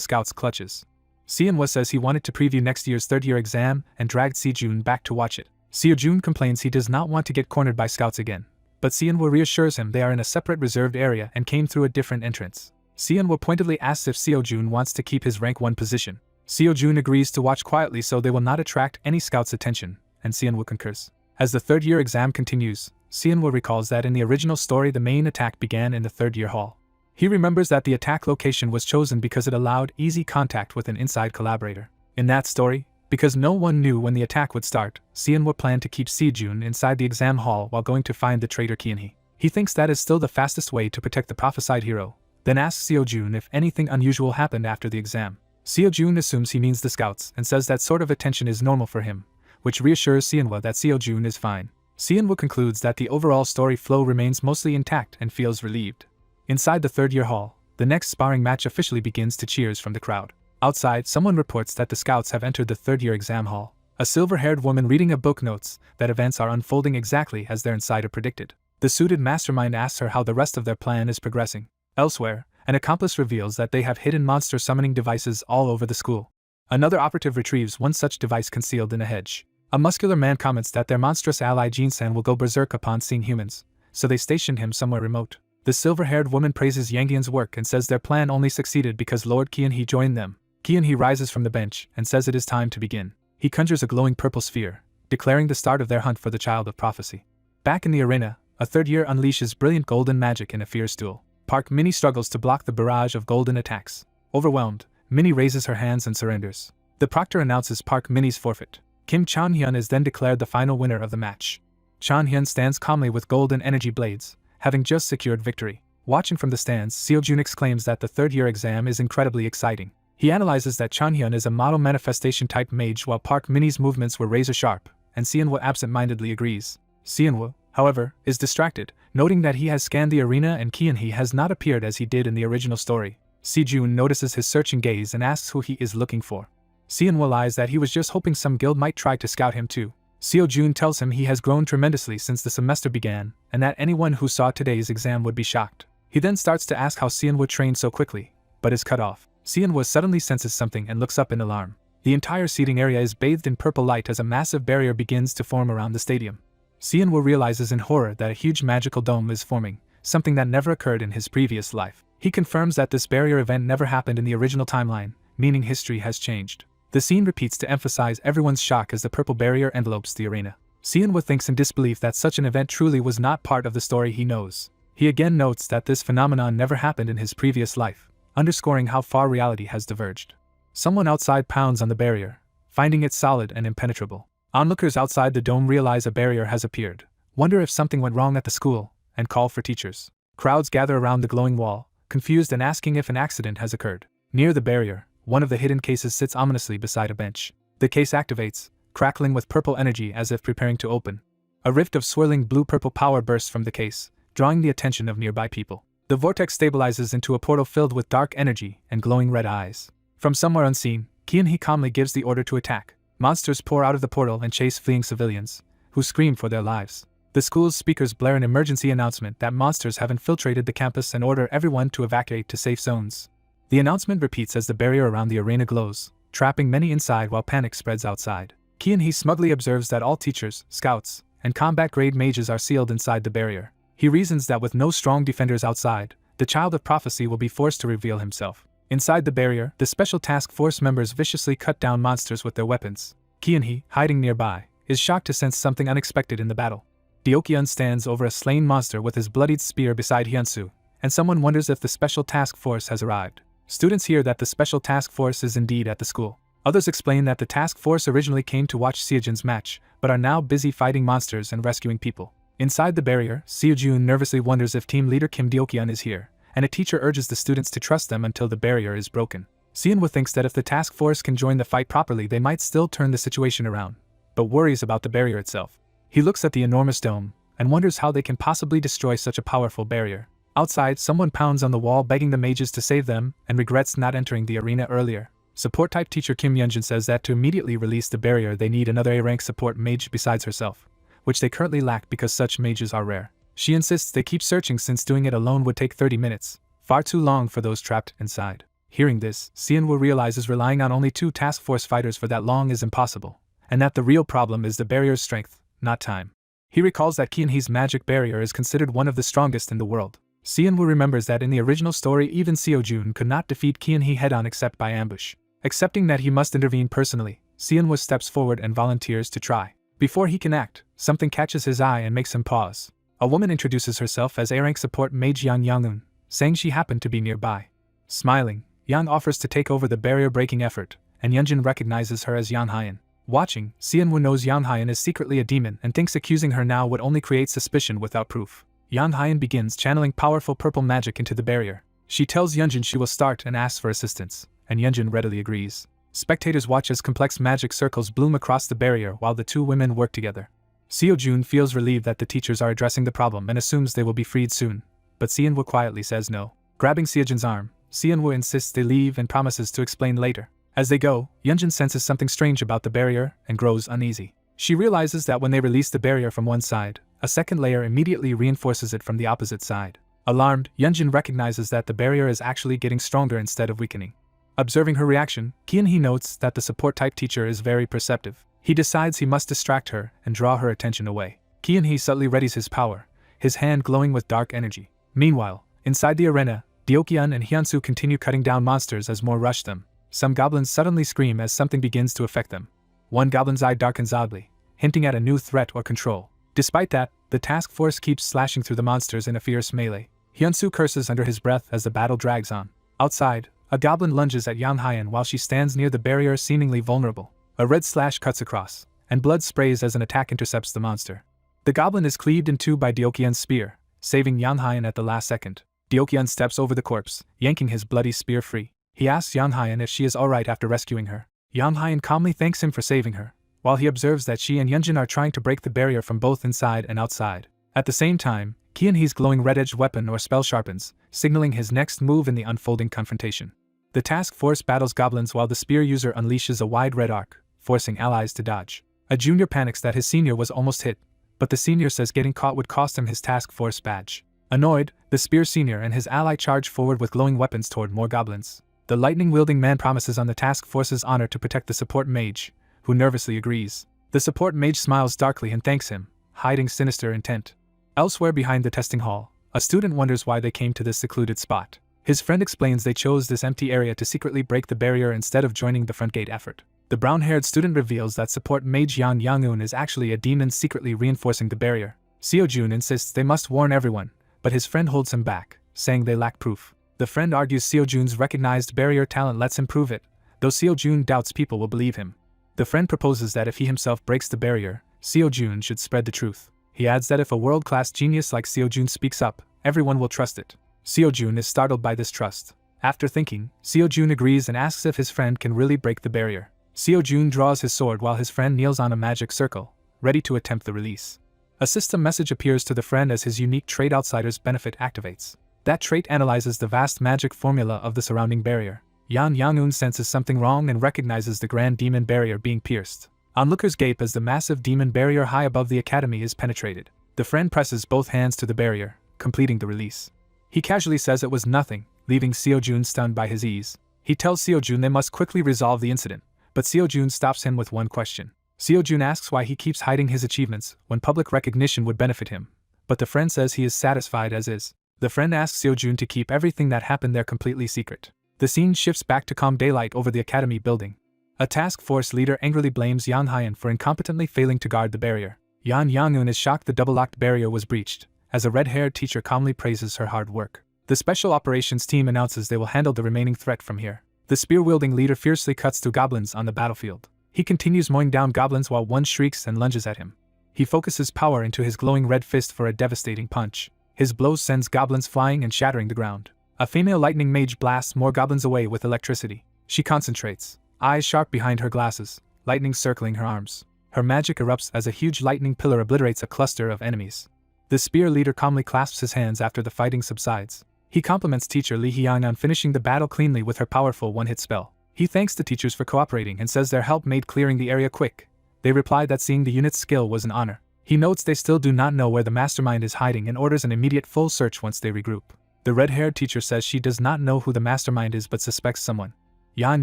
scouts' clutches. Sianhwa says he wanted to preview next year's third-year exam and dragged Seo-jun back to watch it. Seo-jun complains he does not want to get cornered by scouts again, but Sianhwa reassures him they are in a separate reserved area and came through a different entrance. Sianhwa pointedly asks if Seo-jun wants to keep his rank 1 position. Seo-jun agrees to watch quietly so they will not attract any scouts' attention, and Sianhwa concurs. As the third-year exam continues, Sianhwa recalls that in the original story the main attack began in the third-year hall. He remembers that the attack location was chosen because it allowed easy contact with an inside collaborator. In that story, because no one knew when the attack would start, Sianhwa planned to keep Seo-jun inside the exam hall while going to find the traitor Kyunhee. He thinks that is still the fastest way to protect the prophesied hero, then asks Seo-jun if anything unusual happened after the exam. Seo-jun assumes he means the scouts and says that sort of attention is normal for him, which reassures Sianhwa that Seo-jun is fine. Sianhwa concludes that the overall story flow remains mostly intact and feels relieved. Inside the third-year hall, the next sparring match officially begins to cheers from the crowd. Outside, someone reports that the scouts have entered the third-year exam hall. A silver-haired woman reading a book notes that events are unfolding exactly as their insider predicted. The suited mastermind asks her how the rest of their plan is progressing. Elsewhere, an accomplice reveals that they have hidden monster summoning devices all over the school. Another operative retrieves one such device concealed in a hedge. A muscular man comments that their monstrous ally Jin-san will go berserk upon seeing humans, so they station him somewhere remote. The silver-haired woman praises Yangyan's work and says their plan only succeeded because Lord Kyunhee joined them. Kyunhee rises from the bench and says it is time to begin. He conjures a glowing purple sphere, declaring the start of their hunt for the child of prophecy. Back in the arena, a third year unleashes brilliant golden magic in a fierce duel. Park Minnie struggles to block the barrage of golden attacks. Overwhelmed, Minnie raises her hands and surrenders. The proctor announces Park Minnie's forfeit. Kim Chan-hyun is then declared the final winner of the match. Chan-hyun stands calmly with golden energy blades, having just secured victory. Watching from the stands, Seo-jun exclaims that the third-year exam is incredibly exciting. He analyzes that Chan-hyun is a model manifestation-type mage while Park Minnie's movements were razor-sharp, and Sianhwa absent-mindedly agrees. Sianhwa, however, is distracted, noting that he has scanned the arena and Kyunhee has not appeared as he did in the original story. Seo-jun notices his searching gaze and asks who he is looking for. Sianhwa lies that he was just hoping some guild might try to scout him too. Seo-jun tells him he has grown tremendously since the semester began, and that anyone who saw today's exam would be shocked. He then starts to ask how Sianhwa trained so quickly, but is cut off. Sianhwa suddenly senses something and looks up in alarm. The entire seating area is bathed in purple light as a massive barrier begins to form around the stadium. Sianhwa realizes in horror that a huge magical dome is forming, something that never occurred in his previous life. He confirms that this barrier event never happened in the original timeline, meaning history has changed. The scene repeats to emphasize everyone's shock as the purple barrier envelopes the arena. Sianhwa thinks in disbelief that such an event truly was not part of the story he knows. He again notes that this phenomenon never happened in his previous life, underscoring how far reality has diverged. Someone outside pounds on the barrier, finding it solid and impenetrable. Onlookers outside the dome realize a barrier has appeared, wonder if something went wrong at the school, and call for teachers. Crowds gather around the glowing wall, confused and asking if an accident has occurred. Near the barrier, one of the hidden cases sits ominously beside a bench. The case activates, crackling with purple energy as if preparing to open. A rift of swirling blue-purple power bursts from the case, drawing the attention of nearby people. The vortex stabilizes into a portal filled with dark energy and glowing red eyes. From somewhere unseen, Kyunhee calmly gives the order to attack. Monsters pour out of the portal and chase fleeing civilians, who scream for their lives. The school's speakers blare an emergency announcement that monsters have infiltrated the campus and order everyone to evacuate to safe zones. The announcement repeats as the barrier around the arena glows, trapping many inside while panic spreads outside. Kyunhee smugly observes that all teachers, scouts, and combat-grade mages are sealed inside the barrier. He reasons that with no strong defenders outside, the child of prophecy will be forced to reveal himself. Inside the barrier, the special task force members viciously cut down monsters with their weapons. Kyunhee, hiding nearby, is shocked to sense something unexpected in the battle. Deokyeon stands over a slain monster with his bloodied spear beside Hyunsu, and someone wonders if the special task force has arrived. Students hear that the special task force is indeed at the school. Others explain that the task force originally came to watch Seojun's match, but are now busy fighting monsters and rescuing people. Inside the barrier, Seojun nervously wonders if team leader Kim Deokyeon is here, and a teacher urges the students to trust them until the barrier is broken. Seonwoo thinks that if the task force can join the fight properly, they might still turn the situation around, but worries about the barrier itself. He looks at the enormous dome and wonders how they can possibly destroy such a powerful barrier. Outside, someone pounds on the wall begging the mages to save them and regrets not entering the arena earlier. Support-type teacher Kim Yeonjun says that to immediately release the barrier they need another A-rank support mage besides herself, which they currently lack because such mages are rare. She insists they keep searching since doing it alone would take 30 minutes, far too long for those trapped inside. Hearing this, Seonwoo realizes relying on only 2 task force fighters for that long is impossible, and that the real problem is the barrier's strength, not time. He recalls that Kian-hee's magic barrier is considered one of the strongest in the world. Seonwoo remembers that in the original story even Seojun could not defeat Kian-hee head-on except by ambush. Accepting that he must intervene personally, Seonwoo steps forward and volunteers to try. Before he can act, something catches his eye and makes him pause. A woman introduces herself as A-rank support mage Yang Young-eun, saying she happened to be nearby. Smiling, Yang offers to take over the barrier-breaking effort, and Yeonjun recognizes her as Yang Hyeon. Watching, Seonwoo knows Yang Hyeon is secretly a demon and thinks accusing her now would only create suspicion without proof. Yang Hyeon begins channeling powerful purple magic into the barrier. She tells Yeonjun she will start and asks for assistance, and Yeonjun readily agrees. Spectators watch as complex magic circles bloom across the barrier while the 2 women work together. Seojun feels relieved that the teachers are addressing the problem and assumes they will be freed soon, but Seonwoo quietly says no. Grabbing Seojun's arm, Seonwoo insists they leave and promises to explain later. As they go, Yeonjun senses something strange about the barrier and grows uneasy. She realizes that when they release the barrier from one side, a second layer immediately reinforces it from the opposite side. Alarmed, Yeonjun recognizes that the barrier is actually getting stronger instead of weakening. Observing her reaction, Kian-hee notes that the support-type teacher is very perceptive. He decides he must distract her and draw her attention away. Kian-hee subtly readies his power, his hand glowing with dark energy. Meanwhile, inside the arena, Deokyeon and Hyunsu continue cutting down monsters as more rush them. Some goblins suddenly scream as something begins to affect them. One goblin's eye darkens oddly, hinting at a new threat or control. Despite that, the task force keeps slashing through the monsters in a fierce melee. Hyunsu curses under his breath as the battle drags on. Outside, a goblin lunges at Yang Hyeon while she stands near the barrier seemingly vulnerable. A red slash cuts across, and blood sprays as an attack intercepts the monster. The goblin is cleaved in 2 by Deokyeon's spear, saving Yang Hyeon at the last second. Deokyeon steps over the corpse, yanking his bloody spear free. He asks Yang Hyeon if she is alright after rescuing her. Yang Hyeon calmly thanks him for saving her, while he observes that she and Yeonjun are trying to break the barrier from both inside and outside. At the same time, Kian-hee's glowing red-edged weapon or spell sharpens, signaling his next move in the unfolding confrontation. The task force battles goblins while the spear user unleashes a wide red arc, forcing allies to dodge. A junior panics that his senior was almost hit, but the senior says getting caught would cost him his task force badge. Annoyed, the spear senior and his ally charge forward with glowing weapons toward more goblins. The lightning-wielding man promises on the task force's honor to protect the support mage, who nervously agrees. The support mage smiles darkly and thanks him, hiding sinister intent. Elsewhere behind the testing hall, a student wonders why they came to this secluded spot. His friend explains they chose this empty area to secretly break the barrier instead of joining the front gate effort. The brown-haired student reveals that support mage Yang Young-eun is actually a demon secretly reinforcing the barrier. Seojun insists they must warn everyone, but his friend holds him back, saying they lack proof. The friend argues Seojun's recognized barrier talent lets him prove it, though Seojun doubts people will believe him. The friend proposes that if he himself breaks the barrier, Seojun should spread the truth. He adds that if a world-class genius like Seojun speaks up, everyone will trust it. Seojun is startled by this trust. After thinking, Seojun agrees and asks if his friend can really break the barrier. Seojun draws his sword while his friend kneels on a magic circle, ready to attempt the release. A system message appears to the friend as his unique trait Outsider's Benefit activates. That trait analyzes the vast magic formula of the surrounding barrier. Yang Young-eun senses something wrong and recognizes the grand demon barrier being pierced. Onlookers gape as the massive demon barrier high above the academy is penetrated. The friend presses both hands to the barrier, completing the release. He casually says it was nothing, leaving Seojun stunned by his ease. He tells Seojun they must quickly resolve the incident, but Seojun stops him with one question. Seojun asks why he keeps hiding his achievements when public recognition would benefit him, but the friend says he is satisfied as is. The friend asks Seojun to keep everything that happened there completely secret. The scene shifts back to calm daylight over the academy building. A task force leader angrily blames Yang Hyeon for incompetently failing to guard the barrier. Yang Young-eun is shocked the double-locked barrier was breached, as a red-haired teacher calmly praises her hard work. The The special operations team announces they will handle the remaining threat from here. The spear-wielding leader fiercely cuts through goblins on the battlefield. He continues mowing down goblins while one shrieks and lunges at him. He focuses power into his glowing red fist for a devastating punch. His blows sends goblins flying and shattering the ground. A female lightning mage blasts more goblins away with electricity. She concentrates, eyes sharp behind her glasses, lightning circling her arms. Her magic erupts as a huge lightning pillar obliterates a cluster of enemies. The spear leader calmly clasps his hands after the fighting subsides. He compliments teacher Li Hyang on finishing the battle cleanly with her powerful one-hit spell. He thanks the teachers for cooperating and says their help made clearing the area quick. They reply that seeing the unit's skill was an honor. He notes they still do not know where the mastermind is hiding and orders an immediate full search once they regroup. The red-haired teacher says she does not know who the mastermind is but suspects someone. Yan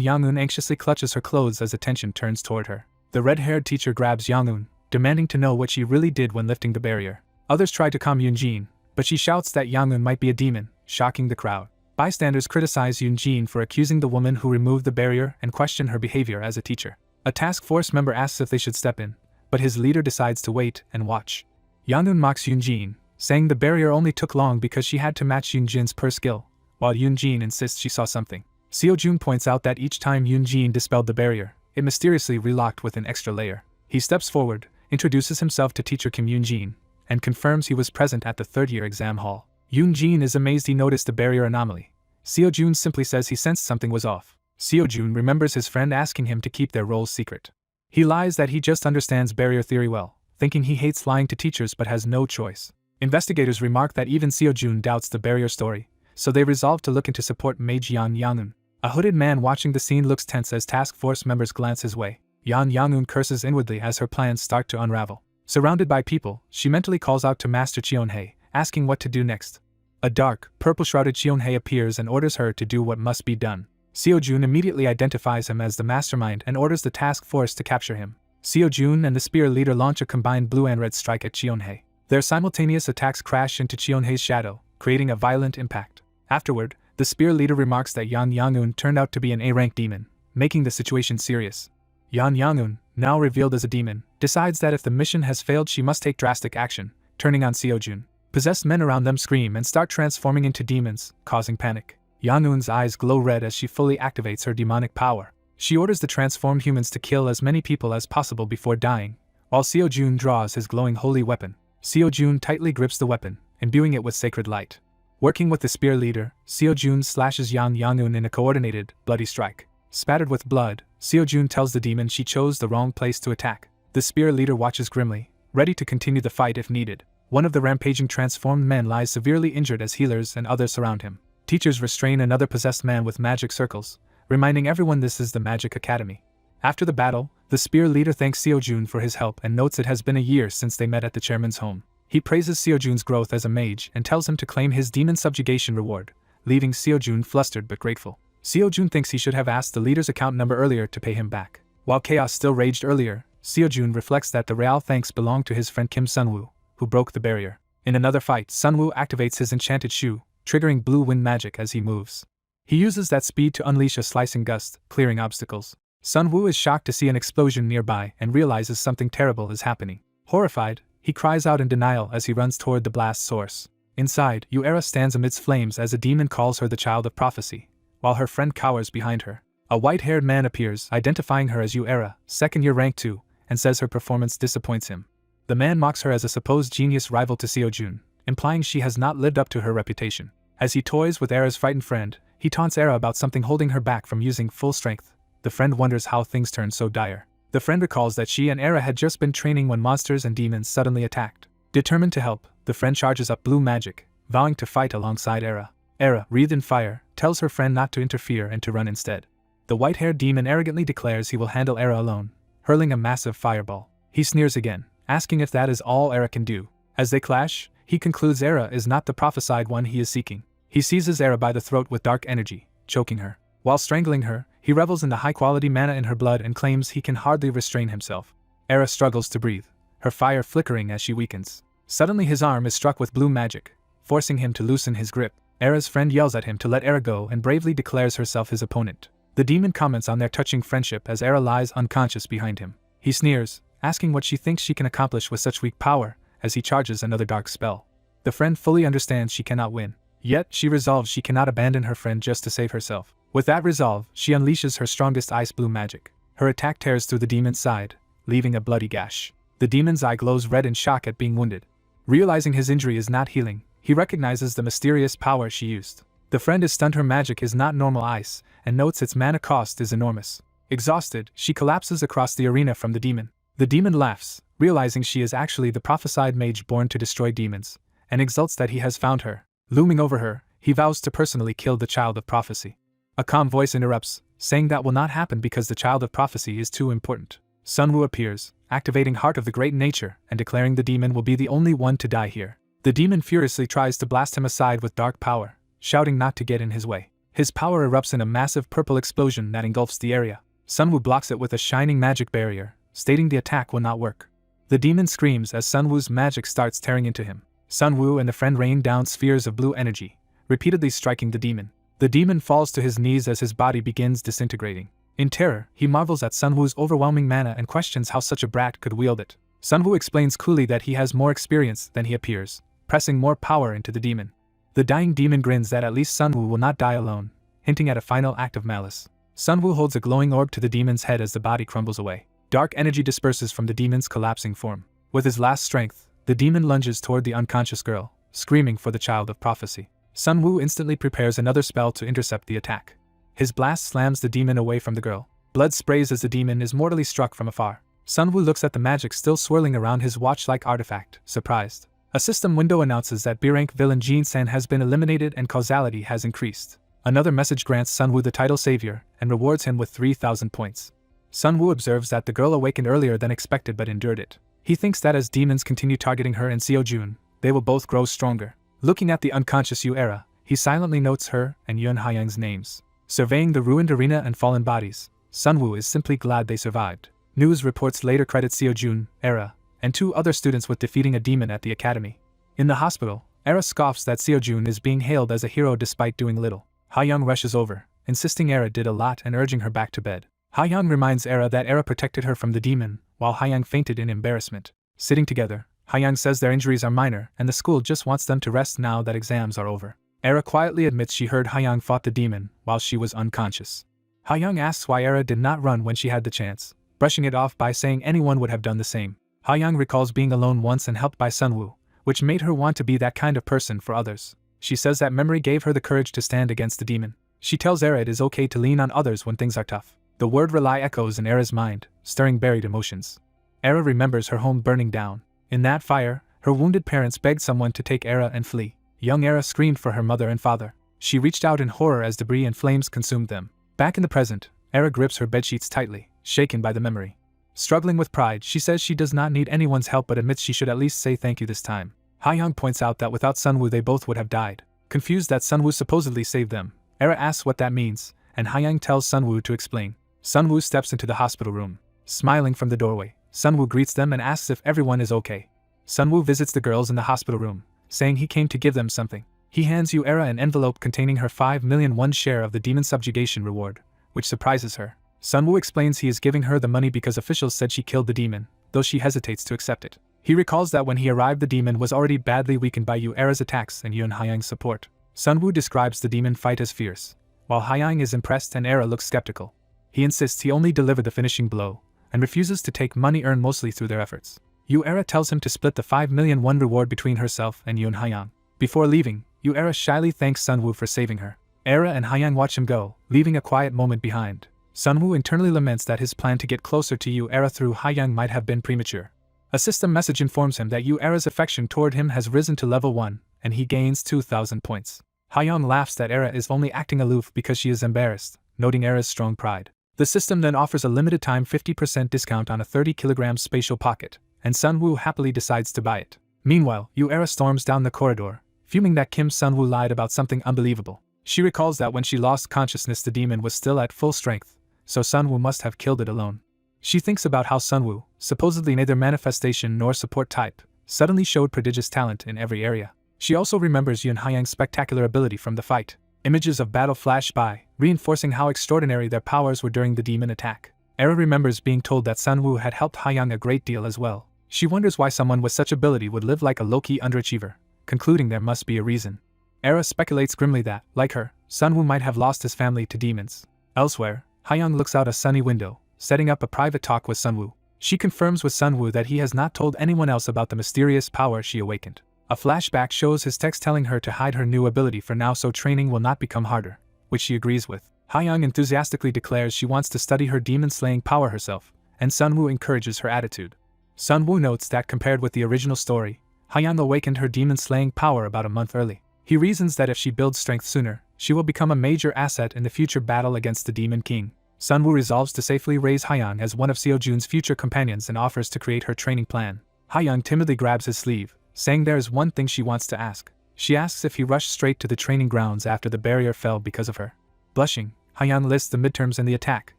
Yangun anxiously clutches her clothes as attention turns toward her. The red-haired teacher grabs Yangun, demanding to know what she really did when lifting the barrier. Others try to calm Yunjin, but she shouts that Yangun might be a demon, shocking the crowd. Bystanders criticize Yunjin for accusing the woman who removed the barrier and question her behavior as a teacher. A task force member asks if they should step in, but his leader decides to wait and watch. Yangun mocks Yunjin, saying the barrier only took long because she had to match Yunjin's per skill, while Yunjin insists she saw something. Seojun points out that each time Yunjin dispelled the barrier, it mysteriously relocked with an extra layer. He steps forward, introduces himself to teacher Kim Yunjin, and confirms he was present at the third-year exam hall. Yunjin is amazed he noticed the barrier anomaly. Seojun simply says he sensed something was off. Seojun remembers his friend asking him to keep their roles secret. He lies that he just understands barrier theory well, thinking he hates lying to teachers but has no choice. Investigators remark that even Seojun doubts the barrier story, so they resolve to look into support Mage Yan Yangun. A hooded man watching the scene looks tense as task force members glance his way. Yan Yangun curses inwardly as her plans start to unravel. Surrounded by people, she mentally calls out to Master Chionhei, asking what to do next. A dark, purple-shrouded Chionhei appears and orders her to do what must be done. Seojun immediately identifies him as the mastermind and orders the task force to capture him. Seojun and the spear leader launch a combined blue and red strike at Chionhei. Their simultaneous attacks crash into Chionhei's shadow, creating a violent impact. Afterward, the spear leader remarks that Yan Yangun turned out to be an A-rank demon, making the situation serious. Yan Yangun, now revealed as a demon, decides that if the mission has failed she must take drastic action, turning on Seojun. Possessed men around them scream and start transforming into demons, causing panic. Yangun's eyes glow red as she fully activates her demonic power. She orders the transformed humans to kill as many people as possible before dying, while Seojun draws his glowing holy weapon. Seojun tightly grips the weapon, imbuing it with sacred light. Working with the spear leader, Seojun slashes Yan Yangun in a coordinated, bloody strike. Spattered with blood, Seojun tells the demon she chose the wrong place to attack. The spear leader watches grimly, ready to continue the fight if needed. One of the rampaging transformed men lies severely injured as healers and others surround him. Teachers restrain another possessed man with magic circles, reminding everyone this is the Magic Academy. After the battle, the spear leader thanks Seojun for his help and notes it has been a year since they met at the chairman's home. He praises Seojun's growth as a mage and tells him to claim his demon subjugation reward, leaving Seojun flustered but grateful. Seojun thinks he should have asked the leader's account number earlier to pay him back. While chaos still raged earlier, Seojun reflects that the real thanks belonged to his friend Kim Sunwoo, who broke the barrier. In another fight, Sunwoo activates his enchanted shoe, triggering blue wind magic as he moves. He uses that speed to unleash a slicing gust, clearing obstacles. Sunwoo is shocked to see an explosion nearby and realizes something terrible is happening. Horrified, he cries out in denial as he runs toward the blast source. Inside, Yuera stands amidst flames as a demon calls her the child of prophecy, while her friend cowers behind her. A white-haired man appears, identifying her as Yuera, second-year rank 2, and says her performance disappoints him. The man mocks her as a supposed genius rival to Seojun, implying she has not lived up to her reputation. As he toys with Era's frightened friend, he taunts Era about something holding her back from using full strength. The friend wonders how things turned so dire. The friend recalls that she and Era had just been training when monsters and demons suddenly attacked. Determined to help, the friend charges up blue magic, vowing to fight alongside Era. Era, wreathed in fire, tells her friend not to interfere and to run instead. The white-haired demon arrogantly declares he will handle Era alone, hurling a massive fireball. He sneers again, asking if that is all Era can do. As they clash, he concludes Era is not the prophesied one he is seeking. He seizes Era by the throat with dark energy, choking her. While strangling her, he revels in the high-quality mana in her blood and claims he can hardly restrain himself. Era struggles to breathe, her fire flickering as she weakens. Suddenly his arm is struck with blue magic, forcing him to loosen his grip. Era's friend yells at him to let Era go and bravely declares herself his opponent. The demon comments on their touching friendship as Era lies unconscious behind him. He sneers, asking what she thinks she can accomplish with such weak power, as he charges another dark spell. The friend fully understands she cannot win. Yet, she resolves she cannot abandon her friend just to save herself. With that resolve, she unleashes her strongest ice blue magic. Her attack tears through the demon's side, leaving a bloody gash. The demon's eye glows red in shock at being wounded. Realizing his injury is not healing, he recognizes the mysterious power she used. The friend is stunned her magic is not normal ice, and notes its mana cost is enormous. Exhausted, she collapses across the arena from the demon. The demon laughs, realizing she is actually the prophesied mage born to destroy demons, and exults that he has found her. Looming over her, he vows to personally kill the child of prophecy. A calm voice interrupts, saying that will not happen because the child of prophecy is too important. Sunwoo appears, activating Heart of the Great Nature and declaring the demon will be the only one to die here. The demon furiously tries to blast him aside with dark power, shouting not to get in his way. His power erupts in a massive purple explosion that engulfs the area. Sunwoo blocks it with a shining magic barrier, stating the attack will not work. The demon screams as Sunwoo's magic starts tearing into him. Sunwoo and the friend rain down spheres of blue energy, repeatedly striking the demon. The demon falls to his knees as his body begins disintegrating. In terror, he marvels at Sunwoo's overwhelming mana and questions how such a brat could wield it. Sunwoo explains coolly that he has more experience than he appears, pressing more power into the demon. The dying demon grins that at least Sunwoo will not die alone, hinting at a final act of malice. Sunwoo holds a glowing orb to the demon's head as the body crumbles away. Dark energy disperses from the demon's collapsing form. With his last strength, the demon lunges toward the unconscious girl, screaming for the child of prophecy. Sunwoo instantly prepares another spell to intercept the attack. His blast slams the demon away from the girl. Blood sprays as the demon is mortally struck from afar. Sunwoo looks at the magic still swirling around his watch-like artifact, surprised. A system window announces that B-rank villain Jin-san has been eliminated and causality has increased. Another message grants Sunwoo the title Savior and rewards him with 3,000 points. Sunwoo observes that the girl awakened earlier than expected but endured it. He thinks that as demons continue targeting her and Seojun, they will both grow stronger. Looking at the unconscious Yu-era, he silently notes her and Yun Haiyang's names. Surveying the ruined arena and fallen bodies, Sunwoo is simply glad they survived. News reports later credit Seojun, Era, and 2 other students with defeating a demon at the academy. In the hospital, Era scoffs that Seojun is being hailed as a hero despite doing little. Haiyang rushes over, insisting Era did a lot and urging her back to bed. Haiyang reminds Era that Era protected her from the demon, while Haiyang fainted in embarrassment. Sitting together, Haiyang says their injuries are minor and the school just wants them to rest now that exams are over. Era quietly admits she heard Haiyang fought the demon while she was unconscious. Haiyang asks why Era did not run when she had the chance, brushing it off by saying anyone would have done the same. Haiyang recalls being alone once and helped by Sunwoo, which made her want to be that kind of person for others. She says that memory gave her the courage to stand against the demon. She tells Era it is okay to lean on others when things are tough. The word rely echoes in Era's mind, stirring buried emotions. Era remembers her home burning down. In that fire, her wounded parents begged someone to take Era and flee. Young Era screamed for her mother and father. She reached out in horror as debris and flames consumed them. Back in the present, Era grips her bedsheets tightly, shaken by the memory. Struggling with pride, she says she does not need anyone's help but admits she should at least say thank you this time. Haiyang points out that without Sunwoo they both would have died. Confused that Sunwoo supposedly saved them, Era asks what that means, and Haiyang tells Sunwoo to explain. Sunwoo steps into the hospital room. Smiling from the doorway, Sunwoo greets them and asks if everyone is okay. Sunwoo visits the girls in the hospital room, saying he came to give them something. He hands Yu-era an envelope containing her 5 million won share of the demon subjugation reward, which surprises her. Sunwoo explains he is giving her the money because officials said she killed the demon, though she hesitates to accept it. He recalls that when he arrived the demon was already badly weakened by Yu-era's attacks and Yun Haiyang's support. Sunwoo describes the demon fight as fierce, while Haiyang is impressed and Era looks skeptical. He insists he only delivered the finishing blow, and refuses to take money earned mostly through their efforts. Yu-era tells him to split the 5 million won reward between herself and Yun Haiyang. Before leaving, Yu-era shyly thanks Sunwoo for saving her. Era and Haiyang watch him go, leaving a quiet moment behind. Sunwoo internally laments that his plan to get closer to Yu-era through Haiyang might have been premature. A system message informs him that Yu-era's affection toward him has risen to level 1, and he gains 2,000 points. Haiyang laughs that Era is only acting aloof because she is embarrassed, noting Era's strong pride. The system then offers a limited time 50% discount on a 30 kg spatial pocket, and Sunwoo happily decides to buy it. Meanwhile, Yu-era storms down the corridor, fuming that Kim Sunwoo lied about something unbelievable. She recalls that when she lost consciousness the demon was still at full strength, so Sunwoo must have killed it alone. She thinks about how Sunwoo, supposedly neither manifestation nor support type, suddenly showed prodigious talent in every area. She also remembers Yun Haiyang's spectacular ability from the fight. Images of battle flash by, reinforcing how extraordinary their powers were during the demon attack. Era remembers being told that Sunwoo had helped Haiyang a great deal as well. She wonders why someone with such ability would live like a low-key underachiever, concluding there must be a reason. Era speculates grimly that, like her, Sunwoo might have lost his family to demons. Elsewhere, Hyung looks out a sunny window, setting up a private talk with Sunwoo. She confirms with Sunwoo that he has not told anyone else about the mysterious power she awakened. A flashback shows his text telling her to hide her new ability for now so training will not become harder, which she agrees with. Hyung enthusiastically declares she wants to study her demon-slaying power herself, and Sunwoo encourages her attitude. Sunwoo notes that compared with the original story, Hyung awakened her demon-slaying power about a month early. He reasons that if she builds strength sooner, she will become a major asset in the future battle against the Demon King. Sunwoo resolves to safely raise Hyung as one of Seojun's future companions and offers to create her training plan. Hyung timidly grabs his sleeve, saying there is one thing she wants to ask. She asks if he rushed straight to the training grounds after the barrier fell because of her. Blushing, Hyung lists the midterms and the attack,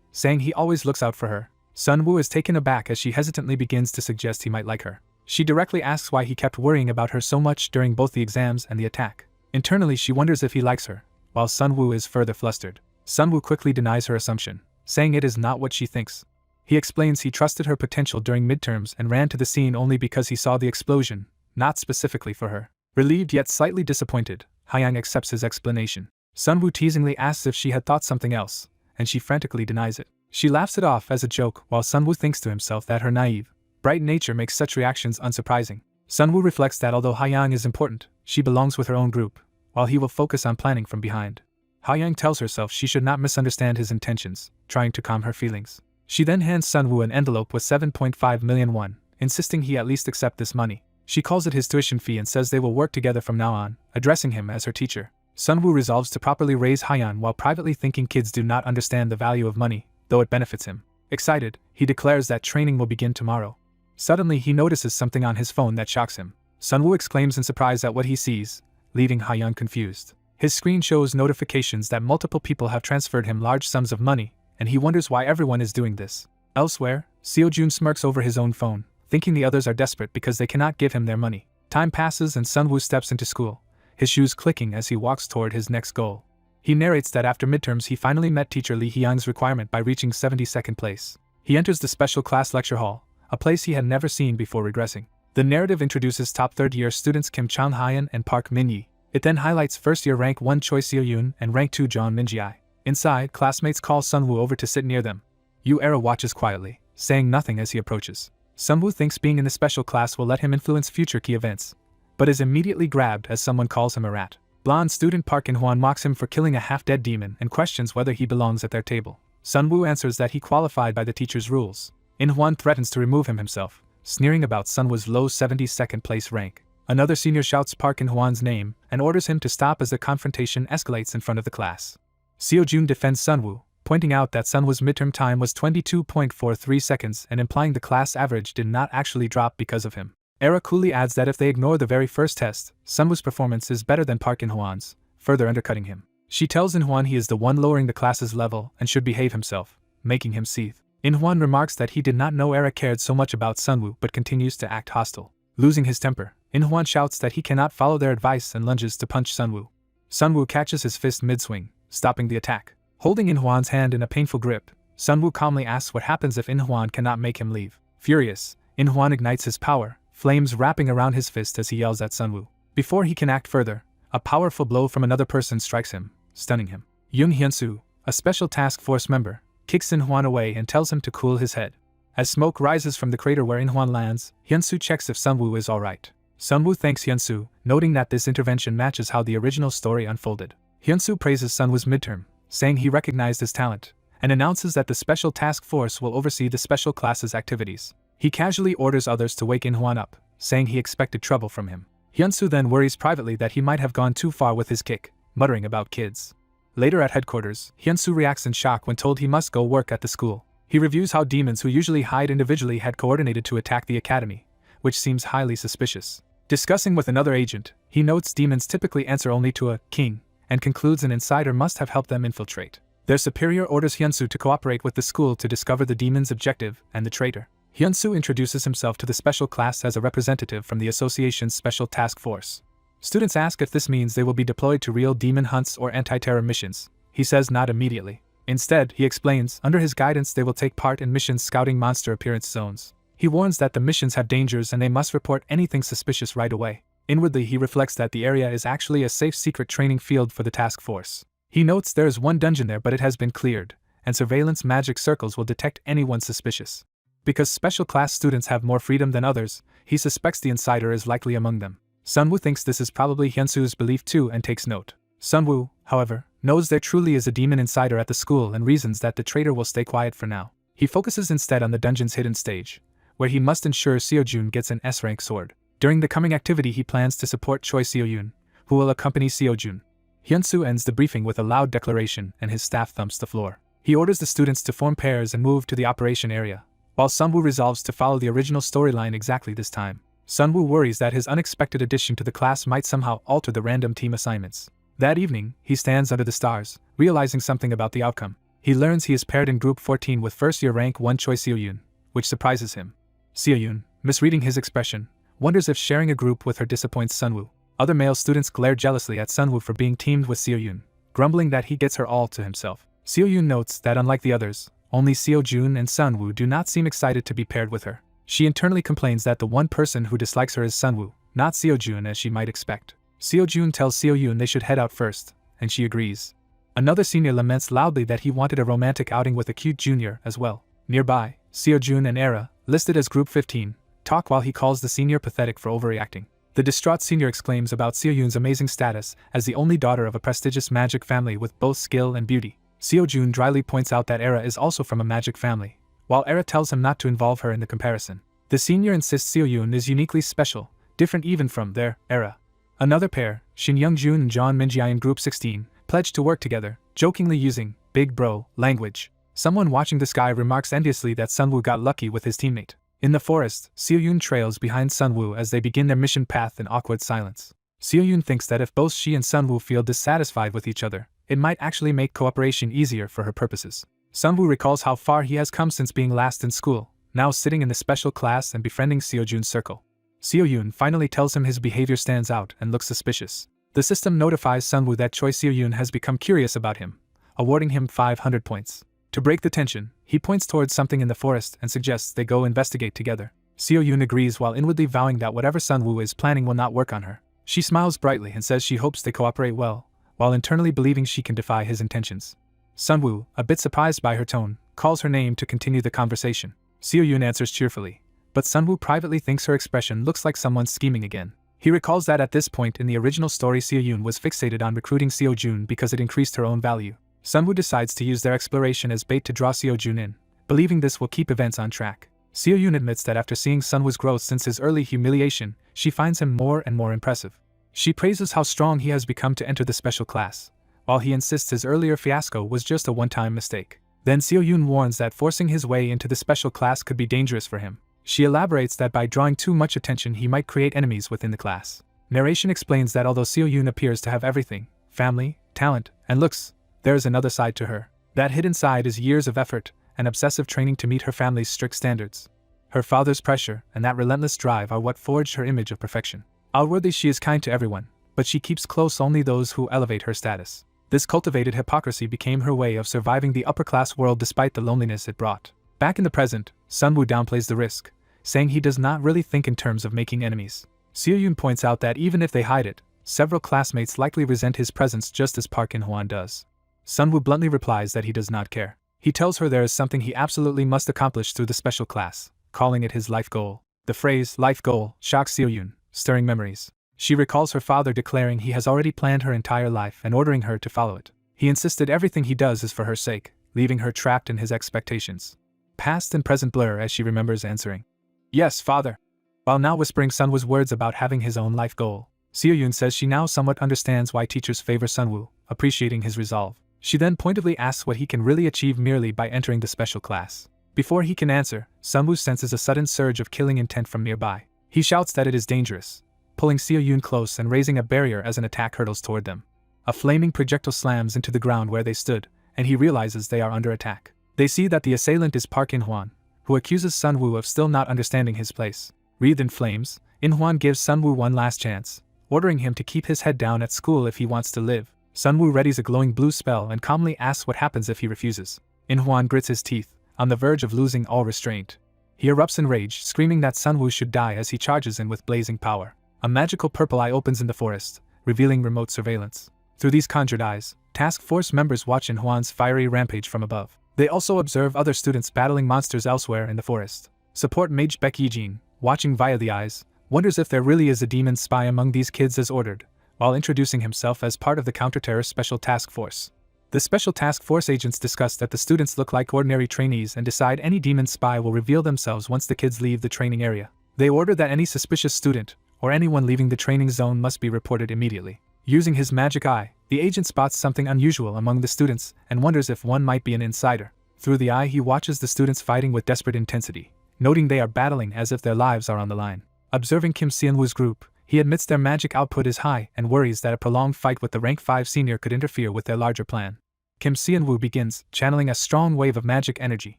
saying he always looks out for her. Sunwoo is taken aback as she hesitantly begins to suggest he might like her. She directly asks why he kept worrying about her so much during both the exams and the attack. Internally she wonders if he likes her, while Sunwoo is further flustered. Sunwoo quickly denies her assumption, saying it is not what she thinks. He explains he trusted her potential during midterms and ran to the scene only because he saw the explosion, not specifically for her. Relieved yet slightly disappointed, Hyung accepts his explanation. Sunwoo teasingly asks if she had thought something else, and she frantically denies it. She laughs it off as a joke while Sunwoo thinks to himself that her naive, bright nature makes such reactions unsurprising. Sunwoo reflects that although Hyung is important, she belongs with her own group, while he will focus on planning from behind. Hyung tells herself she should not misunderstand his intentions, trying to calm her feelings. She then hands Sunwoo an envelope with 7.5 million won, insisting he at least accept this money. She calls it his tuition fee and says they will work together from now on, addressing him as her teacher. Sunwoo resolves to properly raise Hyun while privately thinking kids do not understand the value of money, though it benefits him. Excited, he declares that training will begin tomorrow. Suddenly he notices something on his phone that shocks him. Sunwoo exclaims in surprise at what he sees, leaving Hyun confused. His screen shows notifications that multiple people have transferred him large sums of money, and he wonders why everyone is doing this. Elsewhere, Seojun smirks over his own phone, thinking the others are desperate because they cannot give him their money. Time passes and Sunwoo steps into school, his shoes clicking as he walks toward his next goal. He narrates that after midterms he finally met teacher Lee Hyung's requirement by reaching 72nd place. He enters the special class lecture hall, a place he had never seen before regressing. The narrative introduces top third-year students Kim Chang-hyun and Park Min-yi. It then highlights first-year rank 1 Choi Seo-yoon and rank 2 Jeon Min-ji. Inside, classmates call Sunwoo over to sit near them. Era watches quietly, saying nothing as he approaches. Sunwoo thinks being in the special class will let him influence future key events, but is immediately grabbed as someone calls him a rat. Blonde student Park In-hwan mocks him for killing a half-dead demon and questions whether he belongs at their table. Sunwoo answers that he qualified by the teacher's rules. In-hwan threatens to remove him himself, sneering about Sunwoo's low 72nd place rank. Another senior shouts Park In-hwan's name and orders him to stop as the confrontation escalates in front of the class. Seojun defends Sunwoo, pointing out that Sunwoo's midterm time was 22.43 seconds and implying the class average did not actually drop because of him. Era coolly adds that if they ignore the very first test, Sunwoo's performance is better than Park In-hwan's, further undercutting him. She tells In-hwan he is the one lowering the class's level and should behave himself, making him seethe. In-hwan remarks that he did not know Era cared so much about Sunwoo but continues to act hostile. Losing his temper, In-hwan shouts that he cannot follow their advice and lunges to punch Sunwoo. Sunwoo catches his fist mid-swing, stopping the attack. Holding In-hwan's hand in a painful grip, Sunwoo calmly asks what happens if In-hwan cannot make him leave. Furious, In-hwan ignites his power, flames wrapping around his fist as he yells at Sunwoo. Before he can act further, a powerful blow from another person strikes him, stunning him. Young Hyun-soo, a special task force member, kicks In-hwan away and tells him to cool his head. As smoke rises from the crater where In-hwan lands, Hyun-soo checks if Sunwoo is alright. Sunwoo thanks Hyun-soo, noting that this intervention matches how the original story unfolded. Hyun-soo praises Sunwoo's midterm, saying he recognized his talent, and announces that the special task force will oversee the special class's activities. He casually orders others to wake In-hwan up, saying he expected trouble from him. Hyun-soo then worries privately that he might have gone too far with his kick, muttering about kids. Later at headquarters, Hyun-soo reacts in shock when told he must go work at the school. He reviews how demons who usually hide individually had coordinated to attack the academy, which seems highly suspicious. Discussing with another agent, he notes demons typically answer only to a king, and concludes an insider must have helped them infiltrate. Their superior orders Hyun-soo to cooperate with the school to discover the demon's objective and the traitor. Hyun-soo introduces himself to the special class as a representative from the association's special task force. Students ask if this means they will be deployed to real demon hunts or anti-terror missions. He says not immediately. Instead, he explains, under his guidance they will take part in missions scouting monster appearance zones. He warns that the missions have dangers and they must report anything suspicious right away. Inwardly, he reflects that the area is actually a safe secret training field for the task force. He notes there is one dungeon there, but it has been cleared, and surveillance magic circles will detect anyone suspicious. Because special class students have more freedom than others, he suspects the insider is likely among them. Sunwoo thinks this is probably Hyunsu's belief too and takes note. Sunwoo, however, knows there truly is a demon insider at the school and reasons that the traitor will stay quiet for now. He focuses instead on the dungeon's hidden stage, where he must ensure Seojun gets an S-rank sword. During the coming activity, he plans to support Choi Seoyun, who will accompany Seojun. Hyunsu ends the briefing with a loud declaration and his staff thumps the floor. He orders the students to form pairs and move to the operation area, while Sunwoo resolves to follow the original storyline exactly this time. Sunwoo worries that his unexpected addition to the class might somehow alter the random team assignments. That evening, he stands under the stars, realizing something about the outcome. He learns he is paired in Group 14 with first-year rank 1 Choi Seoyun, which surprises him. Seoyun, misreading his expression, wonders if sharing a group with her disappoints Sunwoo. Other male students glare jealously at Sunwoo for being teamed with Seoyun, grumbling that he gets her all to himself. Seoyun notes that unlike the others, only Seojun and Sunwoo do not seem excited to be paired with her. She internally complains that the one person who dislikes her is Sunwoo, not Seojun as she might expect. Seojun tells Seoyun they should head out first, and she agrees. Another senior laments loudly that he wanted a romantic outing with a cute junior as well. Nearby, Seojun and Era, listed as Group 15, talk while he calls the senior pathetic for overreacting. The distraught senior exclaims about Seoyun's amazing status as the only daughter of a prestigious magic family with both skill and beauty. Seojun dryly points out that Era is also from a magic family, while Era tells him not to involve her in the comparison. The senior insists Seoyun is uniquely special, different even from their Era. Another pair, Shin Youngjun and Jeon Minji in Group 16, pledge to work together, jokingly using big bro language. Someone watching the sky remarks enviously that Sunwoo got lucky with his teammate. In the forest, Seoyun trails behind Sunwoo as they begin their mission path in awkward silence. Seoyun thinks that if both she and Sunwoo feel dissatisfied with each other, it might actually make cooperation easier for her purposes. Sunwoo recalls how far he has come since being last in school, now sitting in the special class and befriending Seojun's circle. Seoyun finally tells him his behavior stands out and looks suspicious. The system notifies Sunwoo that Choi Seoyun has become curious about him, awarding him 500 points. To break the tension, he points towards something in the forest and suggests they go investigate together. Seoyun agrees while inwardly vowing that whatever Sunwoo is planning will not work on her. She smiles brightly and says she hopes they cooperate well, while internally believing she can defy his intentions. Sunwoo, a bit surprised by her tone, calls her name to continue the conversation. Seoyun answers cheerfully, but Sunwoo privately thinks her expression looks like someone scheming again. He recalls that at this point in the original story Seoyun was fixated on recruiting Seojun because it increased her own value. Sunwoo decides to use their exploration as bait to draw Seojun in, believing this will keep events on track. Seoyun admits that after seeing Sunwoo's growth since his early humiliation, she finds him more and more impressive. She praises how strong he has become to enter the special class, while he insists his earlier fiasco was just a one-time mistake. Then Seoyun warns that forcing his way into the special class could be dangerous for him. She elaborates that by drawing too much attention he might create enemies within the class. Narration explains that although Seoyun appears to have everything, family, talent, and looks, there is another side to her. That hidden side is years of effort and obsessive training to meet her family's strict standards. Her father's pressure and that relentless drive are what forged her image of perfection. Outwardly she is kind to everyone, but she keeps close only those who elevate her status. This cultivated hypocrisy became her way of surviving the upper-class world despite the loneliness it brought. Back in the present, Sunwoo downplays the risk, saying he does not really think in terms of making enemies. Seoyun points out that even if they hide it, several classmates likely resent his presence just as Park In-hwan does. Sunwoo bluntly replies that he does not care. He tells her there is something he absolutely must accomplish through the special class, calling it his life goal. The phrase, life goal, shocks Seoyun, stirring memories. She recalls her father declaring he has already planned her entire life and ordering her to follow it. He insisted everything he does is for her sake, leaving her trapped in his expectations. Past and present blur as she remembers answering, "Yes, father," while now whispering Sunwoo's words about having his own life goal. Seoyun says she now somewhat understands why teachers favor Sunwoo, appreciating his resolve. She then pointedly asks what he can really achieve merely by entering the special class. Before he can answer, Sunwoo senses a sudden surge of killing intent from nearby. He shouts that it is dangerous, pulling Seoyun close and raising a barrier as an attack hurtles toward them. A flaming projectile slams into the ground where they stood, and he realizes they are under attack. They see that the assailant is Park In-hwan, who accuses Sunwoo of still not understanding his place. Wreathed in flames, In-hwan gives Sunwoo one last chance, ordering him to keep his head down at school if he wants to live. Sunwoo readies a glowing blue spell and calmly asks what happens if he refuses. In-hwan grits his teeth, on the verge of losing all restraint. He erupts in rage, screaming that Sunwoo should die as he charges in with blazing power. A magical purple eye opens in the forest, revealing remote surveillance. Through these conjured eyes, task force members watch Inhuan's fiery rampage from above. They also observe other students battling monsters elsewhere in the forest. Support Mage Beck Yijin, watching via the eyes, wonders if there really is a demon spy among these kids as ordered, while introducing himself as part of the Counter-Terror Special Task Force. The Special Task Force agents discuss that the students look like ordinary trainees and decide any demon spy will reveal themselves once the kids leave the training area. They order that any suspicious student, or anyone leaving the training zone, must be reported immediately. Using his magic eye, the agent spots something unusual among the students and wonders if one might be an insider. Through the eye, he watches the students fighting with desperate intensity, noting they are battling as if their lives are on the line. Observing Kim Seon-woo's group, he admits their magic output is high and worries that a prolonged fight with the rank 5 senior could interfere with their larger plan. Kim Seon-woo begins, channeling a strong wave of magic energy.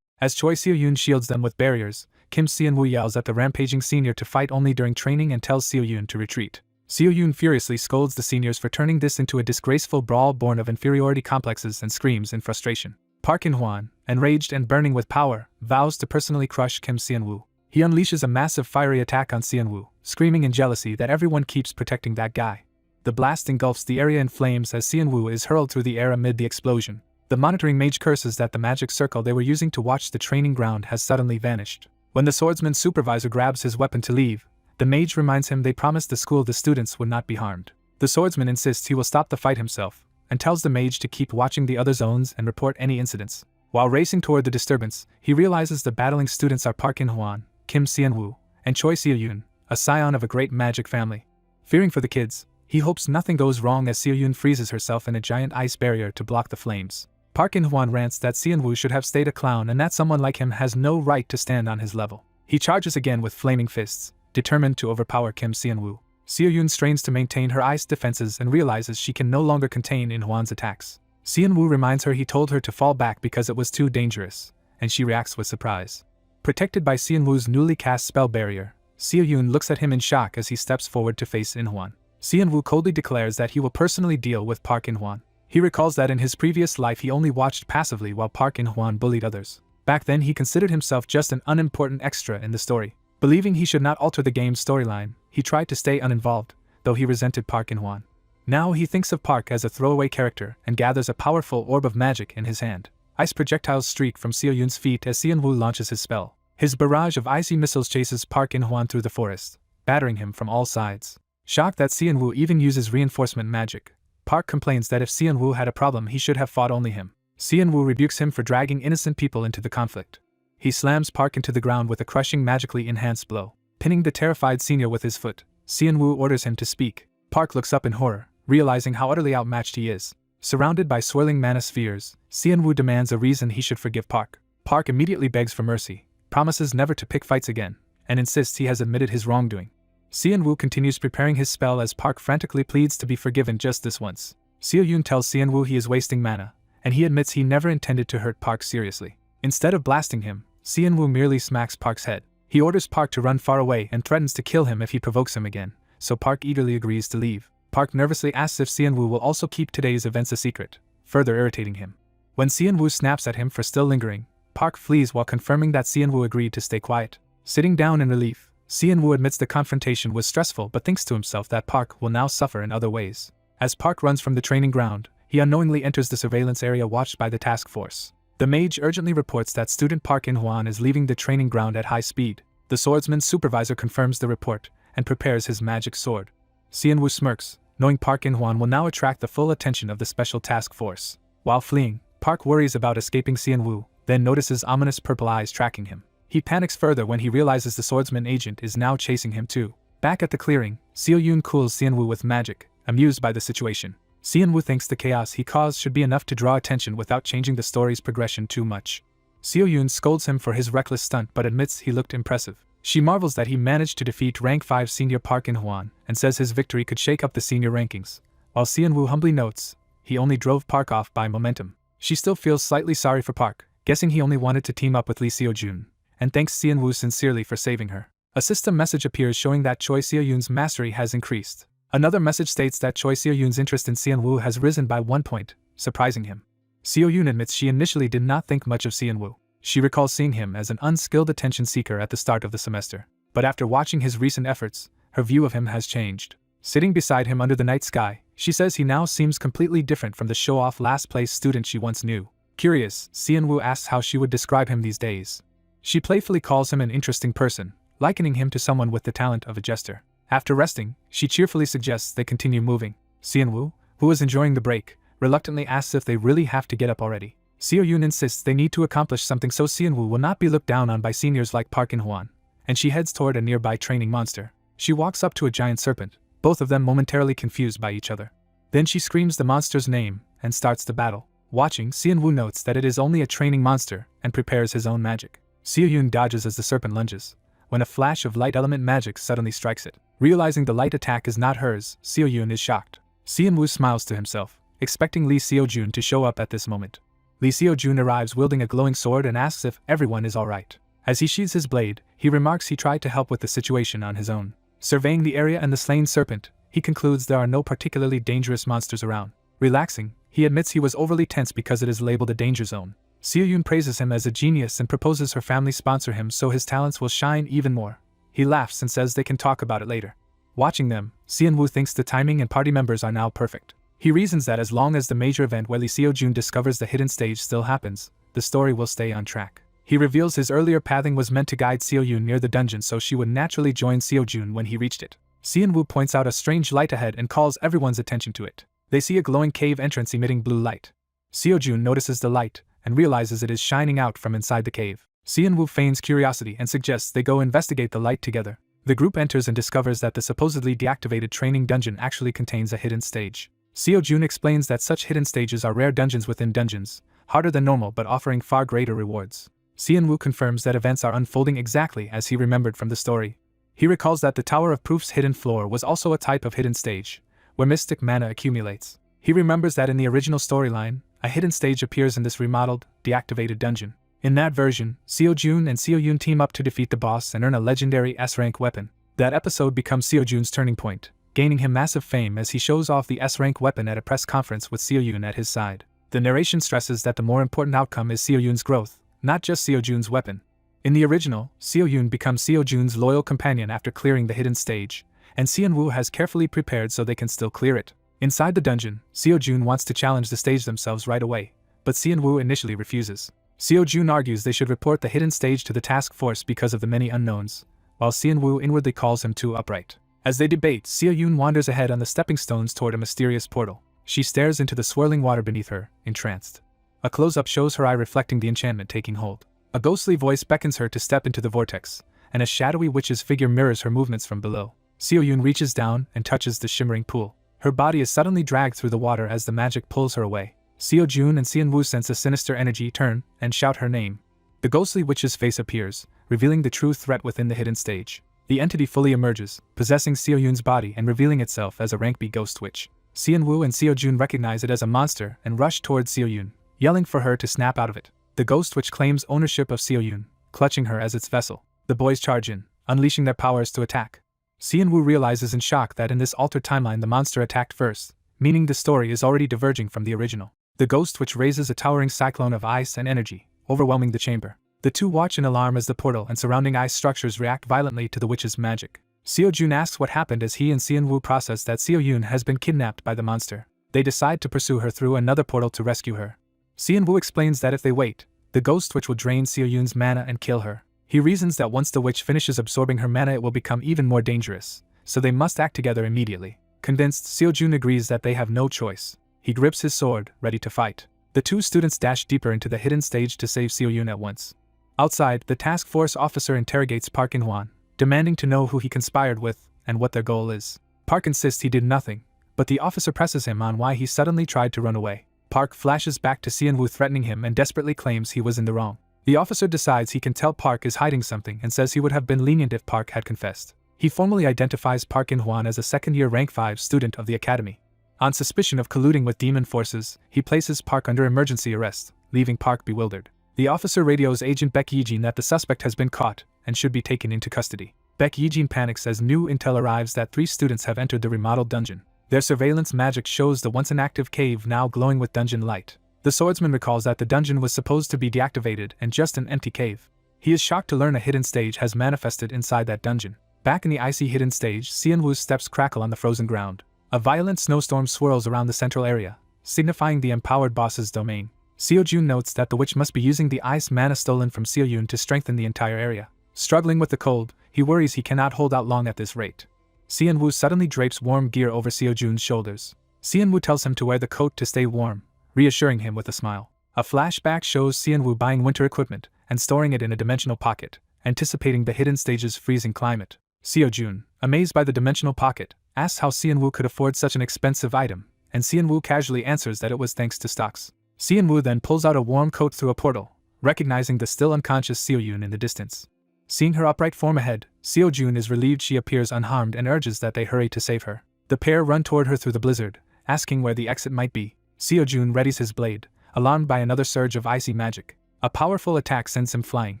As Choi Seo-yoon shields them with barriers, Kim Seon-woo yells at the rampaging senior to fight only during training and tells Seo-yoon to retreat. Seo-yoon furiously scolds the seniors for turning this into a disgraceful brawl born of inferiority complexes and screams in frustration. Park In-hwan, enraged and burning with power, vows to personally crush Kim Seon-woo. He unleashes a massive fiery attack on Seon-woo, screaming in jealousy that everyone keeps protecting that guy. The blast engulfs the area in flames as Seon-woo is hurled through the air amid the explosion. The monitoring mage curses that the magic circle they were using to watch the training ground has suddenly vanished. When the swordsman's supervisor grabs his weapon to leave, the mage reminds him they promised the school the students would not be harmed. The swordsman insists he will stop the fight himself, and tells the mage to keep watching the other zones and report any incidents. While racing toward the disturbance, he realizes the battling students are Park In-hwan, Kim Seon-woo, and Choi Seo-yoon, a scion of a great magic family. Fearing for the kids, he hopes nothing goes wrong as Seo-yoon freezes herself in a giant ice barrier to block the flames. Park In-hwan rants that Seon-woo should have stayed a clown and that someone like him has no right to stand on his level. He charges again with flaming fists, determined to overpower Kim Seon-woo. Seo-yoon strains to maintain her ice defenses and realizes she can no longer contain In-hwan's attacks. Seon-woo reminds her he told her to fall back because it was too dangerous, and she reacts with surprise. Protected by Seon-woo's newly cast spell barrier, Seo-yoon looks at him in shock as he steps forward to face In-hwan. Seon-woo coldly declares that he will personally deal with Park In-hwan. He recalls that in his previous life he only watched passively while Park In-hwan bullied others. Back then he considered himself just an unimportant extra in the story. Believing he should not alter the game's storyline, he tried to stay uninvolved, though he resented Park In-hwan. Now he thinks of Park as a throwaway character and gathers a powerful orb of magic in his hand. Ice projectiles streak from Seo-yoon's feet as Seon-woo launches his spell. His barrage of icy missiles chases Park In-hwan through the forest, battering him from all sides. Shocked that Seon-woo even uses reinforcement magic, Park complains that if Seon-woo had a problem he should have fought only him. Seon-woo rebukes him for dragging innocent people into the conflict. He slams Park into the ground with a crushing magically enhanced blow, pinning the terrified senior with his foot. Seon-woo orders him to speak. Park looks up in horror, realizing how utterly outmatched he is. Surrounded by swirling mana spheres, Seon-woo demands a reason he should forgive Park. Park immediately begs for mercy, promises never to pick fights again, and insists he has admitted his wrongdoing. Seon-woo continues preparing his spell as Park frantically pleads to be forgiven just this once. Seo-yoon tells Seon-woo he is wasting mana, and he admits he never intended to hurt Park seriously. Instead of blasting him, Seon-woo merely smacks Park's head. He orders Park to run far away and threatens to kill him if he provokes him again, so Park eagerly agrees to leave. Park nervously asks if Seon-woo will also keep today's events a secret, further irritating him. When Seon-woo snaps at him for still lingering, Park flees while confirming that Seon-woo agreed to stay quiet. Sitting down in relief, Seon-woo admits the confrontation was stressful but thinks to himself that Park will now suffer in other ways. As Park runs from the training ground, he unknowingly enters the surveillance area watched by the task force. The mage urgently reports that student Park In-hwan is leaving the training ground at high speed. The swordsman's supervisor confirms the report and prepares his magic sword. Seon-woo smirks, knowing Park In-hwan will now attract the full attention of the special task force. While fleeing, Park worries about escaping Seon-woo, then notices ominous purple eyes tracking him. He panics further when he realizes the swordsman agent is now chasing him too. Back at the clearing, Seo-yoon cools Seon-woo with magic, amused by the situation. Seon-woo thinks the chaos he caused should be enough to draw attention without changing the story's progression too much. Seo-yoon scolds him for his reckless stunt but admits he looked impressive. She marvels that he managed to defeat rank 5 senior Park In-hwan and says his victory could shake up the senior rankings, while Seon-woo humbly notes he only drove Park off by momentum. She still feels slightly sorry for Park, guessing he only wanted to team up with Lee Seo-jun, and thanks Seon-woo sincerely for saving her. A system message appears showing that Choi Seo-yoon's mastery has increased. Another message states that Choi Seo-yoon's interest in Seon-woo has risen by 1 point, surprising him. Seo-yoon admits she initially did not think much of Seon-woo. She recalls seeing him as an unskilled attention seeker at the start of the semester. But after watching his recent efforts, her view of him has changed. Sitting beside him under the night sky, she says he now seems completely different from the show-off last-place student she once knew. Curious, Sian-woo asks how she would describe him these days. She playfully calls him an interesting person, likening him to someone with the talent of a jester. After resting, she cheerfully suggests they continue moving. Sian-woo, who is enjoying the break, reluctantly asks if they really have to get up already. Seo-yoon insists they need to accomplish something so Sian-woo will not be looked down on by seniors like Park In-hwan, and she heads toward a nearby training monster. She walks up to a giant serpent, both of them momentarily confused by each other. Then she screams the monster's name and starts the battle. Watching, Sian-woo notes that it is only a training monster and prepares his own magic. Seo-yoon dodges as the serpent lunges, when a flash of light element magic suddenly strikes it. Realizing the light attack is not hers, Seo-yoon is shocked. Sian-woo smiles to himself, expecting Lee Seo-jun to show up at this moment. Lee Seo-jun arrives wielding a glowing sword and asks if everyone is alright. As he sheathes his blade, he remarks he tried to help with the situation on his own. Surveying the area and the slain serpent, he concludes there are no particularly dangerous monsters around. Relaxing, he admits he was overly tense because it is labeled a danger zone. Seo-yoon praises him as a genius and proposes her family sponsor him so his talents will shine even more. He laughs and says they can talk about it later. Watching them, Sian-woo thinks the timing and party members are now perfect. He reasons that as long as the major event where Lee Seo-jun discovers the hidden stage still happens, the story will stay on track. He reveals his earlier pathing was meant to guide Seo-yoon near the dungeon so she would naturally join Seo-jun when he reached it. Sian-woo points out a strange light ahead and calls everyone's attention to it. They see a glowing cave entrance emitting blue light. Seo-jun notices the light and realizes it is shining out from inside the cave. Sian-woo feigns curiosity and suggests they go investigate the light together. The group enters and discovers that the supposedly deactivated training dungeon actually contains a hidden stage. Seo-jun explains that such hidden stages are rare dungeons within dungeons, harder than normal but offering far greater rewards. Sian-woo confirms that events are unfolding exactly as he remembered from the story. He recalls that the Tower of Proof's hidden floor was also a type of hidden stage, where mystic mana accumulates. He remembers that in the original storyline, a hidden stage appears in this remodeled, deactivated dungeon. In that version, Seo-jun and Seo-yoon team up to defeat the boss and earn a legendary S-rank weapon. That episode becomes Seo-jun's turning point, gaining him massive fame as he shows off the S-rank weapon at a press conference with Seo-yoon at his side. The narration stresses that the more important outcome is Seo-yoon's growth, not just Seo-jun's weapon. In the original, Seo-yoon becomes Seo-jun's loyal companion after clearing the hidden stage, and Sian-woo has carefully prepared so they can still clear it. Inside the dungeon, Seo-jun wants to challenge the stage themselves right away, but Sian-woo initially refuses. Seo-jun argues they should report the hidden stage to the task force because of the many unknowns, while Sian-woo inwardly calls him too upright. As they debate, Seo-yoon wanders ahead on the stepping stones toward a mysterious portal. She stares into the swirling water beneath her, entranced. A close-up shows her eye reflecting the enchantment taking hold. A ghostly voice beckons her to step into the vortex, and a shadowy witch's figure mirrors her movements from below. Seo-yoon reaches down and touches the shimmering pool. Her body is suddenly dragged through the water as the magic pulls her away. Seo-jun and Sian-woo sense a sinister energy turn and shout her name. The ghostly witch's face appears, revealing the true threat within the hidden stage. The entity fully emerges, possessing Seo-yoon's body and revealing itself as a rank B ghost witch. Sian-woo and Seo-jun recognize it as a monster and rush towards Seo-yoon, yelling for her to snap out of it. The ghost witch claims ownership of Seo-yoon, clutching her as its vessel. The boys charge in, unleashing their powers to attack. Sian-woo realizes in shock that in this altered timeline the monster attacked first, meaning the story is already diverging from the original. The ghost witch raises a towering cyclone of ice and energy, overwhelming the chamber. The two watch in alarm as the portal and surrounding ice structures react violently to the witch's magic. Seo-jun asks what happened as he and Sian-woo process that Seo-yoon has been kidnapped by the monster. They decide to pursue her through another portal to rescue her. Sian-woo explains that if they wait, the ghost witch will drain Seo-yoon's mana and kill her. He reasons that once the witch finishes absorbing her mana it will become even more dangerous, so they must act together immediately. Convinced, Seo-jun agrees that they have no choice. He grips his sword, ready to fight. The two students dash deeper into the hidden stage to save Seo-yoon at once. Outside, the task force officer interrogates Park In-hwan, demanding to know who he conspired with and what their goal is. Park insists he did nothing, but the officer presses him on why he suddenly tried to run away. Park flashes back to Sian-woo threatening him and desperately claims he was in the wrong. The officer decides he can tell Park is hiding something and says he would have been lenient if Park had confessed. He formally identifies Park In-hwan as a second-year rank 5 student of the academy. On suspicion of colluding with demon forces, he places Park under emergency arrest, leaving Park bewildered. The officer radios Agent Baek Yejin that the suspect has been caught and should be taken into custody. Baek Yejin panics as new intel arrives that 3 students have entered the remodeled dungeon. Their surveillance magic shows the once inactive cave now glowing with dungeon light. The swordsman recalls that the dungeon was supposed to be deactivated and just an empty cave. He is shocked to learn a hidden stage has manifested inside that dungeon. Back in the icy hidden stage, Xianwu's steps crackle on the frozen ground. A violent snowstorm swirls around the central area, signifying the empowered boss's domain. Xiaojun notes that the witch must be using the ice mana stolen from Xiaoyun to strengthen the entire area. Struggling with the cold, he worries he cannot hold out long at this rate. Xianwu suddenly drapes warm gear over Xiaojun's shoulders. Xianwu tells him to wear the coat to stay warm, reassuring him with a smile. A flashback shows Xianwu buying winter equipment and storing it in a dimensional pocket, anticipating the hidden stage's freezing climate. Xiaojun, amazed by the dimensional pocket, asks how Xianwu could afford such an expensive item, and Xianwu casually answers that it was thanks to stocks. Xianwu then pulls out a warm coat through a portal, recognizing the still unconscious Xiaoyun in the distance. Seeing her upright form ahead, Xiaojun is relieved she appears unharmed and urges that they hurry to save her. The pair run toward her through the blizzard, asking where the exit might be. Xiaojun readies his blade, alarmed by another surge of icy magic. A powerful attack sends him flying.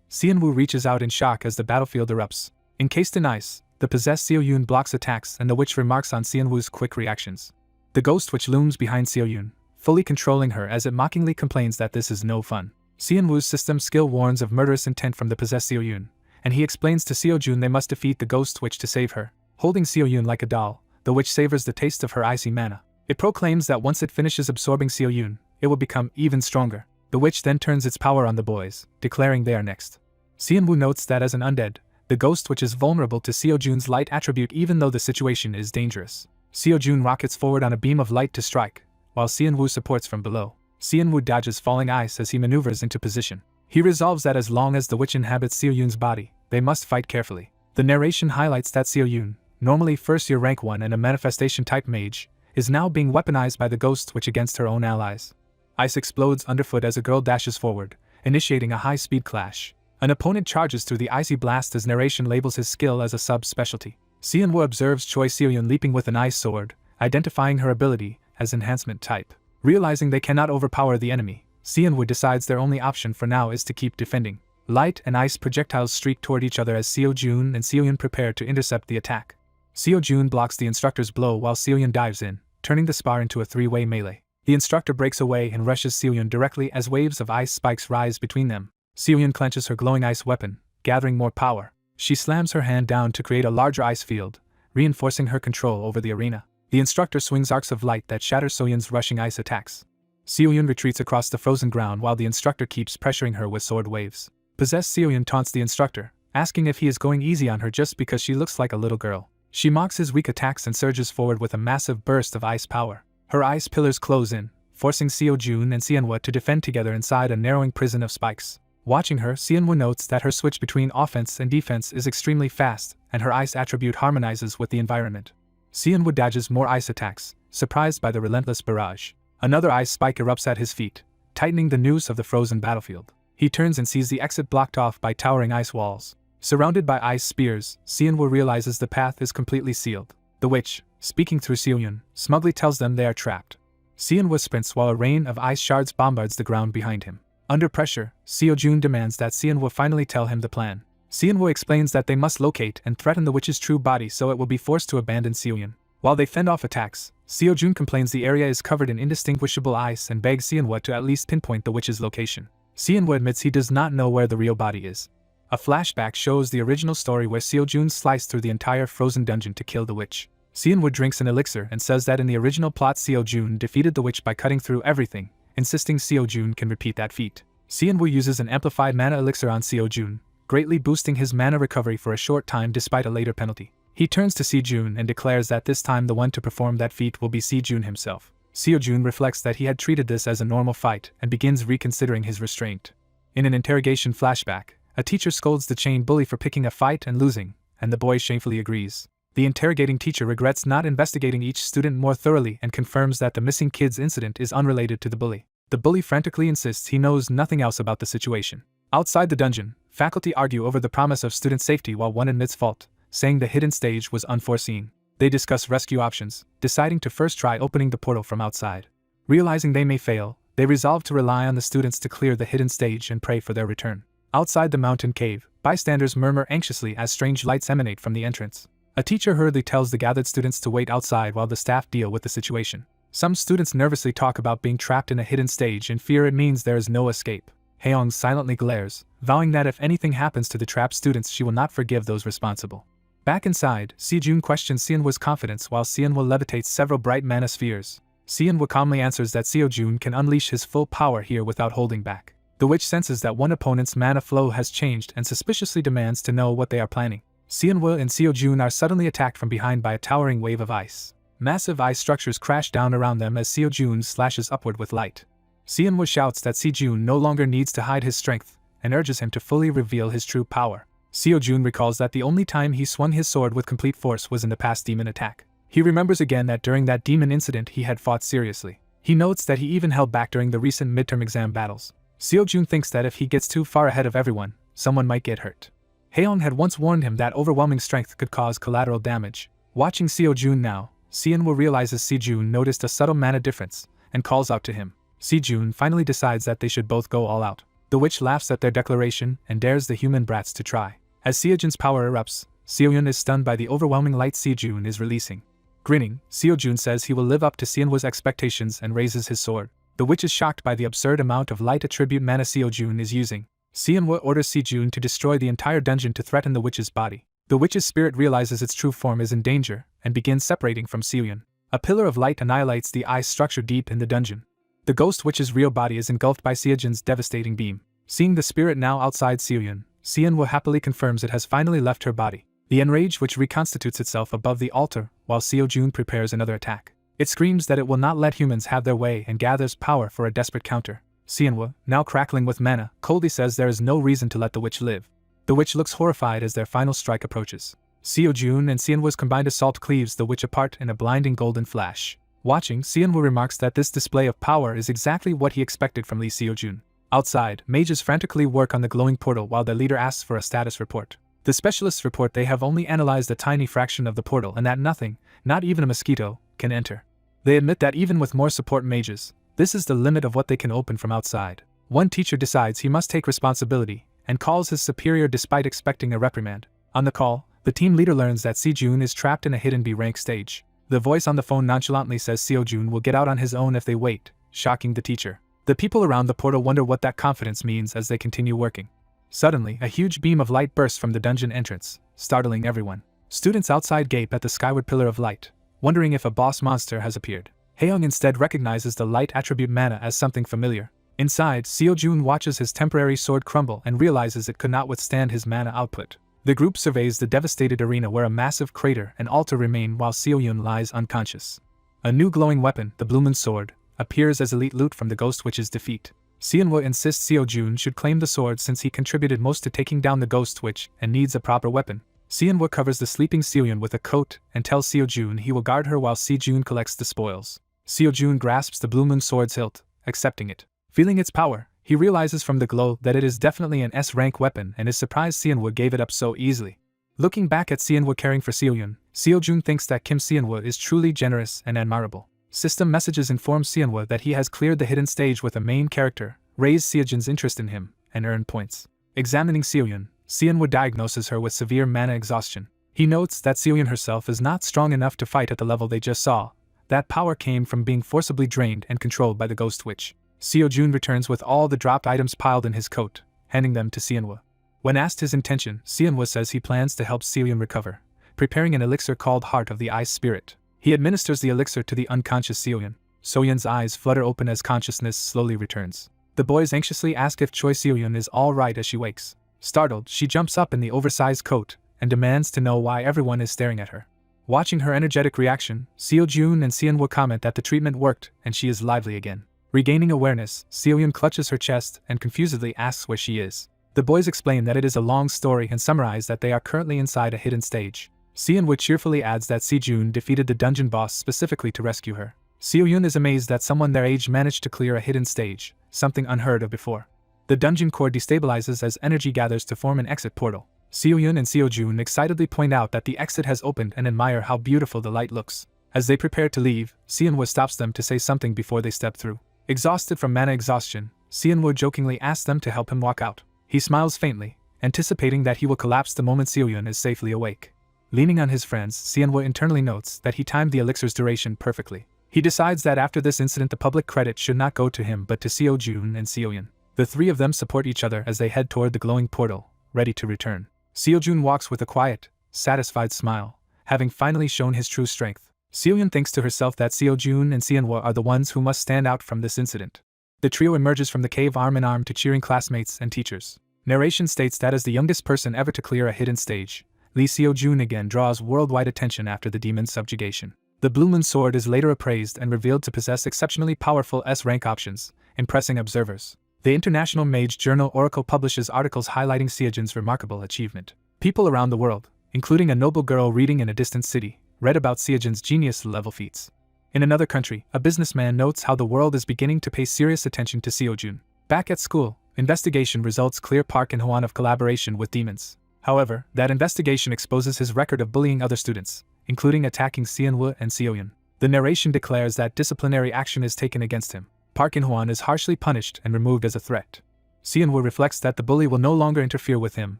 Xianwu reaches out in shock as the battlefield erupts. Encased in ice, the possessed Xiaoyun blocks attacks and the witch remarks on Xianwu's quick reactions. The ghost witch looms behind Xiaoyun, fully controlling her as it mockingly complains that this is no fun. Xianwu's system skill warns of murderous intent from the possessed Xiaoyun, and he explains to Xiaojun they must defeat the ghost witch to save her. Holding Xiaoyun like a doll, the witch savors the taste of her icy mana. It proclaims that once it finishes absorbing Xiaoyun, it will become even stronger. The witch then turns its power on the boys, declaring they are next. Xianwu notes that as an undead, the ghost witch is vulnerable to Xiaojun's light attribute even though the situation is dangerous. Xiaojun rockets forward on a beam of light to strike, while Xianwu supports from below. Xianwu dodges falling ice as he maneuvers into position. He resolves that as long as the witch inhabits Xiaoyun's body, they must fight carefully. The narration highlights that Xiaoyun, normally first-year rank 1 and a manifestation-type mage, is now being weaponized by the ghost witch against her own allies. Ice explodes underfoot as a girl dashes forward, initiating a high-speed clash. An opponent charges through the icy blast as narration labels his skill as a sub-specialty. Xianwu observes Choi Xiaoyun leaping with an ice sword, identifying her ability as enhancement type. Realizing they cannot overpower the enemy, Xianwu decides their only option for now is to keep defending. Light and ice projectiles streak toward each other as Xiaojun and Xiaoyun prepare to intercept the attack. Xiaojun blocks the instructor's blow while Xiaoyun dives in, turning the spar into a three-way melee. The instructor breaks away and rushes Xiaoyun directly as waves of ice spikes rise between them. Xiaoyun clenches her glowing ice weapon, gathering more power. She slams her hand down to create a larger ice field, reinforcing her control over the arena. The instructor swings arcs of light that shatter Xiaoyun's rushing ice attacks. Xiaoyun retreats across the frozen ground while the instructor keeps pressuring her with sword waves. Possessed Xiaoyun taunts the instructor, asking if he is going easy on her just because she looks like a little girl. She mocks his weak attacks and surges forward with a massive burst of ice power. Her ice pillars close in, forcing Xiaojun and Xianwu to defend together inside a narrowing prison of spikes. Watching her, Xianwu notes that her switch between offense and defense is extremely fast, and her ice attribute harmonizes with the environment. Xianwu dodges more ice attacks, surprised by the relentless barrage. Another ice spike erupts at his feet, tightening the noose of the frozen battlefield. He turns and sees the exit blocked off by towering ice walls. Surrounded by ice spears, Xianwu realizes the path is completely sealed. The witch, speaking through Xiaoyun, smugly tells them they are trapped. Xianwu sprints while a rain of ice shards bombards the ground behind him. Under pressure, Xiaojun demands that Xianwu finally tell him the plan. Xianwu explains that they must locate and threaten the witch's true body so it will be forced to abandon Xiaoyun. While they fend off attacks, Xiaojun complains the area is covered in indistinguishable ice and begs Xianwu to at least pinpoint the witch's location. Xianwu admits he does not know where the real body is. A flashback shows the original story where Xiaojun sliced through the entire frozen dungeon to kill the witch. Xianwu drinks an elixir and says that in the original plot Xiaojun defeated the witch by cutting through everything, insisting Xiaojun can repeat that feat. Xianwu uses an amplified mana elixir on Xiaojun, greatly boosting his mana recovery for a short time despite a later penalty. He turns to Xiaojun and declares that this time the one to perform that feat will be Xiaojun himself. Xiaojun reflects that he had treated this as a normal fight and begins reconsidering his restraint. In an interrogation flashback, a teacher scolds the chain bully for picking a fight and losing, and the boy shamefully agrees. The interrogating teacher regrets not investigating each student more thoroughly and confirms that the missing kid's incident is unrelated to the bully. The bully frantically insists he knows nothing else about the situation. Outside the dungeon, faculty argue over the promise of student safety while one admits fault, saying the hidden stage was unforeseen. They discuss rescue options, deciding to first try opening the portal from outside. Realizing they may fail, they resolve to rely on the students to clear the hidden stage and pray for their return. Outside the mountain cave, bystanders murmur anxiously as strange lights emanate from the entrance. A teacher hurriedly tells the gathered students to wait outside while the staff deal with the situation. Some students nervously talk about being trapped in a hidden stage and fear it means there is no escape. Haeyoung silently glares, vowing that if anything happens to the trapped students she will not forgive those responsible. Back inside, Sejun questions Seonwoo's confidence while Seonwoo levitates several bright mana spheres. Seonwoo calmly answers that Sejun can unleash his full power here without holding back. The witch senses that one opponent's mana flow has changed and suspiciously demands to know what they are planning. Seonwoo and Sejun are suddenly attacked from behind by a towering wave of ice. Massive ice structures crash down around them as Sejun slashes upward with light. Seonwoo shouts that Sejun no longer needs to hide his strength and urges him to fully reveal his true power. Sejun recalls that the only time he swung his sword with complete force was in the past demon attack. He remembers again that during that demon incident he had fought seriously. He notes that he even held back during the recent midterm exam battles. Sejun thinks that if he gets too far ahead of everyone, someone might get hurt. Haeyoung had once warned him that overwhelming strength could cause collateral damage. Watching Sejun now, Seonwoo realizes Sejun noticed a subtle mana difference and calls out to him. Sejun finally decides that they should both go all out. The witch laughs at their declaration and dares the human brats to try. As Sejun's power erupts, Seoyun is stunned by the overwhelming light Sejun is releasing. Grinning, Sejun says he will live up to Seonwoo's expectations and raises his sword. The witch is shocked by the absurd amount of light attribute mana Sejun is using. Seonwoo orders Sejun to destroy the entire dungeon to threaten the witch's body. The witch's spirit realizes its true form is in danger and begins separating from Seoyun. A pillar of light annihilates the ice structure deep in the dungeon. The ghost witch's real body is engulfed by Sejun's devastating beam. Seeing the spirit now outside Seoyun, Seonwoo happily confirms it has finally left her body. The enraged witch reconstitutes itself above the altar while Sejun prepares another attack. It screams that it will not let humans have their way and gathers power for a desperate counter. Seonwoo, now crackling with mana, coldly says there is no reason to let the witch live. The witch looks horrified as their final strike approaches. Sejun and Seonwoo's combined assault cleaves the witch apart in a blinding golden flash. Watching, Seonwoo remarks that this display of power is exactly what he expected from Lee Sejun. Outside, mages frantically work on the glowing portal while their leader asks for a status report. The specialists report they have only analyzed a tiny fraction of the portal and that nothing, not even a mosquito, can enter. They admit that even with more support mages, this is the limit of what they can open from outside. One teacher decides he must take responsibility and calls his superior despite expecting a reprimand. On the call, the team leader learns that Sejun is trapped in a hidden B-rank stage. The voice on the phone nonchalantly says Sejun will get out on his own if they wait, shocking the teacher. The people around the portal wonder what that confidence means as they continue working. Suddenly, a huge beam of light bursts from the dungeon entrance, startling everyone. Students outside gape at the skyward pillar of light, wondering if a boss monster has appeared. Haeyoung instead recognizes the light attribute mana as something familiar. Inside, Sejun watches his temporary sword crumble and realizes it could not withstand his mana output. The group surveys the devastated arena where a massive crater and altar remain while Sejun lies unconscious. A new glowing weapon, the Blue Moon Sword, appears as elite loot from the Ghost Witch's defeat. Seonwoo insists Sejun should claim the sword since he contributed most to taking down the Ghost Witch and needs a proper weapon. Seonwoo covers the sleeping Sejun with a coat and tells Sejun he will guard her while Sejun collects the spoils. Sejun grasps the Blue Moon Sword's hilt, accepting it. Feeling its power, he realizes from the glow that it is definitely an S-rank weapon and is surprised Seonwoo gave it up so easily. Looking back at Seonwoo caring for Sejun thinks that Kim Seonwoo is truly generous and admirable. System messages inform Seonwoo that he has cleared the hidden stage with a main character, raised Sejun's interest in him, and earned points. Examining Seonwoo diagnoses her with severe mana exhaustion. He notes that Sejun herself is not strong enough to fight at the level they just saw. That power came from being forcibly drained and controlled by the Ghost Witch. Sejun returns with all the dropped items piled in his coat, handing them to Seonwoo. When asked his intention, Seonwoo says he plans to help Sejun recover, preparing an elixir called Heart of the Ice Spirit. He administers the elixir to the unconscious Sejun. Sejun's eyes flutter open as consciousness slowly returns. The boys anxiously ask if Choi Sejun is all right as she wakes. Startled, she jumps up in the oversized coat and demands to know why everyone is staring at her. Watching her energetic reaction, Sejun and Seonwoo comment that the treatment worked and she is lively again. Regaining awareness, Sejun clutches her chest and confusedly asks where she is. The boys explain that it is a long story and summarize that they are currently inside a hidden stage. Seonwoo cheerfully adds that Sejun defeated the dungeon boss specifically to rescue her. Sejun is amazed that someone their age managed to clear a hidden stage, something unheard of before. The dungeon core destabilizes as energy gathers to form an exit portal. Sejun and Sejun excitedly point out that the exit has opened and admire how beautiful the light looks. As they prepare to leave, Seonwoo stops them to say something before they step through. Exhausted from mana exhaustion, Seonwoo jokingly asks them to help him walk out. He smiles faintly, anticipating that he will collapse the moment Sejun is safely awake. Leaning on his friends, Seonwoo internally notes that he timed the elixir's duration perfectly. He decides that after this incident the public credit should not go to him but to Sejun and Sejun. The three of them support each other as they head toward the glowing portal, ready to return. Sejun walks with a quiet, satisfied smile, having finally shown his true strength. Seo-yun thinks to herself that Seo-jun and Seonhwa are the ones who must stand out from this incident. The trio emerges from the cave arm in arm to cheering classmates and teachers. Narration states that as the youngest person ever to clear a hidden stage, Lee Seo-jun again draws worldwide attention after the demon's subjugation. The Blue Moon Sword is later appraised and revealed to possess exceptionally powerful S-rank options, impressing observers. The International Mage Journal Oracle publishes articles highlighting Seo-jun's remarkable achievement. People around the world, including a noble girl reading in a distant city, read about Seo-jun's genius-level feats. In another country, a businessman notes how the world is beginning to pay serious attention to Seo-jun. Back at school, investigation results clear Park and Hwan of collaboration with demons. However, that investigation exposes his record of bullying other students, including attacking Seonhwa and Seo-yun. The narration declares that disciplinary action is taken against him. Park and Hwan is harshly punished and removed as a threat. Seonhwa reflects that the bully will no longer interfere with him,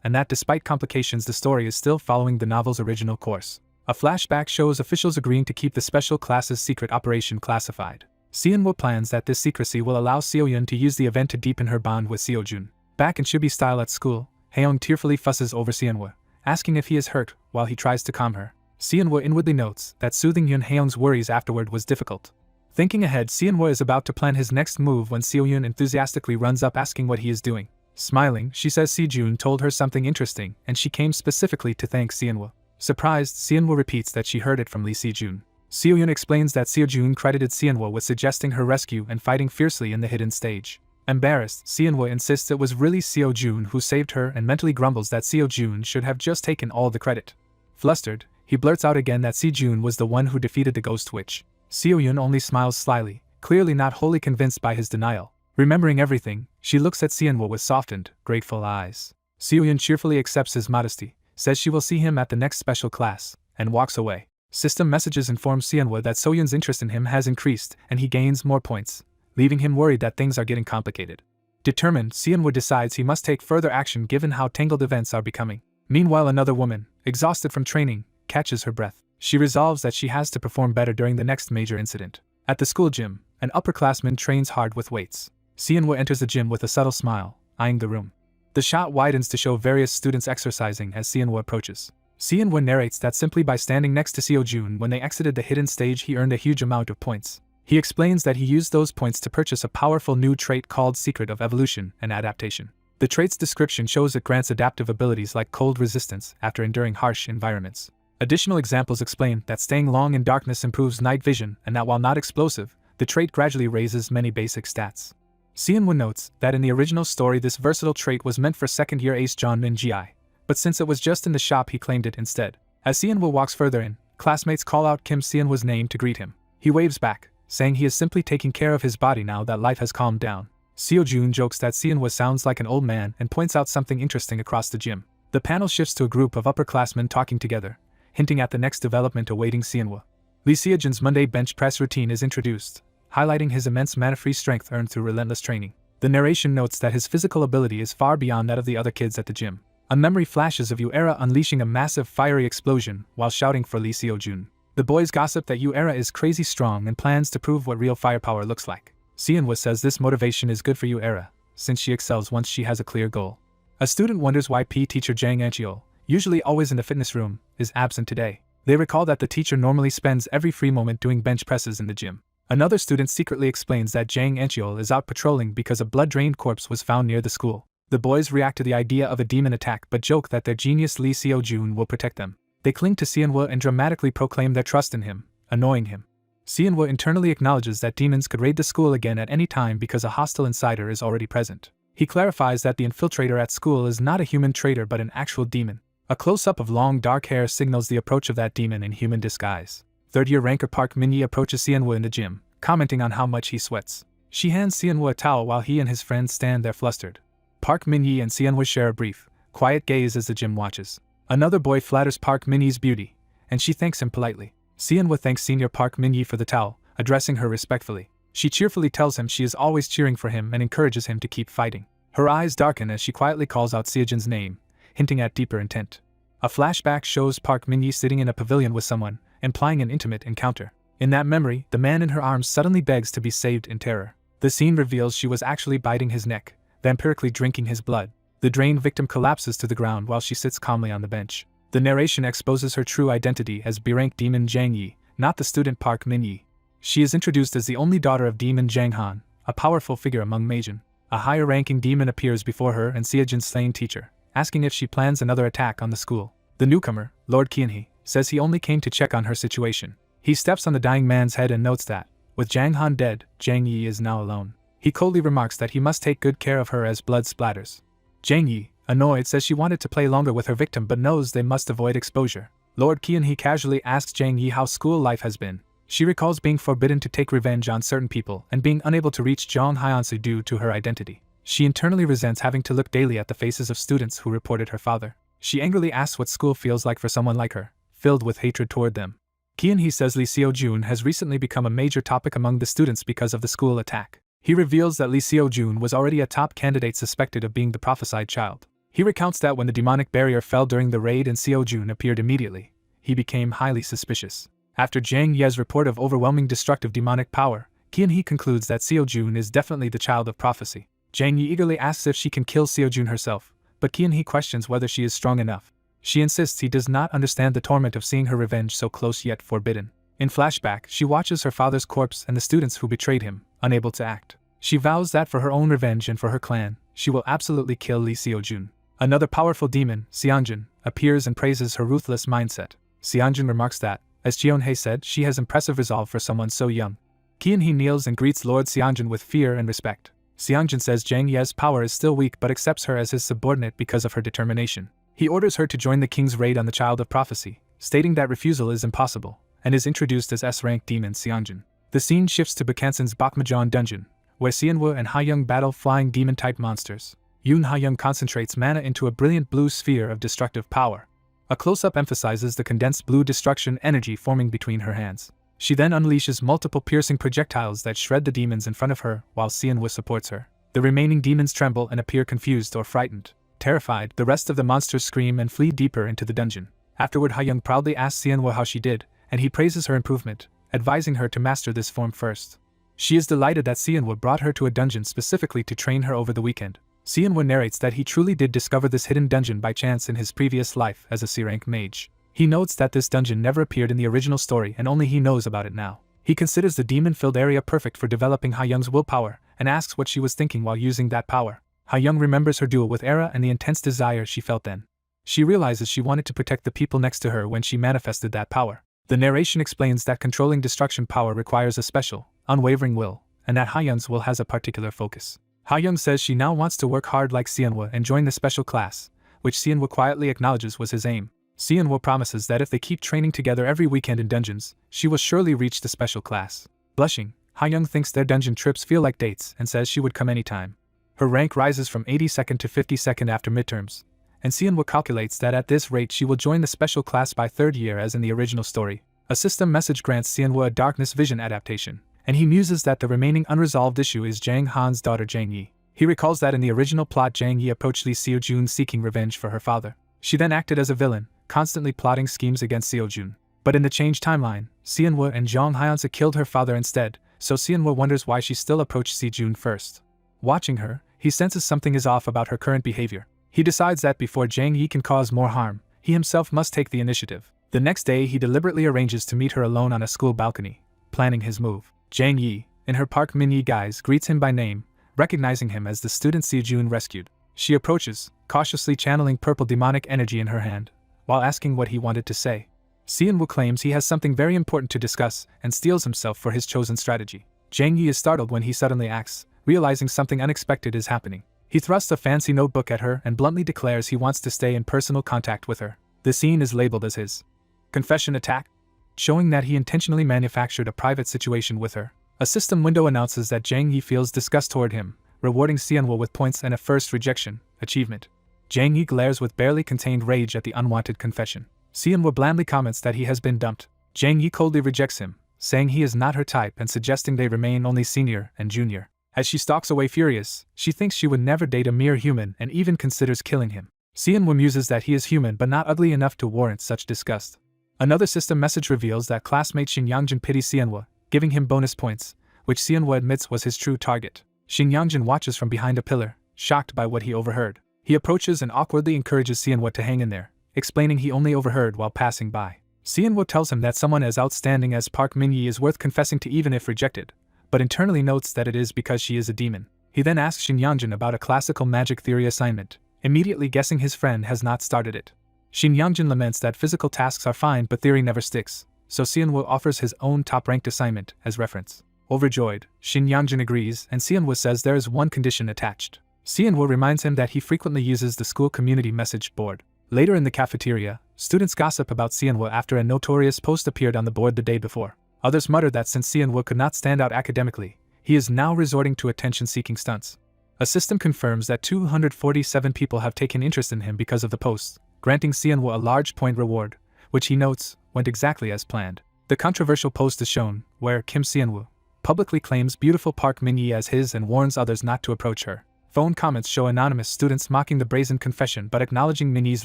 and that despite complications the story is still following the novel's original course. A flashback shows officials agreeing to keep the special class's secret operation classified. Seonhwa plans that this secrecy will allow Seo-yun to use the event to deepen her bond with Seo-jun. Back in Chibi style at school, Haeyoung tearfully fusses over Seonhwa, asking if he is hurt while he tries to calm her. Seonhwa inwardly notes that soothing Haeyoung's worries afterward was difficult. Thinking ahead, Seonhwa is about to plan his next move when Seo-yun enthusiastically runs up asking what he is doing. Smiling, she says Seo-jun told her something interesting and she came specifically to thank Seonhwa. Surprised, Seonhwa repeats that she heard it from Lee Seo-jun. Seo-yun explains that Seo-jun credited Seonhwa with suggesting her rescue and fighting fiercely in the hidden stage. Embarrassed, Seonhwa insists it was really Seo-jun who saved her and mentally grumbles that Seo-jun should have just taken all the credit. Flustered, he blurts out again that Seo-jun was the one who defeated the ghost witch. Seo-yun only smiles slyly, clearly not wholly convinced by his denial. Remembering everything, she looks at Seonhwa with softened, grateful eyes. Seo-yun cheerfully accepts his modesty, says she will see him at the next special class, and walks away. System messages inform Seonhwa that Seo-yun's interest in him has increased and he gains more points, leaving him worried that things are getting complicated. Determined, Seonhwa decides he must take further action given how tangled events are becoming. Meanwhile, another woman, exhausted from training, catches her breath. She resolves that she has to perform better during the next major incident. At the school gym, an upperclassman trains hard with weights. Seonhwa enters the gym with a subtle smile, eyeing the room. The shot widens to show various students exercising as Seonhwa approaches. Seonhwa narrates that simply by standing next to Seo-jun when they exited the hidden stage he earned a huge amount of points. He explains that he used those points to purchase a powerful new trait called Secret of Evolution and Adaptation. The trait's description shows it grants adaptive abilities like cold resistance after enduring harsh environments. Additional examples explain that staying long in darkness improves night vision and that while not explosive, the trait gradually raises many basic stats. Seonhwa notes that in the original story this versatile trait was meant for second-year ace John Min Gi, but since it was just in the shop he claimed it instead. As Seonhwa walks further in, classmates call out Kim Seonhwa's name to greet him. He waves back, saying he is simply taking care of his body now that life has calmed down. Seo-jun jokes that Seonhwa sounds like an old man and points out something interesting across the gym. The panel shifts to a group of upperclassmen talking together, hinting at the next development awaiting Seonhwa. Lee Seo-jun's Monday bench press routine is introduced, highlighting his immense mana-free strength earned through relentless training. The narration notes that his physical ability is far beyond that of the other kids at the gym. A memory flashes of Yu-era unleashing a massive fiery explosion while shouting for Lee Seo-jun. The boys gossip that Yu-era is crazy strong and plans to prove what real firepower looks like. Seonhwa says this motivation is good for Yu-era, since she excels once she has a clear goal. A student wonders why PE teacher Jang Ancheol, usually always in the fitness room, is absent today. They recall that the teacher normally spends every free moment doing bench presses in the gym. Another student secretly explains that Jang Ancheol is out patrolling because a blood-drained corpse was found near the school. The boys react to the idea of a demon attack but joke that their genius Lee Seo-jun will protect them. They cling to Seonhwa and dramatically proclaim their trust in him, annoying him. Seonhwa internally acknowledges that demons could raid the school again at any time because a hostile insider is already present. He clarifies that the infiltrator at school is not a human traitor but an actual demon. A close-up of long dark hair signals the approach of that demon in human disguise. Third-year ranker Park Min-yi approaches Seonhwa in the gym, commenting on how much he sweats. She hands Seonhwa a towel while he and his friends stand there flustered. Park Min-yi and Seonhwa share a brief, quiet gaze as the gym watches. Another boy flatters Park Min-yi's beauty, and she thanks him politely. Seonhwa thanks senior Park Min-yi for the towel, addressing her respectfully. She cheerfully tells him she is always cheering for him and encourages him to keep fighting. Her eyes darken as she quietly calls out Seo-jun's name, hinting at deeper intent. A flashback shows Park Min-yi sitting in a pavilion with someone, implying an intimate encounter. In that memory, the man in her arms suddenly begs to be saved in terror. The scene reveals she was actually biting his neck, vampirically drinking his blood. The drained victim collapses to the ground while she sits calmly on the bench. The narration exposes her true identity as B-rank demon Jang Yi, not the student Park Min Yi. She is introduced as the only daughter of demon Jang Han, a powerful figure among Meijin. A higher-ranking demon appears before her and Seojin's slain teacher, asking if she plans another attack on the school. The newcomer, Lord Kyunhee, says he only came to check on her situation. He steps on the dying man's head and notes that, with Jang Han dead, Jang Yi is now alone. He coldly remarks that he must take good care of her as blood splatters. Jang Yi, annoyed, says she wanted to play longer with her victim but knows they must avoid exposure. Lord Kyunhee casually asks Jang Yi how school life has been. She recalls being forbidden to take revenge on certain people and being unable to reach Jong Hyeonsu due to her identity. She internally resents having to look daily at the faces of students who reported her father. She angrily asks what school feels like for someone like her, filled with hatred toward them. Kyunhee says Lee Seo-jun has recently become a major topic among the students because of the school attack. He reveals that Lee Seo-jun was already a top candidate suspected of being the prophesied child. He recounts that when the demonic barrier fell during the raid and Seo-jun appeared immediately, he became highly suspicious. After Jang Ye's report of overwhelming destructive demonic power, Kyunhee concludes that Seo-jun is definitely the child of prophecy. Jang Yi eagerly asks if she can kill Seo-jun herself, but Kyunhee questions whether she is strong enough. She insists he does not understand the torment of seeing her revenge so close yet forbidden. In flashback, she watches her father's corpse and the students who betrayed him, unable to act. She vows that for her own revenge and for her clan, she will absolutely kill Lee Seo-jun. Another powerful demon, Seonjun, appears and praises her ruthless mindset. Seonjun remarks that, as Jeonhae said, she has impressive resolve for someone so young. Kyunhee kneels and greets Lord Seonjun with fear and respect. Seonjun says Jang Ye's power is still weak but accepts her as his subordinate because of her determination. He orders her to join the king's raid on the Child of Prophecy, stating that refusal is impossible, and is introduced as S-rank demon Seonjun. The scene shifts to Bakansan's Bakmajeon dungeon, where Seonwoo and Ha-young battle flying demon-type monsters. Yoon Ha-young concentrates mana into a brilliant blue sphere of destructive power. A close-up emphasizes the condensed blue destruction energy forming between her hands. She then unleashes multiple piercing projectiles that shred the demons in front of her while Seonwoo supports her. The remaining demons tremble and appear confused or frightened. Terrified, the rest of the monsters scream and flee deeper into the dungeon. Afterward, Ha-young proudly asks Seonwoo how she did, and he praises her improvement, advising her to master this form first. She is delighted that Seonwoo brought her to a dungeon specifically to train her over the weekend. Seonwoo narrates that he truly did discover this hidden dungeon by chance in his previous life as a C-rank mage. He notes that this dungeon never appeared in the original story and only he knows about it now. He considers the demon-filled area perfect for developing Ha-young's willpower and asks what she was thinking while using that power. Ha-young remembers her duel with Era and the intense desire she felt then. She realizes she wanted to protect the people next to her when she manifested that power. The narration explains that controlling destruction power requires a special, unwavering will, and that Ha-young's will has a particular focus. Ha-young says she now wants to work hard like Seonwoo and join the special class, which Seonwoo quietly acknowledges was his aim. Seonwoo promises that if they keep training together every weekend in dungeons, she will surely reach the special class. Blushing, Ha-young thinks their dungeon trips feel like dates and says she would come anytime. Her rank rises from 82nd to 52nd after midterms, and Seonwoo calculates that at this rate she will join the special class by third year as in the original story. A system message grants Seonwoo a darkness vision adaptation, and he muses that the remaining unresolved issue is Jang Han's daughter Jang Yi. He recalls that in the original plot Jang Yi approached Lee Seo-jun seeking revenge for her father. She then acted as a villain, constantly plotting schemes against Seo-jun. But in the changed timeline, Seonwoo and Jong Hyeonsu killed her father instead, so Seonwoo wonders why she still approached Seo-jun first. Watching her, he senses something is off about her current behavior. He decides that before Jang Yi can cause more harm, he himself must take the initiative. The next day he deliberately arranges to meet her alone on a school balcony, planning his move. Jang Yi, in her Park Min Yi guise, greets him by name, recognizing him as the student Seo-jun rescued. She approaches, cautiously channeling purple demonic energy in her hand, while asking what he wanted to say. Seonwoo claims he has something very important to discuss and steels himself for his chosen strategy. Jang Yi is startled when he suddenly acts, realizing something unexpected is happening. He thrusts a fancy notebook at her and bluntly declares he wants to stay in personal contact with her. The scene is labeled as his confession attack, showing that he intentionally manufactured a private situation with her. A system window announces that Jang Yi feels disgust toward him, rewarding Seonwoo with points and a first rejection achievement. Jang Yi glares with barely contained rage at the unwanted confession. Seonwoo blandly comments that he has been dumped. Jang Yi coldly rejects him, saying he is not her type and suggesting they remain only senior and junior. As she stalks away furious, she thinks she would never date a mere human and even considers killing him. Seonwoo muses that he is human but not ugly enough to warrant such disgust. Another system message reveals that classmate Shin Yangjin pities Seonwoo, giving him bonus points, which Seonwoo admits was his true target. Shin Yangjin watches from behind a pillar, shocked by what he overheard. He approaches and awkwardly encourages Seonwoo to hang in there, explaining he only overheard while passing by. Seonwoo tells him that someone as outstanding as Park Min-yi is worth confessing to even if rejected, but internally notes that it is because she is a demon. He then asks Shin Yangjin about a classical magic theory assignment, immediately guessing his friend has not started it. Shin Yangjin laments that physical tasks are fine but theory never sticks, so Seonwoo offers his own top-ranked assignment as reference. Overjoyed, Shin Yangjin agrees and Seonwoo says there is one condition attached. Seonwoo reminds him that he frequently uses the school community message board. Later in the cafeteria, students gossip about Seonwoo after a notorious post appeared on the board the day before. Others mutter that since Seonwoo could not stand out academically, he is now resorting to attention-seeking stunts. A system confirms that 247 people have taken interest in him because of the posts, granting Seonwoo a large point reward, which he notes went exactly as planned. The controversial post is shown, where Kim Seonwoo publicly claims beautiful Park Min-yi as his and warns others not to approach her. Phone comments show anonymous students mocking the brazen confession but acknowledging Min-yi's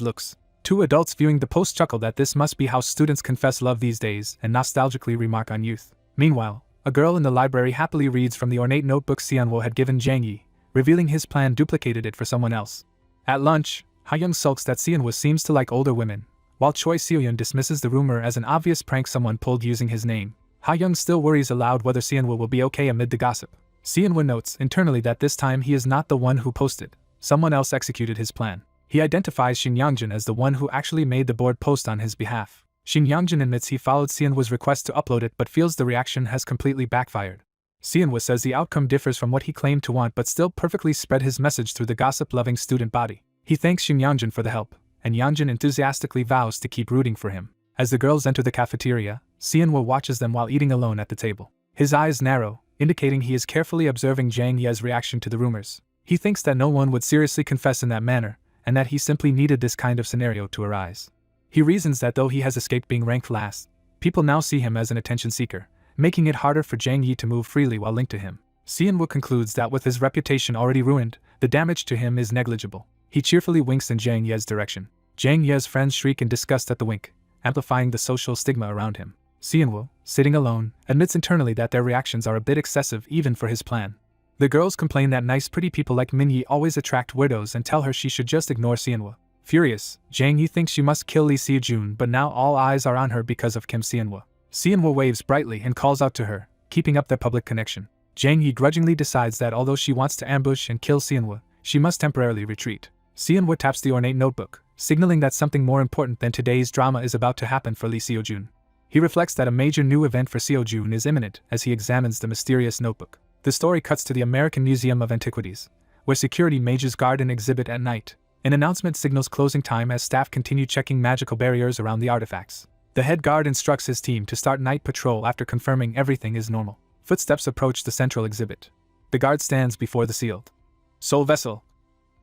looks. Two adults viewing the post chuckle that this must be how students confess love these days and nostalgically remark on youth. Meanwhile, a girl in the library happily reads from the ornate notebook Seonwoo had given Jang Yi, revealing his plan duplicated it for someone else. At lunch, Ha-young sulks that Seonwoo seems to like older women, while Choi Seo-yeon dismisses the rumor as an obvious prank someone pulled using his name. Ha-young still worries aloud whether Seonwoo will be okay amid the gossip. Seonwoo notes internally that this time he is not the one who posted, someone else executed his plan. He identifies Shin Yangjin as the one who actually made the board post on his behalf. Shin Yangjin admits he followed Seonwoo's request to upload it but feels the reaction has completely backfired. Seonwoo says the outcome differs from what he claimed to want but still perfectly spread his message through the gossip-loving student body. He thanks Shin Yangjin for the help, and Yangjin enthusiastically vows to keep rooting for him. As the girls enter the cafeteria, Seonwoo watches them while eating alone at the table. His eyes narrow, indicating he is carefully observing Jang Ye's reaction to the rumors. He thinks that no one would seriously confess in that manner, and that he simply needed this kind of scenario to arise. He reasons that though he has escaped being ranked last, people now see him as an attention seeker, making it harder for Jang Yi to move freely while linked to him. Seonwoo concludes that with his reputation already ruined, the damage to him is negligible. He cheerfully winks in Jang Ye's direction. Jang Ye's friends shriek in disgust at the wink, amplifying the social stigma around him. Seonwoo, sitting alone, admits internally that their reactions are a bit excessive even for his plan. The girls complain that nice pretty people like Min-yi always attract weirdos and tell her she should just ignore Seonwoo. Furious, Jang Yi thinks she must kill Lee Seo-jun but now all eyes are on her because of Kim Seonwoo. Seonwoo waves brightly and calls out to her, keeping up their public connection. Jang Yi grudgingly decides that although she wants to ambush and kill Seonwoo, she must temporarily retreat. Seonwoo taps the ornate notebook, signaling that something more important than today's drama is about to happen for Lee Seo-jun. He reflects that a major new event for Seo-jun is imminent as he examines the mysterious notebook. The story cuts to the American Museum of Antiquities, where security mages guard an exhibit at night. An announcement signals closing time as staff continue checking magical barriers around the artifacts. The head guard instructs his team to start night patrol after confirming everything is normal. Footsteps approach the central exhibit. The guard stands before the sealed soul vessel,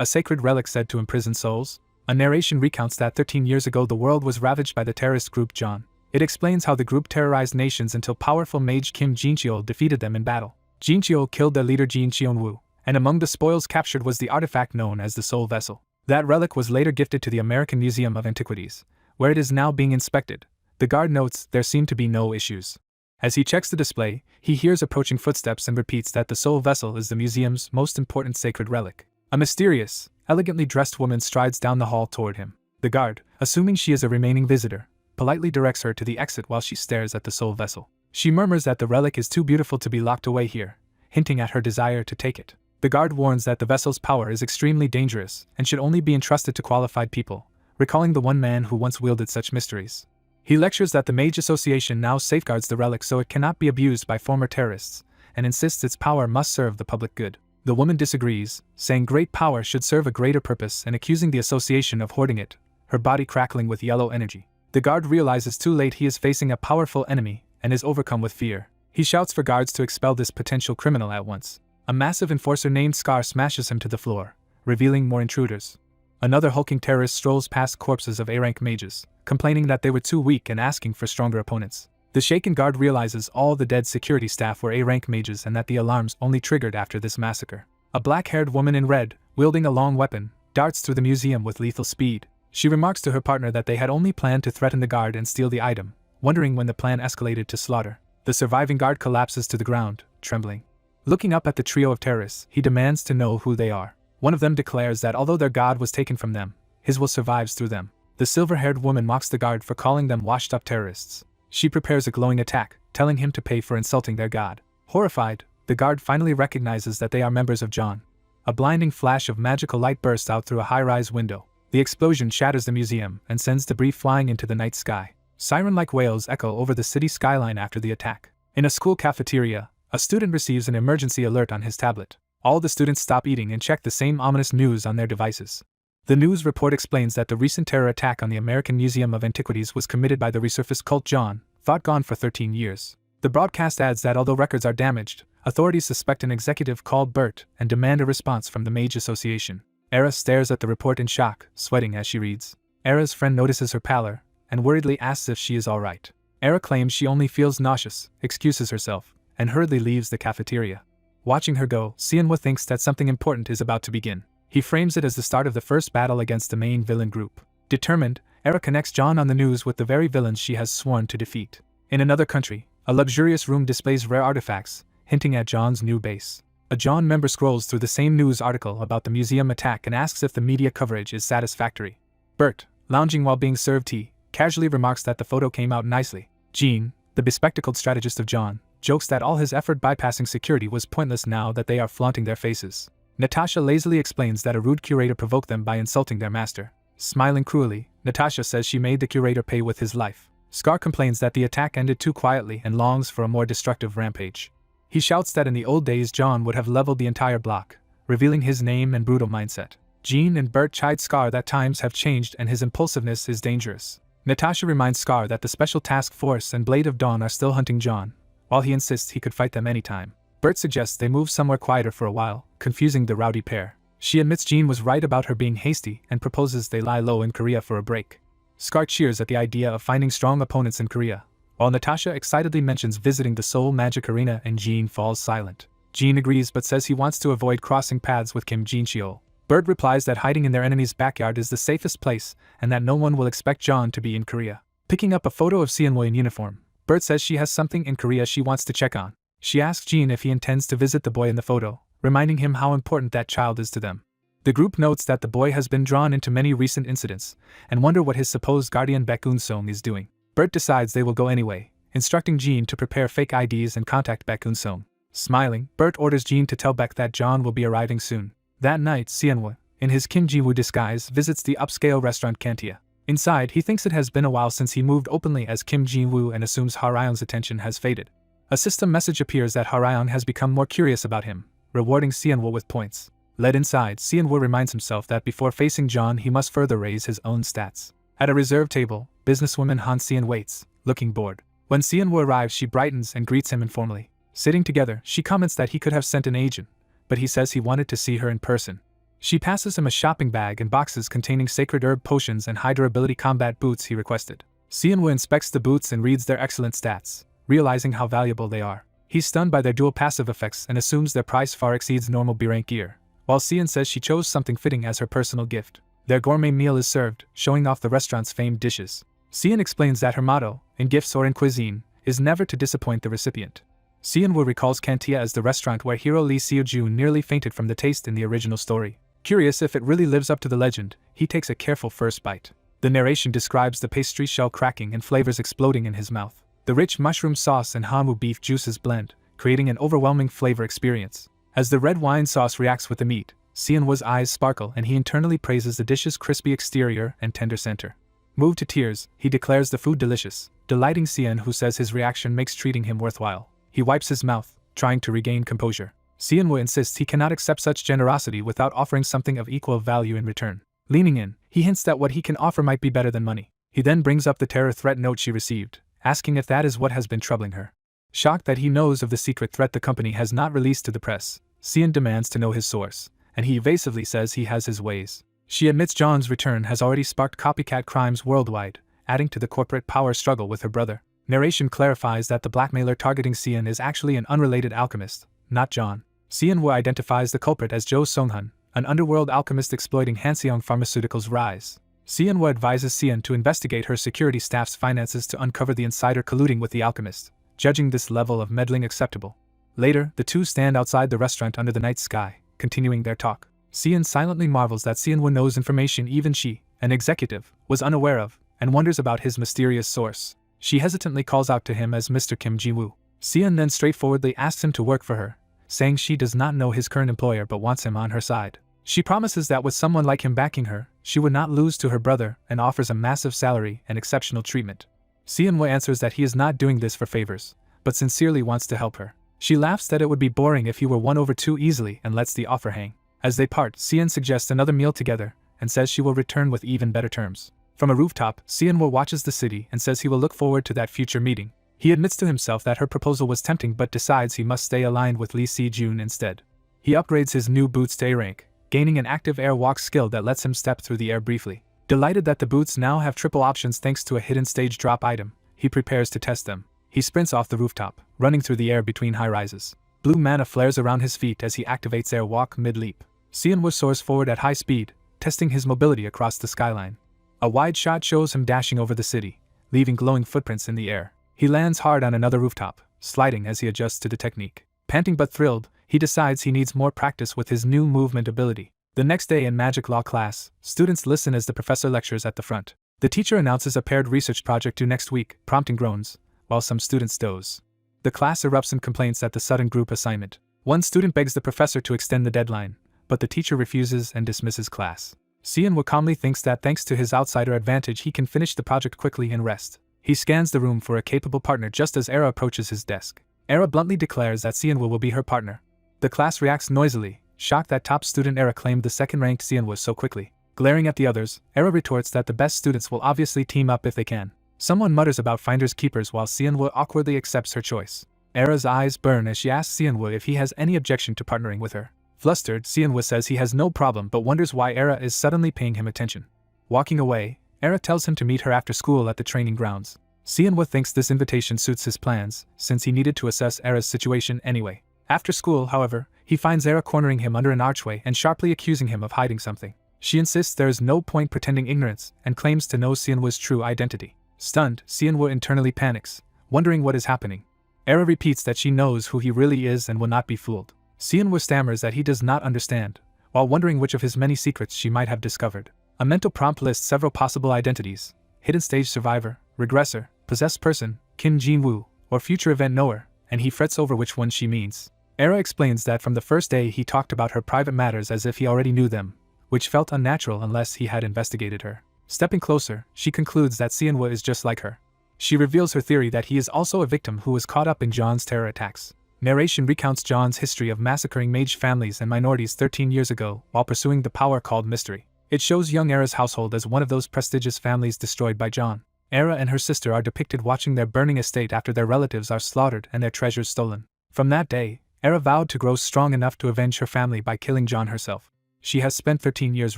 a sacred relic said to imprison souls. A narration recounts that 13 years ago the world was ravaged by the terrorist group John. It explains how the group terrorized nations until powerful mage Kim Jin-cheol defeated them in battle. Jin-cheol killed their leader Jin Cheon-woo, and among the spoils captured was the artifact known as the soul vessel. That relic was later gifted to the American Museum of Antiquities, where it is now being inspected. The guard notes there seem to be no issues. As he checks the display, he hears approaching footsteps and repeats that the soul vessel is the museum's most important sacred relic. A mysterious, elegantly dressed woman strides down the hall toward him. The guard, assuming she is a remaining visitor, politely directs her to the exit while she stares at the soul vessel. She murmurs that the relic is too beautiful to be locked away here, hinting at her desire to take it. The guard warns that the vessel's power is extremely dangerous and should only be entrusted to qualified people, recalling the one man who once wielded such mysteries. He lectures that the Mage Association now safeguards the relic so it cannot be abused by former terrorists, and insists its power must serve the public good. The woman disagrees, saying great power should serve a greater purpose and accusing the association of hoarding it, her body crackling with yellow energy. The guard realizes too late he is facing a powerful enemy and is overcome with fear. He shouts for guards to expel this potential criminal at once. A massive enforcer named Scar smashes him to the floor, revealing more intruders. Another hulking terrorist strolls past corpses of A-rank mages, complaining that they were too weak and asking for stronger opponents. The shaken guard realizes all the dead security staff were A-rank mages and that the alarms only triggered after this massacre. A black-haired woman in red, wielding a long weapon, darts through the museum with lethal speed. She remarks to her partner that they had only planned to threaten the guard and steal the item, wondering when the plan escalated to slaughter. The surviving guard collapses to the ground, trembling. Looking up at the trio of terrorists, he demands to know who they are. One of them declares that although their god was taken from them, his will survives through them. The silver-haired woman mocks the guard for calling them washed-up terrorists. She prepares a glowing attack, telling him to pay for insulting their god. Horrified, the guard finally recognizes that they are members of John. A blinding flash of magical light bursts out through a high-rise window. The explosion shatters the museum and sends debris flying into the night sky. Siren-like wails echo over the city skyline after the attack. In a school cafeteria, a student receives an emergency alert on his tablet. All the students stop eating and check the same ominous news on their devices. The news report explains that the recent terror attack on the American Museum of Antiquities was committed by the resurfaced cult John, thought gone for 13 years. The broadcast adds that although records are damaged, authorities suspect an executive called Bert and demand a response from the Mage Association. Era stares at the report in shock, sweating as she reads. Era's friend notices her pallor and worriedly asks if she is alright. Era claims she only feels nauseous, excuses herself, and hurriedly leaves the cafeteria. Watching her go, Seonwoo thinks that something important is about to begin. He frames it as the start of the first battle against the main villain group. Determined, Era connects John on the news with the very villains she has sworn to defeat. In another country, a luxurious room displays rare artifacts, hinting at John's new base. A John member scrolls through the same news article about the museum attack and asks if the media coverage is satisfactory. Bert, lounging while being served tea, casually remarks that the photo came out nicely. Jean, the bespectacled strategist of John, jokes that all his effort bypassing security was pointless now that they are flaunting their faces. Natasha lazily explains that a rude curator provoked them by insulting their master. Smiling cruelly, Natasha says she made the curator pay with his life. Scar complains that the attack ended too quietly and longs for a more destructive rampage. He shouts that in the old days John would have leveled the entire block, revealing his name and brutal mindset. Jean and Bert chide Scar that times have changed and his impulsiveness is dangerous. Natasha reminds Scar that the Special Task Force and Blade of Dawn are still hunting John, while he insists he could fight them anytime. Bert suggests they move somewhere quieter for a while, confusing the rowdy pair. She admits Jean was right about her being hasty and proposes they lie low in Korea for a break. Scar cheers at the idea of finding strong opponents in Korea, while Natasha excitedly mentions visiting the Seoul Magic Arena and Jean falls silent. Jean agrees but says he wants to avoid crossing paths with Kim Jin-cheol. Bert replies that hiding in their enemy's backyard is the safest place and that no one will expect John to be in Korea. Picking up a photo of Seonwoo in uniform, Bert says she has something in Korea she wants to check on. She asks Jean if he intends to visit the boy in the photo, reminding him how important that child is to them. The group notes that the boy has been drawn into many recent incidents, and wonder what his supposed guardian Baek-eun-sung is doing. Bert decides they will go anyway, instructing Jean to prepare fake IDs and contact Baek-eun-sung. Smiling, Bert orders Jean to tell Baek that John will be arriving soon. That night, Seonwoo, in his Kim Ji-woo disguise, visits the upscale restaurant Kantia. Inside, he thinks it has been a while since he moved openly as Kim Ji-woo and assumes Haryeon's attention has faded. A system message appears that Haryeon has become more curious about him, rewarding Seonwoo with points. Led inside, Seonwoo reminds himself that before facing John he must further raise his own stats. At a reserved table, businesswoman Han Seon waits, looking bored. When Seonwoo arrives she brightens and greets him informally. Sitting together, she comments that he could have sent an agent, but he says he wanted to see her in person. She passes him a shopping bag and boxes containing sacred herb potions and high durability combat boots he requested. Seonwoo inspects the boots and reads their excellent stats, realizing how valuable they are. He's stunned by their dual passive effects and assumes their price far exceeds normal B-rank gear, while Seon says she chose something fitting as her personal gift. Their gourmet meal is served, showing off the restaurant's famed dishes. Seon explains that her motto, in gifts or in cuisine, is never to disappoint the recipient. Seonwoo recalls Kantia as the restaurant where hero Lee Seo-joon nearly fainted from the taste in the original story. Curious if it really lives up to the legend, he takes a careful first bite. The narration describes the pastry shell cracking and flavors exploding in his mouth. The rich mushroom sauce and hamu beef juices blend, creating an overwhelming flavor experience. As the red wine sauce reacts with the meat, Seonwoo's eyes sparkle and he internally praises the dish's crispy exterior and tender center. Moved to tears, he declares the food delicious, delighting Seon, who says his reaction makes treating him worthwhile. He wipes his mouth, trying to regain composure. Seonwoo insists he cannot accept such generosity without offering something of equal value in return. Leaning in, he hints that what he can offer might be better than money. He then brings up the terror threat note she received, asking if that is what has been troubling her. Shocked that he knows of the secret threat the company has not released to the press, Seon demands to know his source, and he evasively says he has his ways. She admits John's return has already sparked copycat crimes worldwide, adding to the corporate power struggle with her brother. Narration clarifies that the blackmailer targeting Seon is actually an unrelated alchemist, not John. Seonwoo identifies the culprit as Jo Sung-hun, an underworld alchemist exploiting Hanseong Pharmaceuticals' rise. Seonwoo advises Seon to investigate her security staff's finances to uncover the insider colluding with the alchemist, judging this level of meddling acceptable. Later, the two stand outside the restaurant under the night sky, continuing their talk. Seon silently marvels that Seonwoo knows information even she, an executive, was unaware of, and wonders about his mysterious source. She hesitantly calls out to him as Mr. Kim Ji-woo. Seon then straightforwardly asks him to work for her, saying she does not know his current employer but wants him on her side. She promises that with someone like him backing her, she would not lose to her brother and offers a massive salary and exceptional treatment. Seon-woo answers that he is not doing this for favors, but sincerely wants to help her. She laughs that it would be boring if he were won over too easily and lets the offer hang. As they part, Seon suggests another meal together and says she will return with even better terms. From a rooftop, Seon-woo watches the city and says he will look forward to that future meeting. He admits to himself that her proposal was tempting but decides he must stay aligned with Lee Si-jun instead. He upgrades his new boots to A rank, gaining an active air walk skill that lets him step through the air briefly. Delighted that the boots now have triple options thanks to a hidden stage drop item, he prepares to test them. He sprints off the rooftop, running through the air between high rises. Blue mana flares around his feet as he activates air walk mid-leap. Seon-woo soars forward at high speed, testing his mobility across the skyline. A wide shot shows him dashing over the city, leaving glowing footprints in the air. He lands hard on another rooftop, sliding as he adjusts to the technique. Panting but thrilled, he decides he needs more practice with his new movement ability. The next day in magic law class, students listen as the professor lectures at the front. The teacher announces a paired research project due next week, prompting groans, while some students doze. The class erupts in complaints at the sudden group assignment. One student begs the professor to extend the deadline, but the teacher refuses and dismisses class. Seon-woo calmly thinks that thanks to his outsider advantage he can finish the project quickly and rest. He scans the room for a capable partner just as Era approaches his desk. Era bluntly declares that Seon-woo will be her partner. The class reacts noisily, shocked that top student Era claimed the second-ranked Seon-woo so quickly. Glaring at the others, Era retorts that the best students will obviously team up if they can. Someone mutters about finders keepers while Seon-woo awkwardly accepts her choice. Era's eyes burn as she asks Seon-woo if he has any objection to partnering with her. Flustered, Seon-woo says he has no problem but wonders why Era is suddenly paying him attention. Walking away, Era tells him to meet her after school at the training grounds. Seon-woo thinks this invitation suits his plans, since he needed to assess Era's situation anyway. After school, however, he finds Era cornering him under an archway and sharply accusing him of hiding something. She insists there is no point pretending ignorance and claims to know Seon-woo's true identity. Stunned, Seon-woo internally panics, wondering what is happening. Era repeats that she knows who he really is and will not be fooled. Seon-woo stammers that he does not understand, while wondering which of his many secrets she might have discovered. A mental prompt lists several possible identities: hidden stage survivor, regressor, possessed person, Kim Ji-woo, or future event knower, and he frets over which one she means. Era explains that from the first day he talked about her private matters as if he already knew them, which felt unnatural unless he had investigated her. Stepping closer, she concludes that Seon-woo is just like her. She reveals her theory that he is also a victim who was caught up in John's terror attacks. Narration recounts John's history of massacring mage families and minorities 13 years ago while pursuing the power called mystery. It shows young Era's household as one of those prestigious families destroyed by John. Era and her sister are depicted watching their burning estate after their relatives are slaughtered and their treasures stolen. From that day, Era vowed to grow strong enough to avenge her family by killing John herself. She has spent 13 years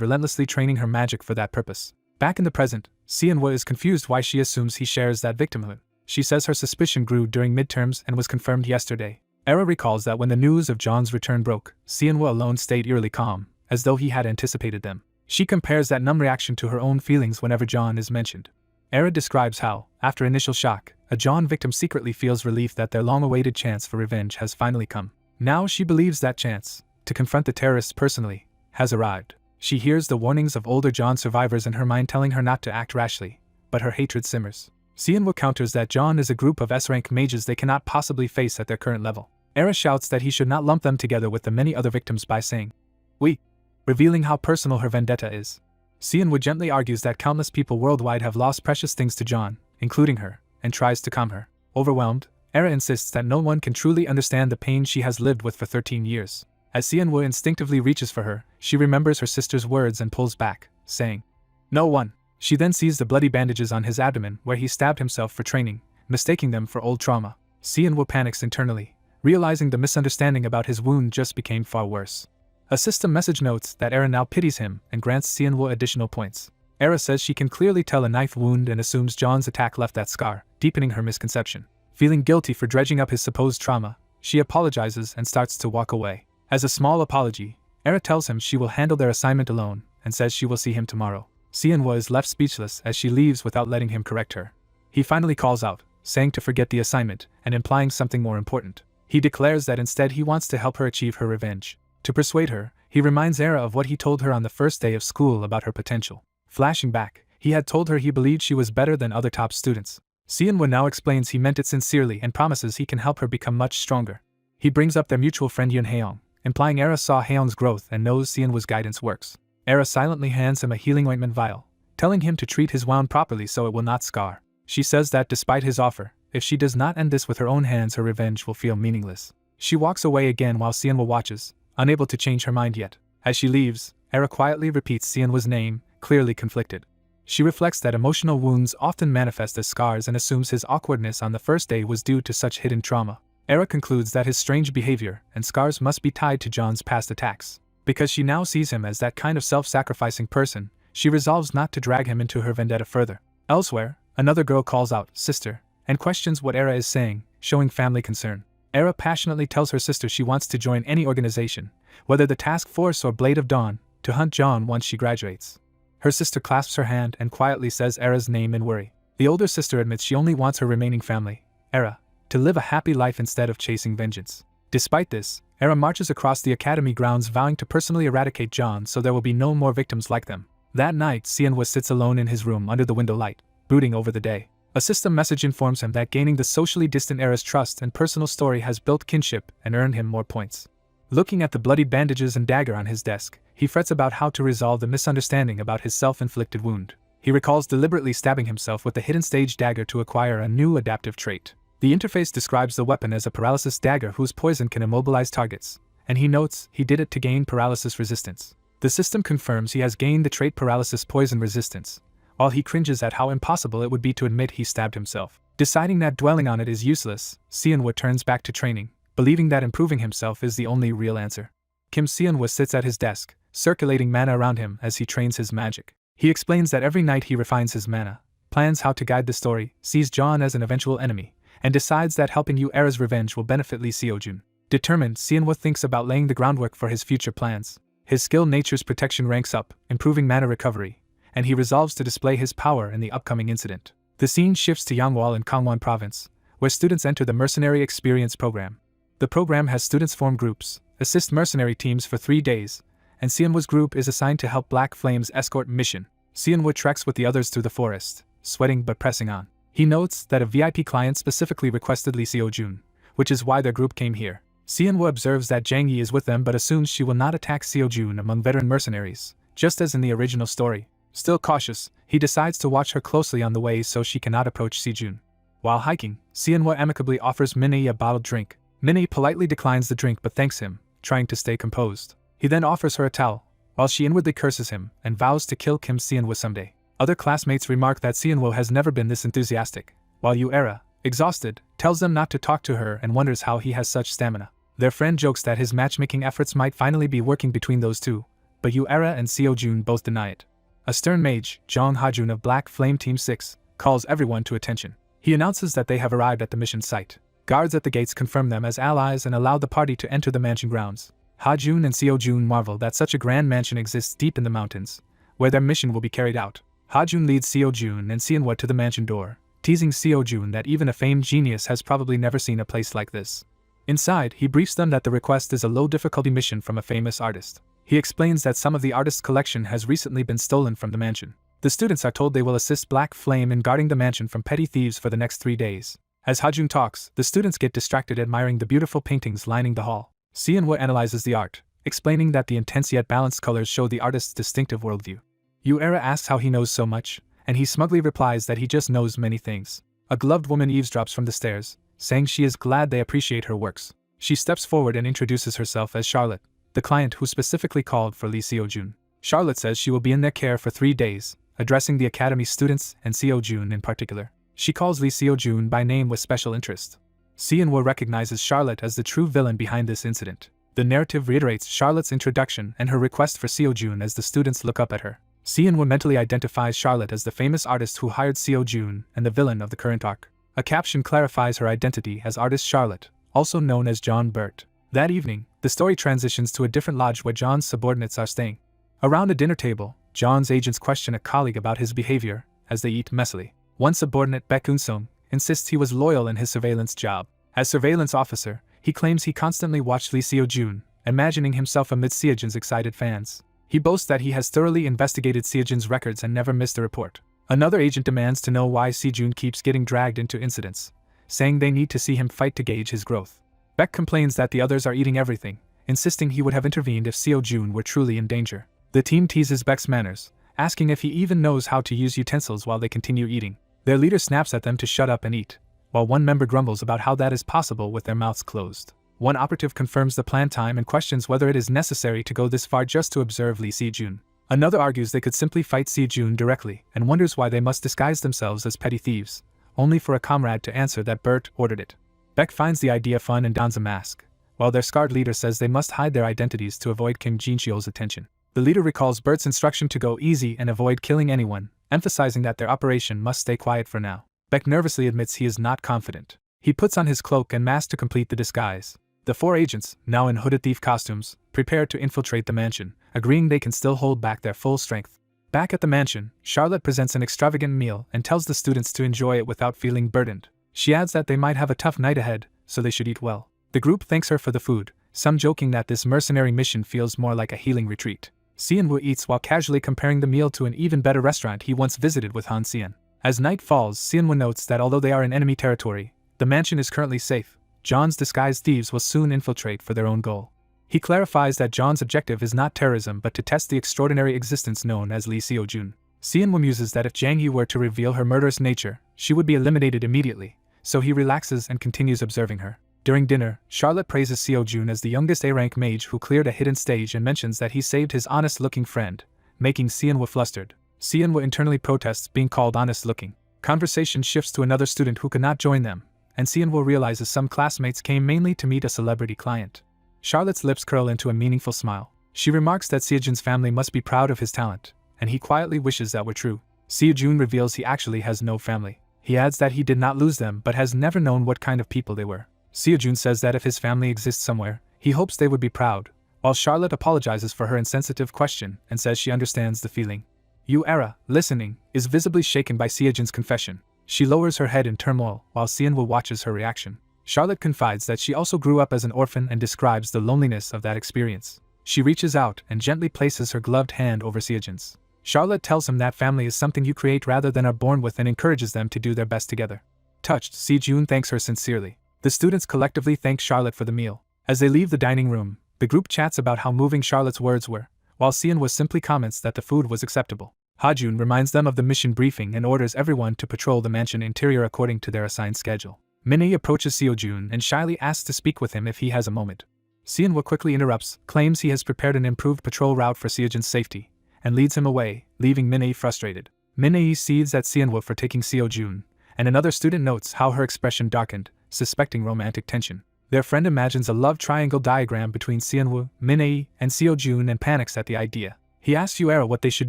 relentlessly training her magic for that purpose. Back in the present, Seon-woo is confused why she assumes he shares that victimhood. She says her suspicion grew during midterms and was confirmed yesterday. Era recalls that when the news of John's return broke, Seon-woo alone stayed eerily calm, as though he had anticipated them. She compares that numb reaction to her own feelings whenever John is mentioned. Era describes how, after initial shock, a John victim secretly feels relief that their long-awaited chance for revenge has finally come. Now she believes that chance, to confront the terrorists personally, has arrived. She hears the warnings of older John survivors in her mind telling her not to act rashly, but her hatred simmers. Seon-woo counters that John is a group of S-rank mages they cannot possibly face at their current level. Era shouts that he should not lump them together with the many other victims by saying, "We," revealing how personal her vendetta is. Seon-woo gently argues that countless people worldwide have lost precious things to John, including her, and tries to calm her. Overwhelmed, Era insists that no one can truly understand the pain she has lived with for 13 years. As Seon-woo instinctively reaches for her, she remembers her sister's words and pulls back, saying, "No one." She then sees the bloody bandages on his abdomen where he stabbed himself for training, mistaking them for old trauma. Seon-woo panics internally, realizing the misunderstanding about his wound just became far worse. A system message notes that Era now pities him and grants Seon-woo additional points. Era says she can clearly tell a knife wound and assumes John's attack left that scar, deepening her misconception. Feeling guilty for dredging up his supposed trauma, she apologizes and starts to walk away. As a small apology, Era tells him she will handle their assignment alone and says she will see him tomorrow. Seon-woo is left speechless as she leaves without letting him correct her. He finally calls out, saying to forget the assignment and implying something more important. He declares that instead he wants to help her achieve her revenge. To persuade her, he reminds Era of what he told her on the first day of school about her potential. Flashing back, he had told her he believed she was better than other top students. Seonwoo now explains he meant it sincerely and promises he can help her become much stronger. He brings up their mutual friend Yoon Haeyoung, implying Era saw Haeyoung's growth and knows Seonwoo's guidance works. Era silently hands him a healing ointment vial, telling him to treat his wound properly so it will not scar. She says that despite his offer, if she does not end this with her own hands, her revenge will feel meaningless. She walks away again while Seonwoo watches, unable to change her mind yet. As she leaves, Era quietly repeats Seonwoo's name, clearly conflicted. She reflects that emotional wounds often manifest as scars and assumes his awkwardness on the first day was due to such hidden trauma. Era concludes that his strange behavior and scars must be tied to John's past attacks. Because she now sees him as that kind of self-sacrificing person, she resolves not to drag him into her vendetta further. Elsewhere, another girl calls out, "Sister," and questions what Era is saying, showing family concern. Era passionately tells her sister she wants to join any organization, whether the Task Force or Blade of Dawn, to hunt John once she graduates. Her sister clasps her hand and quietly says Era's name in worry. The older sister admits she only wants her remaining family, Era, to live a happy life instead of chasing vengeance. Despite this, Era marches across the academy grounds vowing to personally eradicate John so there will be no more victims like them. That night, Seonwoo sits alone in his room under the window light, brooding over the day. A system message informs him that gaining the socially distant Era's trust and personal story has built kinship and earned him more points. Looking at the bloodied bandages and dagger on his desk, he frets about how to resolve the misunderstanding about his self-inflicted wound. He recalls deliberately stabbing himself with the hidden stage dagger to acquire a new adaptive trait. The interface describes the weapon as a paralysis dagger whose poison can immobilize targets, and he notes he did it to gain paralysis resistance. The system confirms he has gained the trait paralysis poison resistance, while he cringes at how impossible it would be to admit he stabbed himself. Deciding that dwelling on it is useless, Seonwoo turns back to training, believing that improving himself is the only real answer. Kim Seonwoo sits at his desk, circulating mana around him as he trains his magic. He explains that every night he refines his mana, plans how to guide the story, sees John as an eventual enemy, and decides that helping Era's revenge will benefit Lee Seo-jun. Determined, Seonwoo thinks about laying the groundwork for his future plans. His skill Nature's Protection ranks up, improving mana recovery, and he resolves to display his power in the upcoming incident. The scene shifts to Yangwon in Gangwon Province, where students enter the Mercenary Experience Program. The program has students form groups, assist mercenary teams for 3 days, and Seonwoo's group is assigned to help Black Flame's escort mission. Seonwoo treks with the others through the forest, sweating but pressing on. He notes that a VIP client specifically requested Lee Seo-jun, which is why their group came here. Seonwoo observes that Jang Yi is with them but assumes she will not attack Seo-jun among veteran mercenaries, just as in the original story. Still cautious, he decides to watch her closely on the way so she cannot approach Sejun. While hiking, Seonwoo amicably offers Minhee a bottled drink. Minhee politely declines the drink but thanks him, trying to stay composed. He then offers her a towel, while she inwardly curses him and vows to kill Kim Seonwoo someday. Other classmates remark that Seonwoo has never been this enthusiastic, while Era, exhausted, tells them not to talk to her and wonders how he has such stamina. Their friend jokes that his matchmaking efforts might finally be working between those two, but Era and Seo-jun both deny it. A stern mage, Jong Ha-jun of Black Flame Team 6, calls everyone to attention. He announces that they have arrived at the mission site. Guards at the gates confirm them as allies and allow the party to enter the mansion grounds. Ha-jun and Seo-jun marvel that such a grand mansion exists deep in the mountains, where their mission will be carried out. Ha-jun leads Seo-jun and Seonwoo to the mansion door, teasing Seo-jun that even a famed genius has probably never seen a place like this. Inside, he briefs them that the request is a low-difficulty mission from a famous artist. He explains that some of the artist's collection has recently been stolen from the mansion. The students are told they will assist Black Flame in guarding the mansion from petty thieves for the next 3 days. As Ha-jun talks, the students get distracted admiring the beautiful paintings lining the hall. Seonwoo analyzes the art, explaining that the intense yet balanced colors show the artist's distinctive worldview. Era asks how he knows so much, and he smugly replies that he just knows many things. A gloved woman eavesdrops from the stairs, saying she is glad they appreciate her works. She steps forward and introduces herself as Charlotte, the client who specifically called for Lee Seo-jun. Charlotte says she will be in their care for 3 days, addressing the academy students and Seo-jun in particular. She calls Lee Seo-jun by name with special interest. Seonwoo recognizes Charlotte as the true villain behind this incident. The narrative reiterates Charlotte's introduction and her request for Seo-jun as the students look up at her. Seonwoo mentally identifies Charlotte as the famous artist who hired Seo-jun and the villain of the current arc. A caption clarifies her identity as artist Charlotte, also known as John Burt. That evening, the story transitions to a different lodge where John's subordinates are staying. Around a dinner table, John's agents question a colleague about his behavior as they eat messily. One subordinate, Baek Eun-sung, insists he was loyal in his surveillance job. As surveillance officer, he claims he constantly watched Lee Seo-jun, imagining himself amid Seo-jun's excited fans. He boasts that he has thoroughly investigated Seojun's records and never missed a report. Another agent demands to know why Seojun keeps getting dragged into incidents, saying they need to see him fight to gauge his growth. Beck complains that the others are eating everything, insisting he would have intervened if Seojun were truly in danger. The team teases Beck's manners, asking if he even knows how to use utensils while they continue eating. Their leader snaps at them to shut up and eat, while one member grumbles about how that is possible with their mouths closed. One operative confirms the planned time and questions whether it is necessary to go this far just to observe Lee Seojun. Another argues they could simply fight Seojun directly and wonders why they must disguise themselves as petty thieves, only for a comrade to answer that Bert ordered it. Beck finds the idea fun and dons a mask, while their scarred leader says they must hide their identities to avoid Kim Jin-cheol's attention. The leader recalls Bert's instruction to go easy and avoid killing anyone, emphasizing that their operation must stay quiet for now. Beck nervously admits he is not confident. He puts on his cloak and mask to complete the disguise. The 4 agents, now in hooded thief costumes, prepare to infiltrate the mansion, agreeing they can still hold back their full strength. Back at the mansion, Charlotte presents an extravagant meal and tells the students to enjoy it without feeling burdened. She adds that they might have a tough night ahead, so they should eat well. The group thanks her for the food, some joking that this mercenary mission feels more like a healing retreat. Seon-woo eats while casually comparing the meal to an even better restaurant he once visited with Han Seon. As night falls, Seon-woo notes that although they are in enemy territory, the mansion is currently safe. John's disguised thieves will soon infiltrate for their own goal. He clarifies that John's objective is not terrorism but to test the extraordinary existence known as Lee Seojun. Seon-woo muses that if Jang Yi were to reveal her murderous nature, she would be eliminated immediately, so he relaxes and continues observing her. During dinner, Charlotte praises Seojun as the youngest A-rank mage who cleared a hidden stage and mentions that he saved his honest-looking friend, making Seon-woo flustered. Seon-woo internally protests being called honest-looking. Conversation shifts to another student who could not join them, and Seon-woo realizes some classmates came mainly to meet a celebrity client. Charlotte's lips curl into a meaningful smile. She remarks that Seojun's family must be proud of his talent, and he quietly wishes that were true. Seojun reveals he actually has no family. He adds that he did not lose them but has never known what kind of people they were. Seojun says that if his family exists somewhere, he hopes they would be proud, while Charlotte apologizes for her insensitive question and says she understands the feeling. Yu-era, listening, is visibly shaken by Seojun's confession. She lowers her head in turmoil while Seon-woo watches her reaction. Charlotte confides that she also grew up as an orphan and describes the loneliness of that experience. She reaches out and gently places her gloved hand over Seojun's. Charlotte tells him that family is something you create rather than are born with and encourages them to do their best together. Touched, Seojun thanks her sincerely. The students collectively thank Charlotte for the meal. As they leave the dining room, the group chats about how moving Charlotte's words were, while Seon-woo simply comments that the food was acceptable. Ha-jun reminds them of the mission briefing and orders everyone to patrol the mansion interior according to their assigned schedule. Min-hee approaches Seojun and shyly asks to speak with him if he has a moment. Seon-woo quickly interrupts, claims he has prepared an improved patrol route for Seojun's safety, and leads him away, leaving Min-hee frustrated. Min-hee seethes at Seon-woo for taking Seojun, and another student notes how her expression darkened, suspecting romantic tension. Their friend imagines a love triangle diagram between Seon-woo, Min-hee, and Seojun and panics at the idea. He asks Yu-era what they should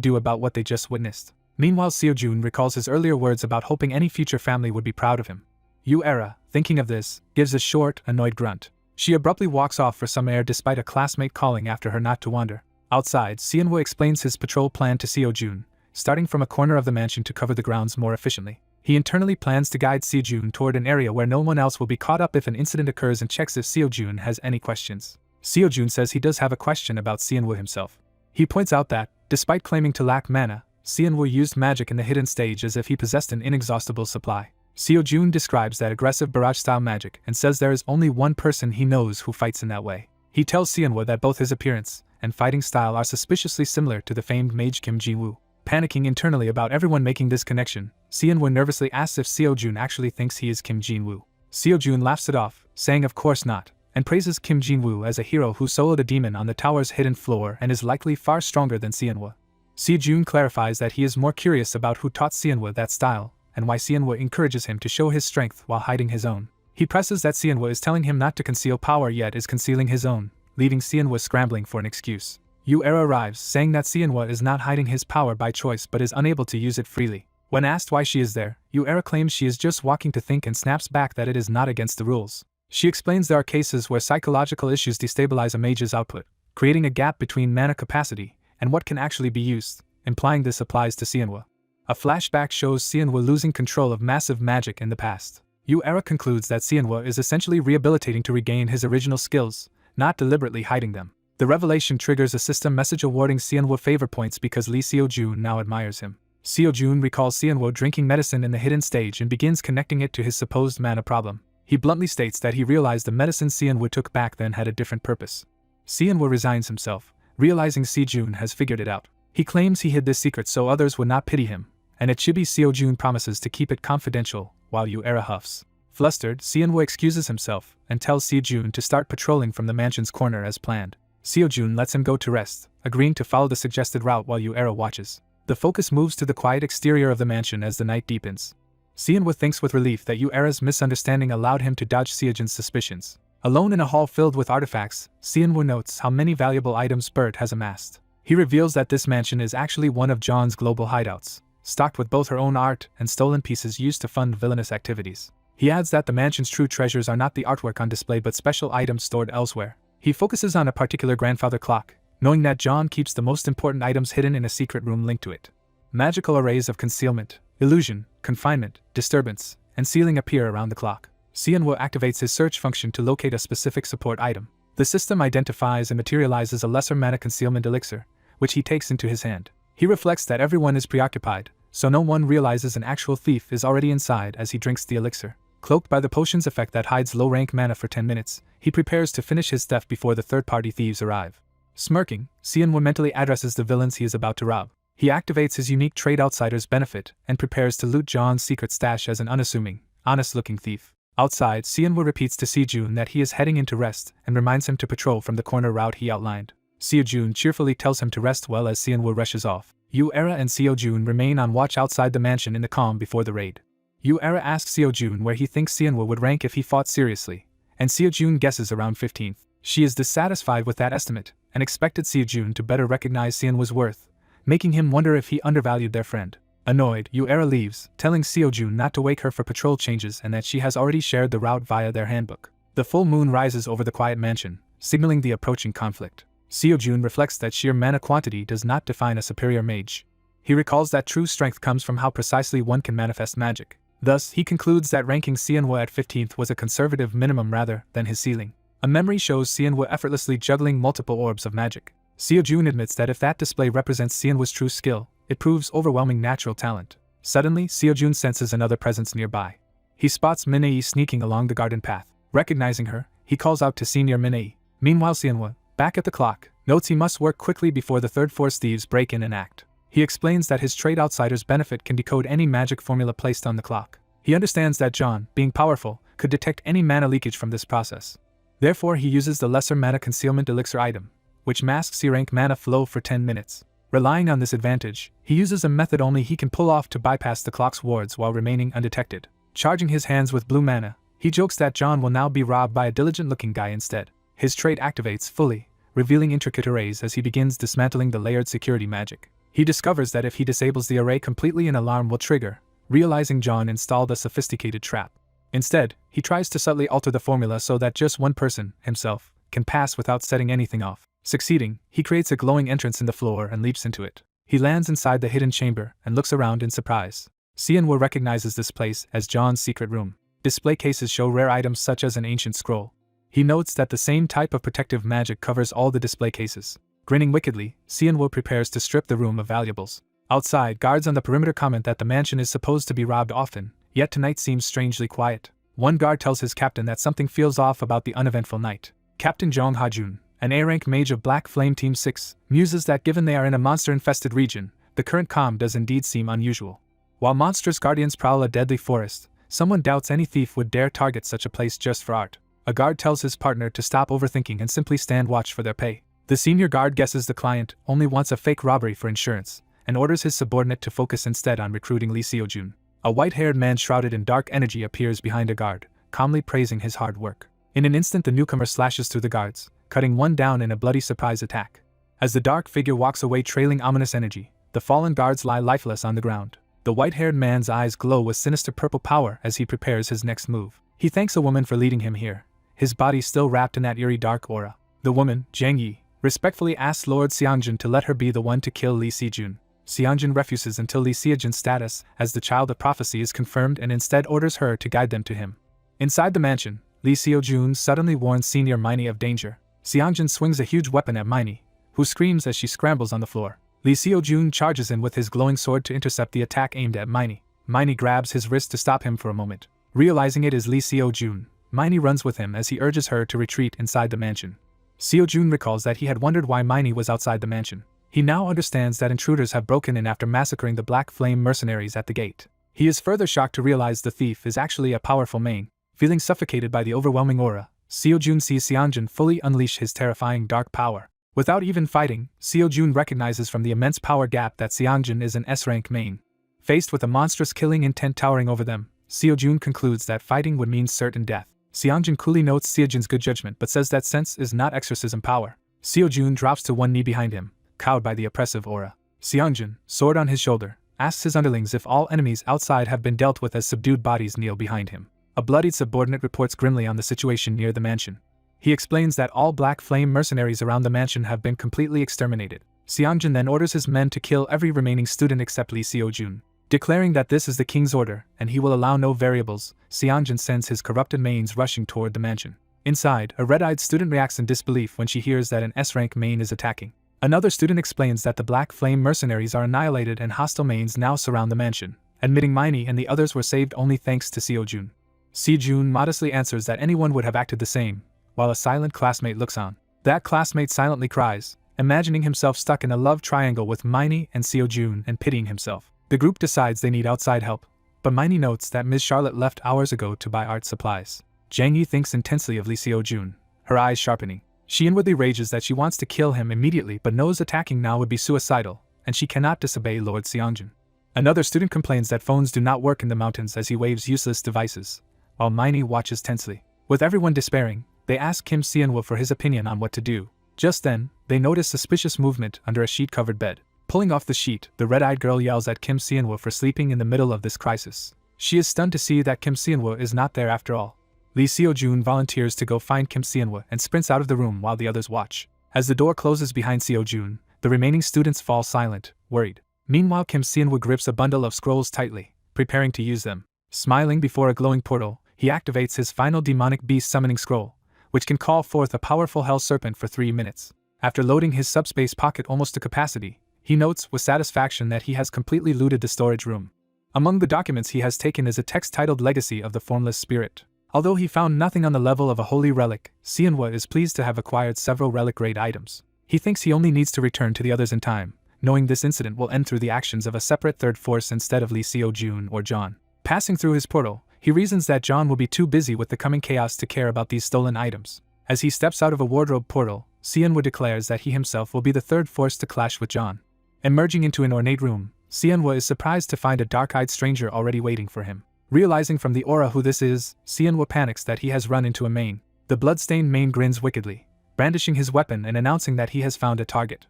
do about what they just witnessed. Meanwhile, Seojun recalls his earlier words about hoping any future family would be proud of him. Yu-era, thinking of this, gives a short, annoyed grunt. She abruptly walks off for some air despite a classmate calling after her not to wander. Outside, Seon-woo explains his patrol plan to Seojun, starting from a corner of the mansion to cover the grounds more efficiently. He internally plans to guide Seojun toward an area where no one else will be caught up if an incident occurs and checks if Seojun has any questions. Seojun says he does have a question about Seon-woo himself. He points out that, despite claiming to lack mana, Seon-woo used magic in the hidden stage as if he possessed an inexhaustible supply. Seojun describes that aggressive barrage-style magic and says there is only one person he knows who fights in that way. He tells Seon-woo that both his appearance and fighting style are suspiciously similar to the famed mage Kim Ji-woo. Panicking internally about everyone making this connection, Seon-woo nervously asks if Seojun actually thinks he is Kim Jin-woo. Seojun laughs it off, saying of course not, and praises Kim Jin-woo as a hero who soloed a demon on the tower's hidden floor and is likely far stronger than Seon-woo. Seojun clarifies that he is more curious about who taught Seon-woo that style, and why Seon-woo encourages him to show his strength while hiding his own. He presses that Seon-woo is telling him not to conceal power yet is concealing his own, leaving Seon-woo scrambling for an excuse. Yu-era arrives, saying that Seon-woo is not hiding his power by choice but is unable to use it freely. When asked why she is there, Yu-era claims she is just walking to think and snaps back that it is not against the rules. She explains there are cases where psychological issues destabilize a mage's output, creating a gap between mana capacity and what can actually be used, implying this applies to Seon-woo. A flashback shows Seon-woo losing control of massive magic in the past. Yu-era concludes that Seon-woo is essentially rehabilitating to regain his original skills, not deliberately hiding them. The revelation triggers a system message awarding Seonwoo favor points because Lee Seo-jun now admires him. Seo-jun recalls Seonwoo drinking medicine in the hidden stage and begins connecting it to his supposed mana problem. He bluntly states that he realized the medicine Seonwoo took back then had a different purpose. Seonwoo resigns himself, realizing Seo-jun has figured it out. He claims he hid this secret so others would not pity him, and at Chibi Seo-jun promises to keep it confidential, while Yu-era huffs. Flustered, Seonwoo excuses himself and tells Seo-jun to start patrolling from the mansion's corner as planned. Seo-jun lets him go to rest, agreeing to follow the suggested route while Yu-era watches. The focus moves to the quiet exterior of the mansion as the night deepens. Seonwoo thinks with relief that Yu-era's misunderstanding allowed him to dodge Seo-jun's suspicions. Alone in a hall filled with artifacts, Seonwoo notes how many valuable items Bert has amassed. He reveals that this mansion is actually one of John's global hideouts, stocked with both her own art and stolen pieces used to fund villainous activities. He adds that the mansion's true treasures are not the artwork on display but special items stored elsewhere. He focuses on a particular grandfather clock, knowing that John keeps the most important items hidden in a secret room linked to it. Magical arrays of concealment, illusion, confinement, disturbance, and sealing appear around the clock. Seonwoo activates his search function to locate a specific support item. The system identifies and materializes a lesser mana concealment elixir, which he takes into his hand. He reflects that everyone is preoccupied, so no one realizes an actual thief is already inside as he drinks the elixir. Cloaked by the potion's effect that hides low-rank mana for 10 minutes, he prepares to finish his theft before the third-party thieves arrive. Smirking, Seonwoo mentally addresses the villains he is about to rob. He activates his unique trade outsider's benefit and prepares to loot John's secret stash as an unassuming, honest-looking thief. Outside, Seonwoo repeats to Seo-jun that he is heading in to rest and reminds him to patrol from the corner route he outlined. Seo-jun cheerfully tells him to rest well as Seonwoo rushes off. Yu-era and Seo-jun remain on watch outside the mansion in the calm before the raid. Yu-era asks Seo-jun where he thinks Seonwoo would rank if he fought seriously, and Seo-jun guesses around 15th. She is dissatisfied with that estimate and expected Seo-jun to better recognize Seonwoo's worth, making him wonder if he undervalued their friend. Annoyed, Yu-era leaves, telling Seo-jun not to wake her for patrol changes and that she has already shared the route via their handbook. The full moon rises over the quiet mansion, signaling the approaching conflict. Seo-jun reflects that sheer mana quantity does not define a superior mage. He recalls that true strength comes from how precisely one can manifest magic. Thus, he concludes that ranking Seonwoo at 15th was a conservative minimum rather than his ceiling. A memory shows Seonwoo effortlessly juggling multiple orbs of magic. Seo-jun admits that if that display represents Seonwoo's true skill, it proves overwhelming natural talent. Suddenly, Seo-jun senses another presence nearby. He spots Min-ae sneaking along the garden path. Recognizing her, he calls out to Senior Min-ae. Meanwhile, Seonwoo, back at the clock, notes he must work quickly before the third force thieves break in and act. He explains that his trade outsider's benefit can decode any magic formula placed on the clock. He understands that John, being powerful, could detect any mana leakage from this process. Therefore, he uses the lesser mana concealment elixir item, which masks C-rank mana flow for 10 minutes. Relying on this advantage, he uses a method only he can pull off to bypass the clock's wards while remaining undetected. Charging his hands with blue mana, he jokes that John will now be robbed by a diligent-looking guy instead. His trade activates fully, revealing intricate arrays as he begins dismantling the layered security magic. He discovers that if he disables the array completely, an alarm will trigger, realizing John installed a sophisticated trap. Instead, he tries to subtly alter the formula so that just one person, himself, can pass without setting anything off. Succeeding, he creates a glowing entrance in the floor and leaps into it. He lands inside the hidden chamber and looks around in surprise. Seonwoo recognizes this place as John's secret room. Display cases show rare items such as an ancient scroll. He notes that the same type of protective magic covers all the display cases. Grinning wickedly, Seonwoo prepares to strip the room of valuables. Outside, guards on the perimeter comment that the mansion is supposed to be robbed often, yet tonight seems strangely quiet. One guard tells his captain that something feels off about the uneventful night. Captain Jong Ha-jun, an A-rank mage of Black Flame Team 6, muses that given they are in a monster-infested region, the current calm does indeed seem unusual. While monstrous guardians prowl a deadly forest, someone doubts any thief would dare target such a place just for art. A guard tells his partner to stop overthinking and simply stand watch for their pay. The senior guard guesses the client only wants a fake robbery for insurance, and orders his subordinate to focus instead on recruiting Lee Seo-jun. A white-haired man shrouded in dark energy appears behind a guard, calmly praising his hard work. In an instant, the newcomer slashes through the guards, cutting one down in a bloody surprise attack. As the dark figure walks away trailing ominous energy, the fallen guards lie lifeless on the ground. The white-haired man's eyes glow with sinister purple power as he prepares his next move. He thanks a woman for leading him here, his body still wrapped in that eerie dark aura. The woman, Jang Yi, respectfully asks Lord Seongjin to let her be the one to kill Lee Seo-jun. Seongjin refuses until Lee Seo-jun's status as the child of prophecy is confirmed and instead orders her to guide them to him. Inside the mansion, Lee Seo-jun suddenly warns Senior Miney of danger. Seongjin swings a huge weapon at Miney, who screams as she scrambles on the floor. Lee Seo-jun charges in with his glowing sword to intercept the attack aimed at Miney. Miney grabs his wrist to stop him for a moment. Realizing it is Lee Seo-jun, Miney runs with him as he urges her to retreat inside the mansion. Seo-jun recalls that he had wondered why Miney was outside the mansion. He now understands that intruders have broken in after massacring the Black Flame mercenaries at the gate. He is further shocked to realize the thief is actually a powerful main. Feeling suffocated by the overwhelming aura, Seo-jun sees Seongjin fully unleash his terrifying dark power. Without even fighting, Seo-jun recognizes from the immense power gap that Seongjin is an S-rank main. Faced with a monstrous killing intent towering over them, Seo-jun concludes that fighting would mean certain death. Seongjin coolly notes Seojun's good judgment but says that sense is not exorcism power. Seo-jun drops to one knee behind him, cowed by the oppressive aura. Seongjin, sword on his shoulder, asks his underlings if all enemies outside have been dealt with as subdued bodies kneel behind him. A bloodied subordinate reports grimly on the situation near the mansion. He explains that all Black Flame mercenaries around the mansion have been completely exterminated. Seongjin then orders his men to kill every remaining student except Lee Seo-jun. Declaring that this is the king's order, and he will allow no variables, Seongjin sends his corrupted mains rushing toward the mansion. Inside, a red-eyed student reacts in disbelief when she hears that an S-rank main is attacking. Another student explains that the Black Flame mercenaries are annihilated and hostile mains now surround the mansion, admitting Miney and the others were saved only thanks to Seo-jun. Seo-jun modestly answers that anyone would have acted the same, while a silent classmate looks on. That classmate silently cries, imagining himself stuck in a love triangle with Miney and Seo-jun and pitying himself. The group decides they need outside help, but Miney notes that Ms. Charlotte left hours ago to buy art supplies. Jang Yi thinks intensely of Lee Seo-jun, her eyes sharpening. She inwardly rages that she wants to kill him immediately but knows attacking now would be suicidal, and she cannot disobey Lord Seongjin. Another student complains that phones do not work in the mountains as he waves useless devices, while Miney watches tensely. With everyone despairing, they ask Kim Seonwa for his opinion on what to do. Just then, they notice suspicious movement under a sheet-covered bed. Pulling off the sheet, the red-eyed girl yells at Kim Seonwa for sleeping in the middle of this crisis. She is stunned to see that Kim Seonwa is not there after all. Lee Seo-jun volunteers to go find Kim Seonwa and sprints out of the room while the others watch. As the door closes behind Seo-jun, the remaining students fall silent, worried. Meanwhile, Kim Seonwa grips a bundle of scrolls tightly, preparing to use them. Smiling before a glowing portal, he activates his final demonic beast summoning scroll, which can call forth a powerful hell serpent for 3 minutes. After loading his subspace pocket almost to capacity, he notes with satisfaction that he has completely looted the storage room. Among the documents he has taken is a text titled Legacy of the Formless Spirit. Although he found nothing on the level of a holy relic, Seonwa is pleased to have acquired several relic-grade items. He thinks he only needs to return to the others in time, knowing this incident will end through the actions of a separate third force instead of Lee Seo-jun or John. Passing through his portal, he reasons that John will be too busy with the coming chaos to care about these stolen items. As he steps out of a wardrobe portal, Seonwa declares that he himself will be the third force to clash with John. Emerging into an ornate room, Seonwa is surprised to find a dark-eyed stranger already waiting for him. Realizing from the aura who this is, Seonwa panics that he has run into a main. The bloodstained main grins wickedly, brandishing his weapon and announcing that he has found a target.